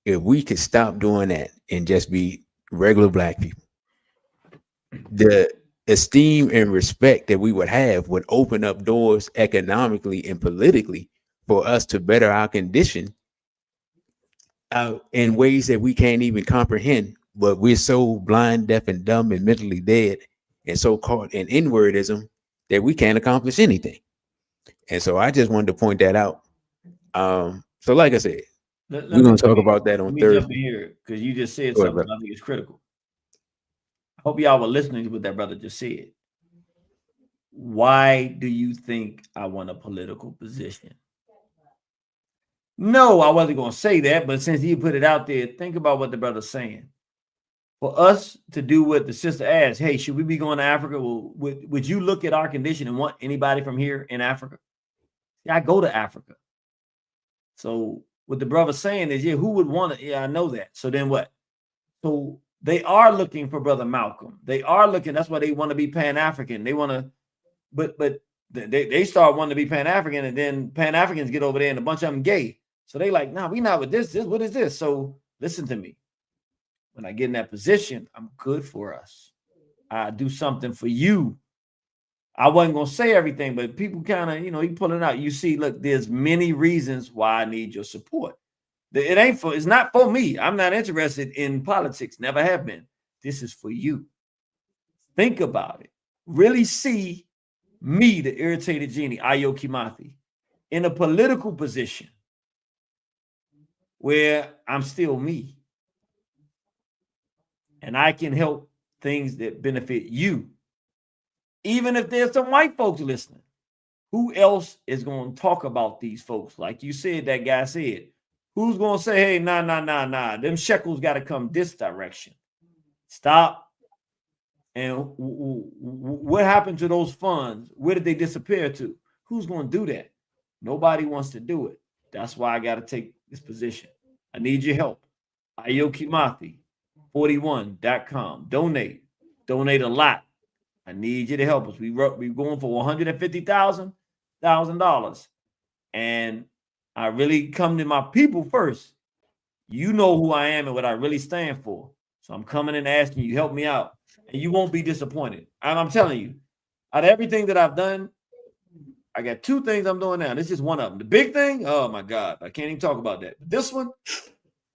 If we could stop doing that and just be regular black people, the esteem and respect that we would have would open up doors economically and politically for us to better our condition in ways that we can't even comprehend. But we're so blind, deaf, and dumb and mentally dead and so caught in inwardism that we can't accomplish anything. And so I just wanted to point that out. So like I said, we're going to talk about that on Thursday. Jump in here because you just said something I think is critical. I hope y'all were listening to what that brother just said. Why do you think I want a political position? No, I wasn't going to say that, but since he put it out there, think about what the brother's saying. For us to do what the sister asked, hey, should we be going to Africa? Well, would you look at our condition and want anybody from here in Africa? I go to Africa. So what the brother's saying is, yeah, who would want it? Yeah, I know that. So then what? So they are looking for Brother Malcolm. They are looking. That's why they want to be Pan-African. They want to, but they start wanting to be Pan-African, and then Pan-Africans get over there, and a bunch of them gay. So they like, nah, we not with this. What is this? So listen to me. When I get in that position, I'm good for us. I do something for you. I wasn't gonna say everything, but people kind of, he pulling out. You see, look, there's many reasons why I need your support. It's not for me. I'm not interested in politics. Never have been. this is for you. Think about it. Really see me, the Irritated Genie, Ayo Kimathi, in a political position where I'm still me. And I can help things that benefit you. Even if there's some white folks listening, who else is going to talk about these folks? Like you said, that guy said, who's going to say, hey, nah, them shekels got to come this direction. Stop. And what happened to those funds? Where did they disappear to? Who's going to do that? Nobody wants to do it. That's why I got to take this position. I need your help. Ayo Kimathi, 41.com. Donate a lot. I need you to help us. We're going for $150,000, and I really come to my people first. You know who I am and what I really stand for. So I'm coming and asking you, help me out, and you won't be disappointed. And I'm telling you, out of everything that I've done, I got 2 things I'm doing now. This is just one of them. The big thing, oh my God, I can't even talk about that. But this one,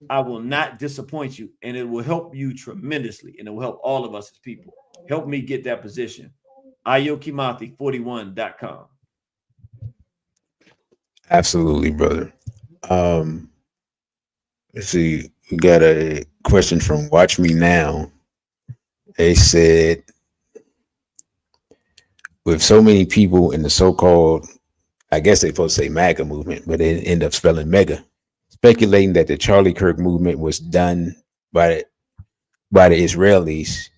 I will not disappoint you, and it will help you tremendously, and it will help all of us as people. Help me get that position. Ayo Kimathi, 41.com. Absolutely, brother. Let's see. We got a question from Watch Me Now. They said, with so many people in the so-called, I guess they're supposed to say MAGA movement, but they end up spelling mega, speculating that the Charlie Kirk movement was done by the Israelis,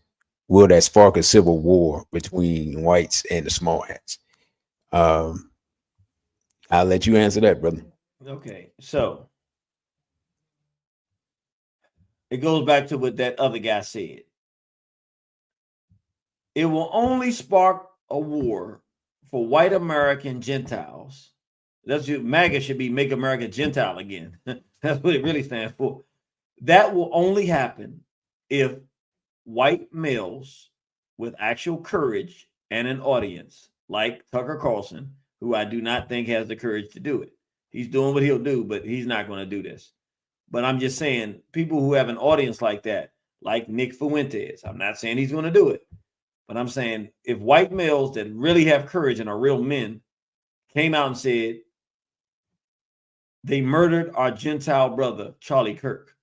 will that spark a civil war between whites and the small hats? I'll let you answer that, brother. Okay, so it goes back to what that other guy said. It will only spark a war for white American Gentiles. That's what MAGA should be, Make America Gentile Again. That's what it really stands for. That will only happen if white males with actual courage and an audience, like Tucker Carlson, who I do not think has the courage to do it. He's doing what he'll do, but he's not going to do this. But I'm just saying, people who have an audience like that, like Nick Fuentes, I'm not saying he's going to do it, but I'm saying if white males that really have courage and are real men came out and said they murdered our Gentile brother, Charlie Kirk,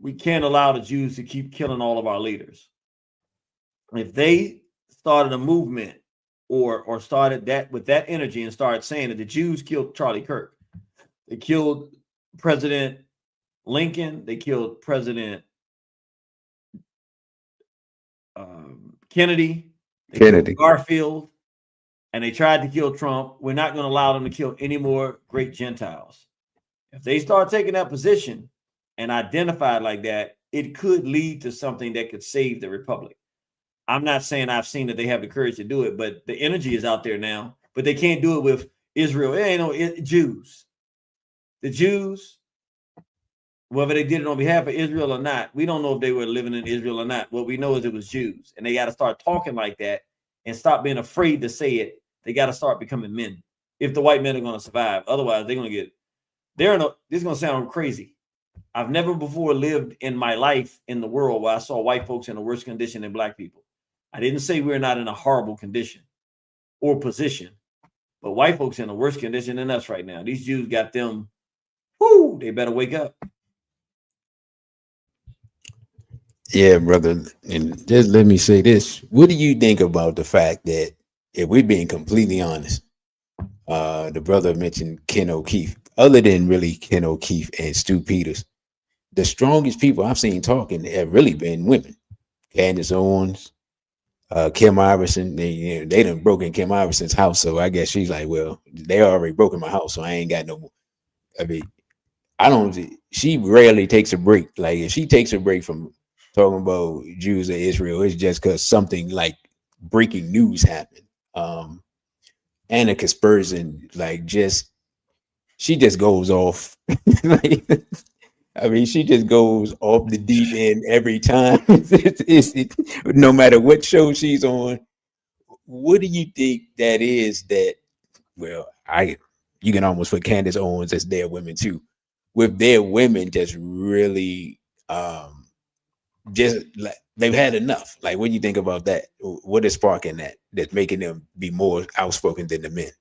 we can't allow the Jews to keep killing all of our leaders. If they started a movement or started that with that energy and started saying that the Jews killed Charlie Kirk, they killed President Lincoln, they killed President Kennedy, killed Garfield, and they tried to kill Trump, we're not going to allow them to kill any more great Gentiles. If they start taking that position and identified like that, it could lead to something that could save the republic. I'm not saying I've seen that they have the courage to do it, but the energy is out there now. But they can't do it with Israel. It ain't no Jews. The Jews, whether they did it on behalf of Israel or not, we don't know if they were living in Israel or not. What we know is it was Jews, and they got to start talking like that and stop being afraid to say it. They got to start becoming men if the white men are going to survive. Otherwise, they're going to get. This is going to sound crazy. I've never before lived in my life in the world where I saw white folks in a worse condition than black people. I didn't say we're not in a horrible condition or position, but white folks in a worse condition than us right now. These Jews got them. Whoo! They better wake up. Yeah, brother. And just let me say this. What do you think about the fact that, if we're being completely honest, the brother mentioned Ken O'Keefe, other than really Ken O'Keefe and Stu Peters, the strongest people I've seen talking have really been women. Candace Owens, Kim Iverson, they done broken Kim Iverson's house. So I guess she's like, well, they already broken my house, so I ain't got no more. I mean, she rarely takes a break. Like, if she takes a break from talking about Jews or Israel, it's just because something like breaking news happened. Anna Kasperson, she just goes off. I mean, she just goes off the deep end every time. No matter what show she's on. What do you think that is that, well, you can almost put Candace Owens as their women too, with their women just really just like they've had enough. Like, what do you think about that? What is sparking that that's making them be more outspoken than the men?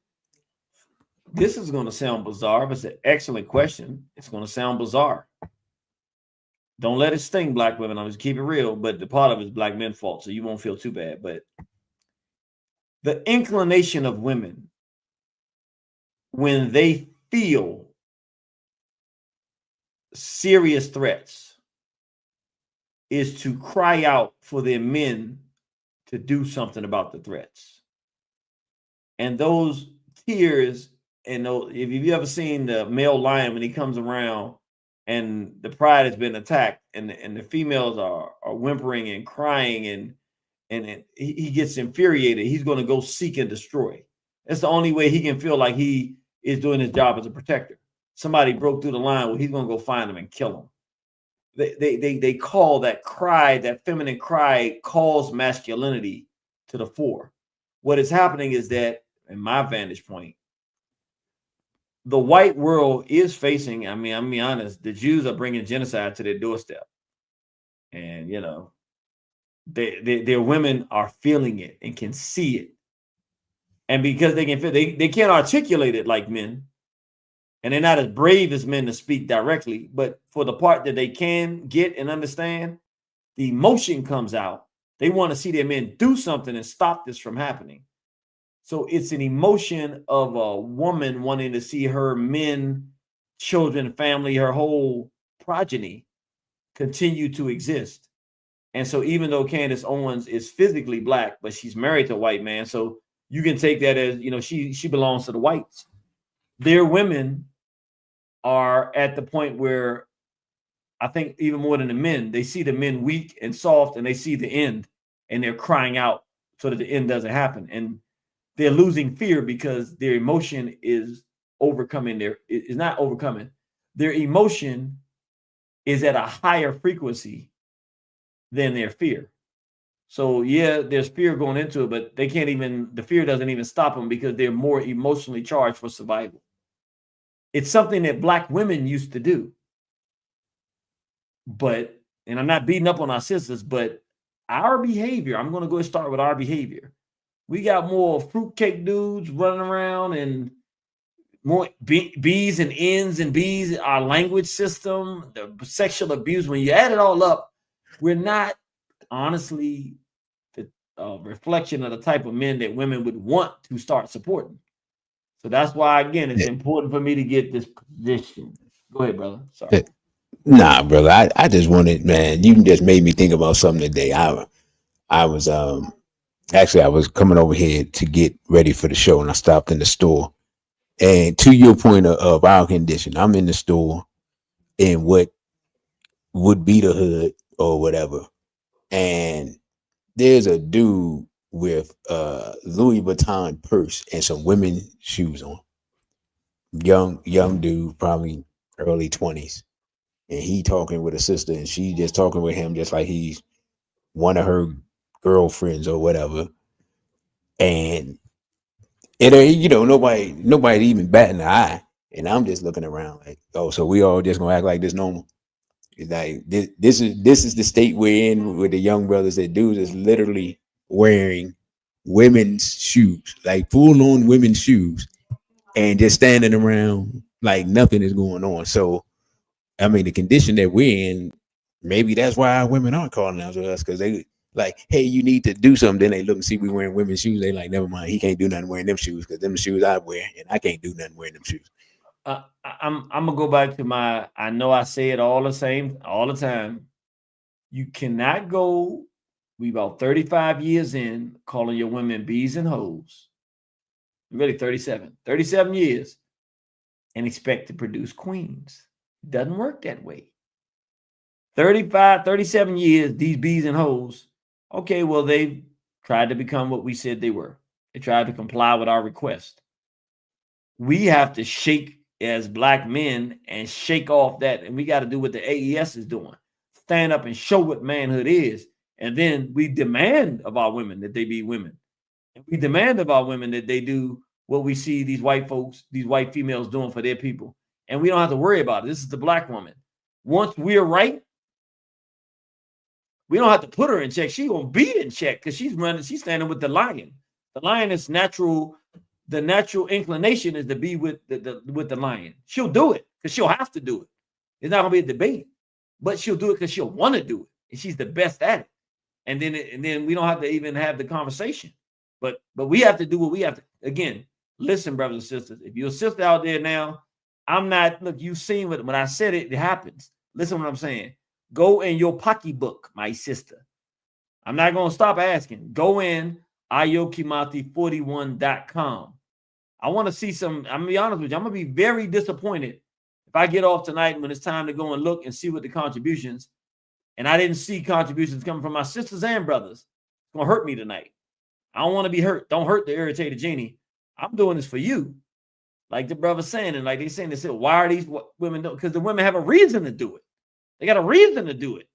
This is going to sound bizarre, but it's an excellent question. It's going to sound bizarre. Don't let it sting, black women. I'm just keep it real, but the part of it is black men's fault, so you won't feel too bad. But the inclination of women when they feel serious threats is to cry out for their men to do something about the threats. And those tears, and if you've ever seen the male lion when he comes around and the pride has been attacked and the females are whimpering and crying and he gets infuriated, he's going to go seek and destroy. That's the only way he can feel like he is doing his job as a protector. Somebody broke through the line, well, he's going to go find them and kill them. They call that cry, that feminine cry calls masculinity to the fore. What is happening is that, in my vantage point, the white world is facing, I'm being honest, the Jews are bringing genocide to their doorstep. And, you know, their women are feeling it and can see it. And because they can feel, they can't articulate it like men. And they're not as brave as men to speak directly. But for the part that they can get and understand, the emotion comes out. They want to see their men do something and stop this from happening. So it's an emotion of a woman wanting to see her men, children, family, her whole progeny continue to exist. And so even though Candace Owens is physically black, but she's married to a white man, so you can take that as, you know, she belongs to the whites. Their women are at the point where I think even more than the men, they see the men weak and soft and they see the end and they're crying out so that the end doesn't happen. And they're losing fear because their emotion is overcoming is not overcoming. Their emotion is at a higher frequency than their fear. So yeah, there's fear going into it, but they can't even, the fear doesn't even stop them because they're more emotionally charged for survival. It's something that black women used to do. But, and I'm not beating up on our sisters, but our behavior, I'm going to go and start with our behavior. We got more fruitcake dudes running around and more B's and N's and B's, our language system, the sexual abuse. When you add it all up, we're not honestly the reflection of the type of men that women would want to start supporting. So that's why, again, it's important for me to get this position. Go ahead, brother. Sorry. Nah, brother. I just wanted, man, you just made me think about something today. I was actually I was coming over here to get ready for the show and I stopped in the store. And to your point of our condition, I'm in the store in what would be the hood or whatever. And there's a dude with a Louis Vuitton purse and some women's shoes on. Young dude, probably early 20s. And he talking with a sister and she just talking with him just like he's one of her girlfriends or whatever. And you know, nobody even batting an eye. And I'm just looking around like, oh, so we all just gonna act like this normal. It's like this is the state we're in with the young brothers that dudes is literally wearing women's shoes, like full on women's shoes, and just standing around like nothing is going on. So I mean, the condition that we're in, maybe that's why our women aren't calling out to us, because they like, hey, you need to do something. Then they look and see we wearing women's shoes. They like, never mind, he can't do nothing wearing them shoes because them shoes I wear, and I can't do nothing wearing them shoes. I'm gonna go back to I know I say it all the time. You cannot go, we about 35 years in, calling your women bees and hoes. Really 37 years, and expect to produce queens. It doesn't work that way. 37 years, these bees and hoes, okay, well, they tried to become what we said they were. They tried to comply with our request. We have to shake as black men and shake off that. And we got to do what the AES is doing. Stand up and show what manhood is. And then we demand of our women that they be women. And we demand of our women that they do what we see these white folks, these white females doing for their people. And we don't have to worry about it. This is the black woman. Once we're right, We don't have to put her in check. She's gonna be in check because she's standing with the lion. The lion is natural. The natural inclination is to be with the lion. She'll do it because she'll have to do it. It's not gonna be a debate, but she'll do it because she'll want to do it, and she's the best at it. And then we don't have to even have the conversation. But we have to do what we have to. Again, listen, brothers and sisters. If you're a sister out there now, I'm not. Look, you've seen when I said it, it happens. Listen what I'm saying. Go in your pocketbook, my sister. I'm not gonna stop asking. Go in ayokimathi41.com. I want to see some. I'm gonna be honest with you. I'm gonna be very disappointed if I get off tonight when it's time to go and look and see what the contributions. And I didn't see contributions coming from my sisters and brothers. It's gonna hurt me tonight. I don't want to be hurt. Don't hurt the Irritated Genie. I'm doing this for you, like the brother's saying, and like they saying, they said, why are these women doing? Because the women have a reason to do it. They got a reason to do it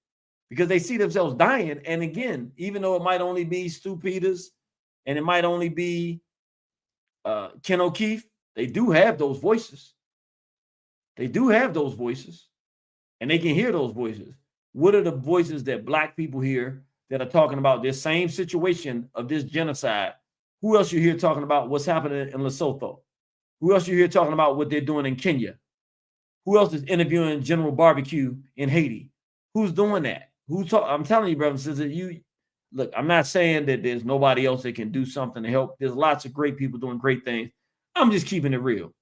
because they see themselves dying. And again, even though it might only be Stu Peters and it might only be Ken O'Keefe, they do have those voices. They do have those voices, and they can hear those voices. What are the voices that Black people hear that are talking about this same situation of this genocide? Who else you hear talking about what's happening in Lesotho? Who else you hear talking about what they're doing in Kenya? Who else is interviewing General Barbecue in Haiti? Who's doing that? I'm telling you, brothers and sisters, look, I'm not saying that there's nobody else that can do something to help. There's lots of great people doing great things. I'm just keeping it real.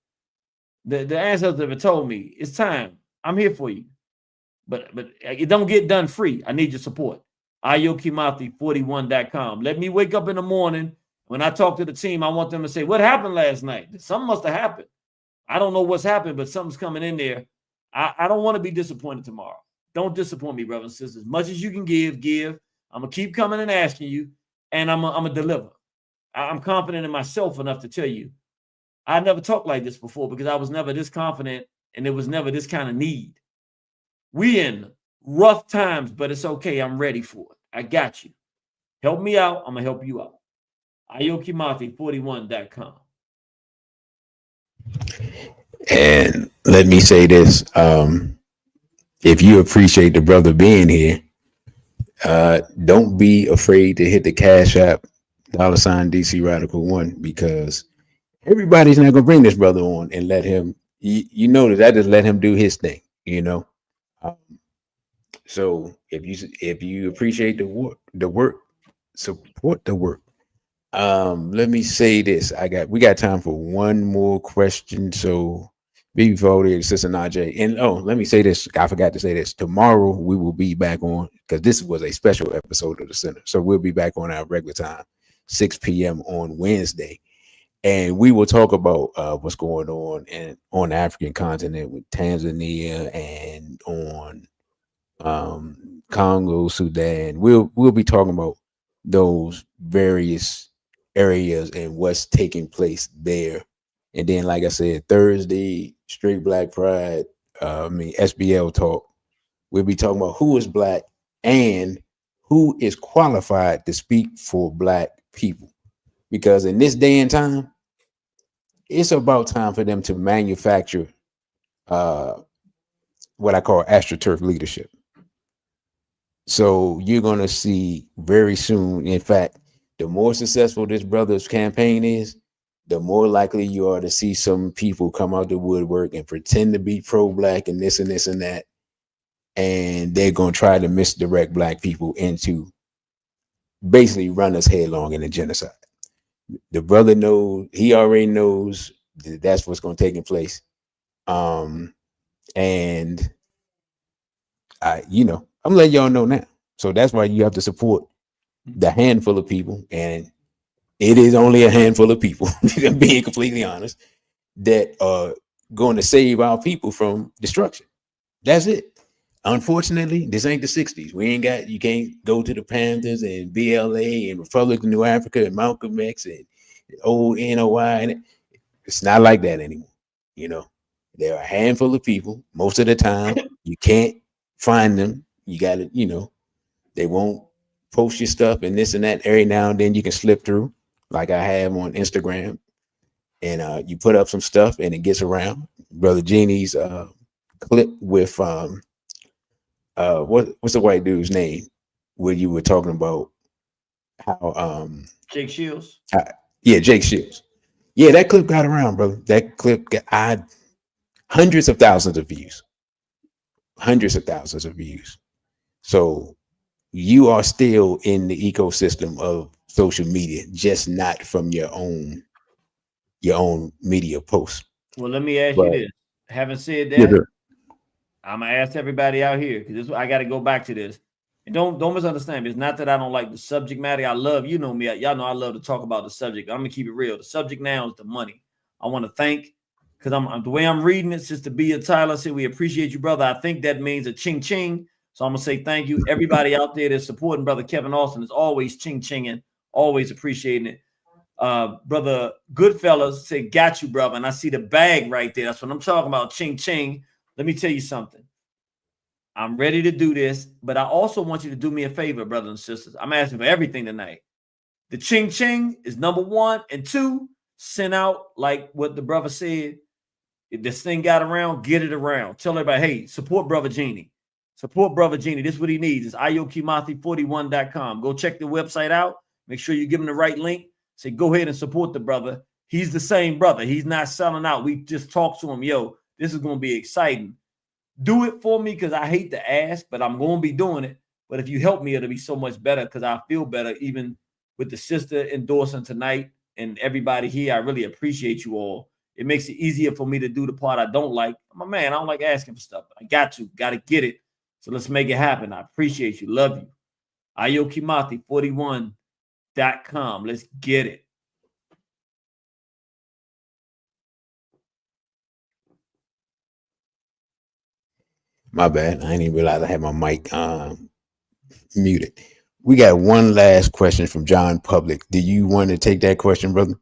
The ancestors have told me it's time. I'm here for you. But it don't get done free. I need your support. ayokimathi41.com. Let me wake up in the morning. When I talk to the team, I want them to say, what happened last night? Something must have happened. I don't know what's happened, but something's coming in there. I don't want to be disappointed tomorrow. Don't disappoint me, brothers and sisters. As much as you can give. I'm going to keep coming and asking you, and I'm going to deliver. I'm confident in myself enough to tell you, I never talked like this before because I was never this confident, and there was never this kind of need. We in rough times, but it's okay. I'm ready for it. I got you. Help me out. I'm going to help you out. ayokimathi41.com. And let me say this. If you appreciate the brother being here, don't be afraid to hit the Cashapp $ DC Radical 1, because everybody's not going to bring this brother on and let him, you notice I just let him do his thing, you know? So if you appreciate the work, support the work. Let me say this. We got time for one more question. So before the Sister Najee, and let me say this. I forgot to say this. Tomorrow we will be back on, because this was a special episode of the Center. So we'll be back on our regular time, 6 p.m. on Wednesday. And we will talk about what's going on the African continent with Tanzania and on Congo, Sudan. We'll be talking about those various areas and what's taking place there. And then, like I said, Thursday, Straight Black Pride, SBL talk. We'll be talking about who is Black and who is qualified to speak for Black people. Because in this day and time, it's about time for them to manufacture what I call AstroTurf leadership. So you're going to see very soon, in fact, the more successful this brother's campaign is, the more likely you are to see some people come out the woodwork and pretend to be pro-Black and this and this and that. And they're going to try to misdirect Black people into basically run us headlong in a genocide. The brother knows, he already knows that that's what's going to take place. And I'm letting y'all know now. So that's why you have to support the handful of people, and it is only a handful of people, being completely honest, that are going to save our people from destruction. That's it. Unfortunately, this ain't the 60s. You can't go to the Panthers and BLA and Republic of New Africa and Malcolm X and old NOI. And it's not like that anymore. There are a handful of people. Most of the time, you can't find them. You got to, they won't post your stuff and this and that. Every now and then you can slip through, like I have on Instagram, and you put up some stuff and it gets around. Brother Genie's clip with what's the white dude's name? where you were talking about how Jake Shields. Yeah, Jake Shields. Yeah, that clip got around, brother. That clip got hundreds of thousands of views. Hundreds of thousands of views. So you are still in the ecosystem of social media, just not from your own media posts. Well, let me ask you But this. Having said yeah, that, I'm gonna ask everybody out here because I got to go back to this. And don't misunderstand me. It's not that I don't like the subject matter. I love, you know me, y'all know I love to talk about the subject. I'm gonna keep it real. The subject now is the money. I want to thank, because I'm the way I'm reading it, Sister Bia Tyler said, we appreciate you, brother. I think that means a ching ching. So I'm gonna say thank you. Everybody out there that's supporting Brother Kevin Austin is always ching chinging, always appreciating it. Brother Goodfellas said, got you, brother. And I see the bag right there. That's what I'm talking about. Ching ching. Let me tell you something. I'm ready to do this, but I also want you to do me a favor, brothers and sisters. I'm asking for everything tonight. The ching ching is number 1, and 2, send out like what the brother said. If this thing got around, get it around. Tell everybody, hey, support Brother Genie. Support Brother Genie. This is what he needs. It's ayokimathi41.com. Go check the website out. Make sure you give him the right link. Say, go ahead and support the brother. He's the same brother. He's not selling out. We just talked to him. Yo, this is going to be exciting. Do it for me because I hate to ask, but I'm going to be doing it. But if you help me, it'll be so much better because I feel better even with the sister endorsing tonight and everybody here. I really appreciate you all. It makes it easier for me to do the part I don't like. I'm a man. I don't like asking for stuff. I got to get it. So let's make it happen. I appreciate you. Love you. Ayo Kimathi 41.com. Let's get it. My bad. I didn't even realize I had my mic muted. We got one last question from John Public. Do you want to take that question, brother?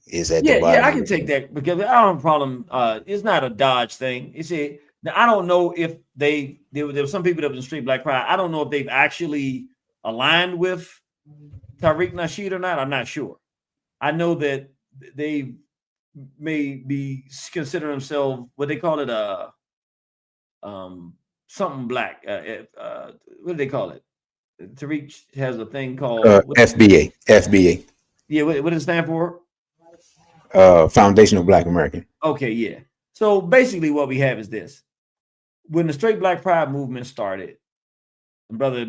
Is at the bottom? Yeah, I can take that because I don't have a problem. It's not a Dodge thing. You see, now I don't know if there were some people that was in Street Black Pride. I don't know if they've actually aligned with Tariq Nasheed or not. I'm not sure. I know that they may be considering themselves what they call it something black. What do they call it? Tariq has a thing called FBA. FBA. Yeah, what does it stand for? Foundational Black American. Okay, yeah. So basically what we have is this. When the Straight Black Pride movement started, brother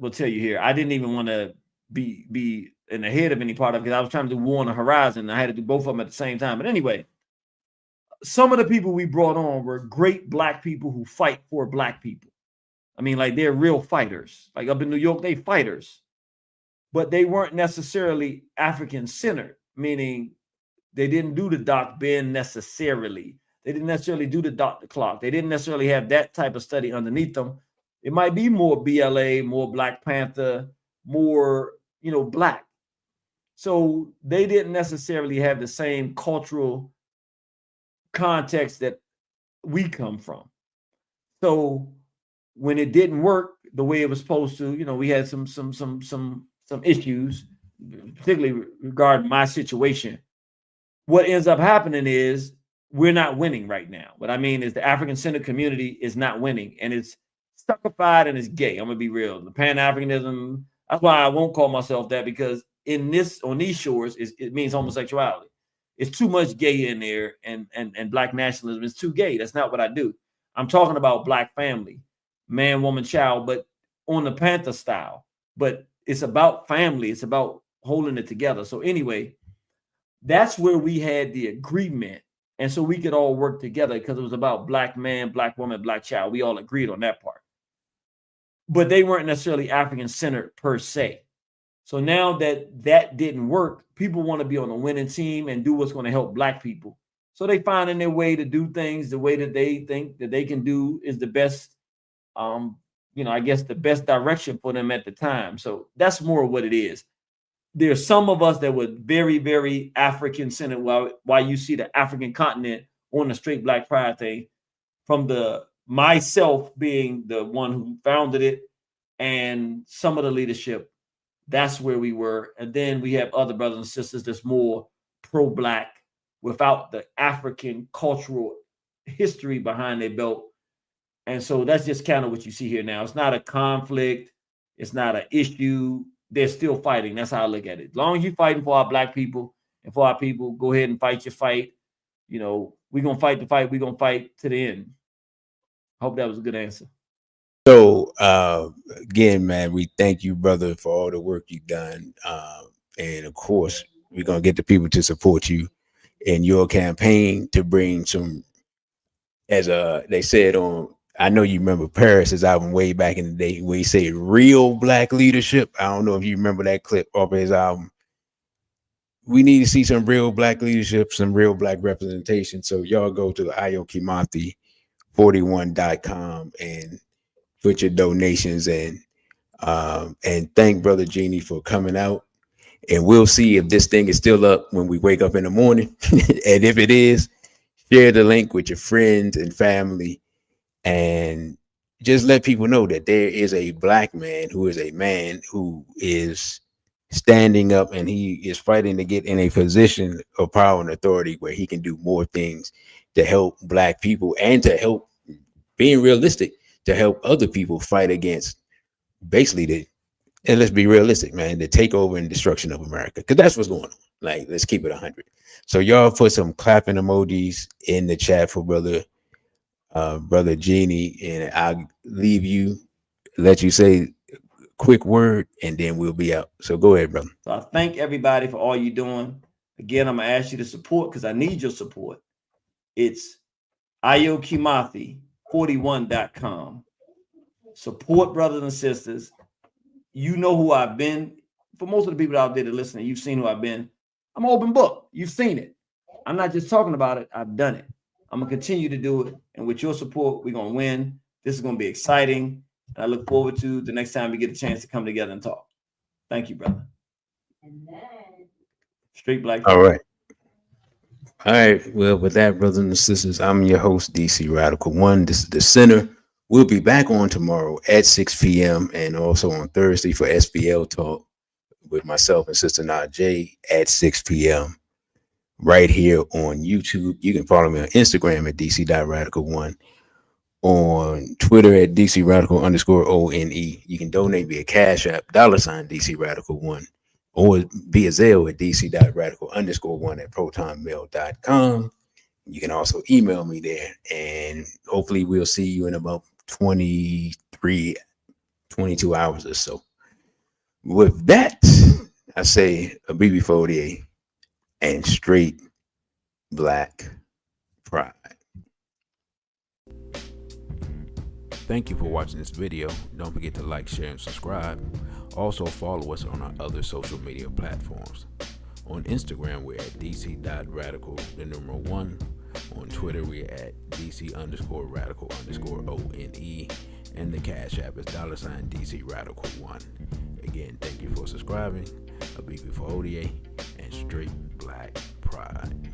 will tell you here, I didn't even want to be in the head of any part of it because I was trying to do War on the Horizon. I had to do both of them at the same time. But anyway, some of the people we brought on were great black people who fight for black people. I mean, like they're real fighters. Like up in New York, they fighters. But they weren't necessarily African-centered, meaning they didn't do the Doc Ben necessarily. They didn't necessarily do the Dr. Clark. They didn't necessarily have that type of study underneath them. It might be more BLA, more Black Panther, more, black. So they didn't necessarily have the same cultural context that we come from. So when it didn't work the way it was supposed to, we had some issues, particularly regarding my situation. What ends up happening is we're not winning right now. What I mean is the African-centered community is not winning, and it's stuckified and it's gay. I'm gonna be real. The Pan-Africanism, that's why I won't call myself that, because on these shores, it means homosexuality. It's too much gay in there, and black nationalism is too gay. That's not what I do. I'm talking about black family, man, woman, child, but on the Panther style. But it's about family. It's about holding it together. So anyway, that's where we had the agreement. And so we could all work together because it was about black man, black woman, black child. We all agreed on that part. But they weren't necessarily African-centered per se. So now that didn't work, people want to be on a winning team and do what's going to help black people. So they finding their way to do things the way that they think that they can do is the best, I guess the best direction for them at the time. So that's more what it is. There's some of us that were very, very African-centered while you see the African continent on the Straight Black Pride thing, from myself being the one who founded it and some of the leadership. That's where we were. And then we have other brothers and sisters that's more pro-black without the African cultural history behind their belt. And so that's just kind of what you see here now. It's not a conflict. It's not an issue. They're still fighting. That's how I look at it. As long as you're fighting for our black people and for our people, go ahead and fight your fight. You know, we're going to fight the fight. We're going to fight to the end. Hope that was a good answer. So again, man, we thank you, brother, for all the work you've done. And of course, we're going to get the people to support you in your campaign to bring some, as they said on, I know you remember Paris's album way back in the day where he said real black leadership. I don't know if you remember that clip off of his album. We need to see some real black leadership, some real black representation. So y'all go to the Ayo Kimathi 41.com and put your donations in. And thank Brother Genie for coming out. And we'll see if this thing is still up when we wake up in the morning. And if it is, share the link with your friends and family. And just let people know that there is a black man who is a man who is standing up and he is fighting to get in a position of power and authority where he can do more things to help black people and to help, being realistic, to help other people fight against basically and let's be realistic, man, the takeover and destruction of America. Because that's what's going on. Like, let's keep it 100. So y'all put some clapping emojis in the chat for brother Genie, and I'll leave you, let you say a quick word, and then we'll be out. So go ahead, brother. So I thank everybody for all you're doing. Again, I'm going to ask you to support because I need your support. It's Ayo Kimathi 41.com. Support brothers and sisters. You know who I've been. For most of the people out there that are listening, you've seen who I've been. I'm an open book. You've seen it. I'm not just talking about it. I've done it. I'm going to continue to do it. And with your support, we're going to win. This is going to be exciting. And I look forward to the next time we get a chance to come together and talk. Thank you, brother. Straight black. All right. All right. Well, with that, brothers and sisters, I'm your host, DC Radical One. This is the Center. We'll be back on tomorrow at 6 p.m. and also on Thursday for SBL Talk with myself and Sister Najee at 6 p.m. right here on YouTube. You can follow me on Instagram at dc.radical1, on Twitter at dcradical_ONE. You can donate via Cash App, $ DC Radical 1, or via Zelle at dc.radical_1 at protonmail.com. You can also email me there, and hopefully we'll see you in about 22 hours or so. With that, I say a BB48 and straight black pride. Thank you for watching this video. Don't forget to like, share, and subscribe. Also follow us on our other social media platforms. On Instagram, we're at dc.radical1. On Twitter, we're at dc_radical_ONE. And the Cash App is $ DC Radical 1. Again, thank you for subscribing. A BB48 and straight black pride.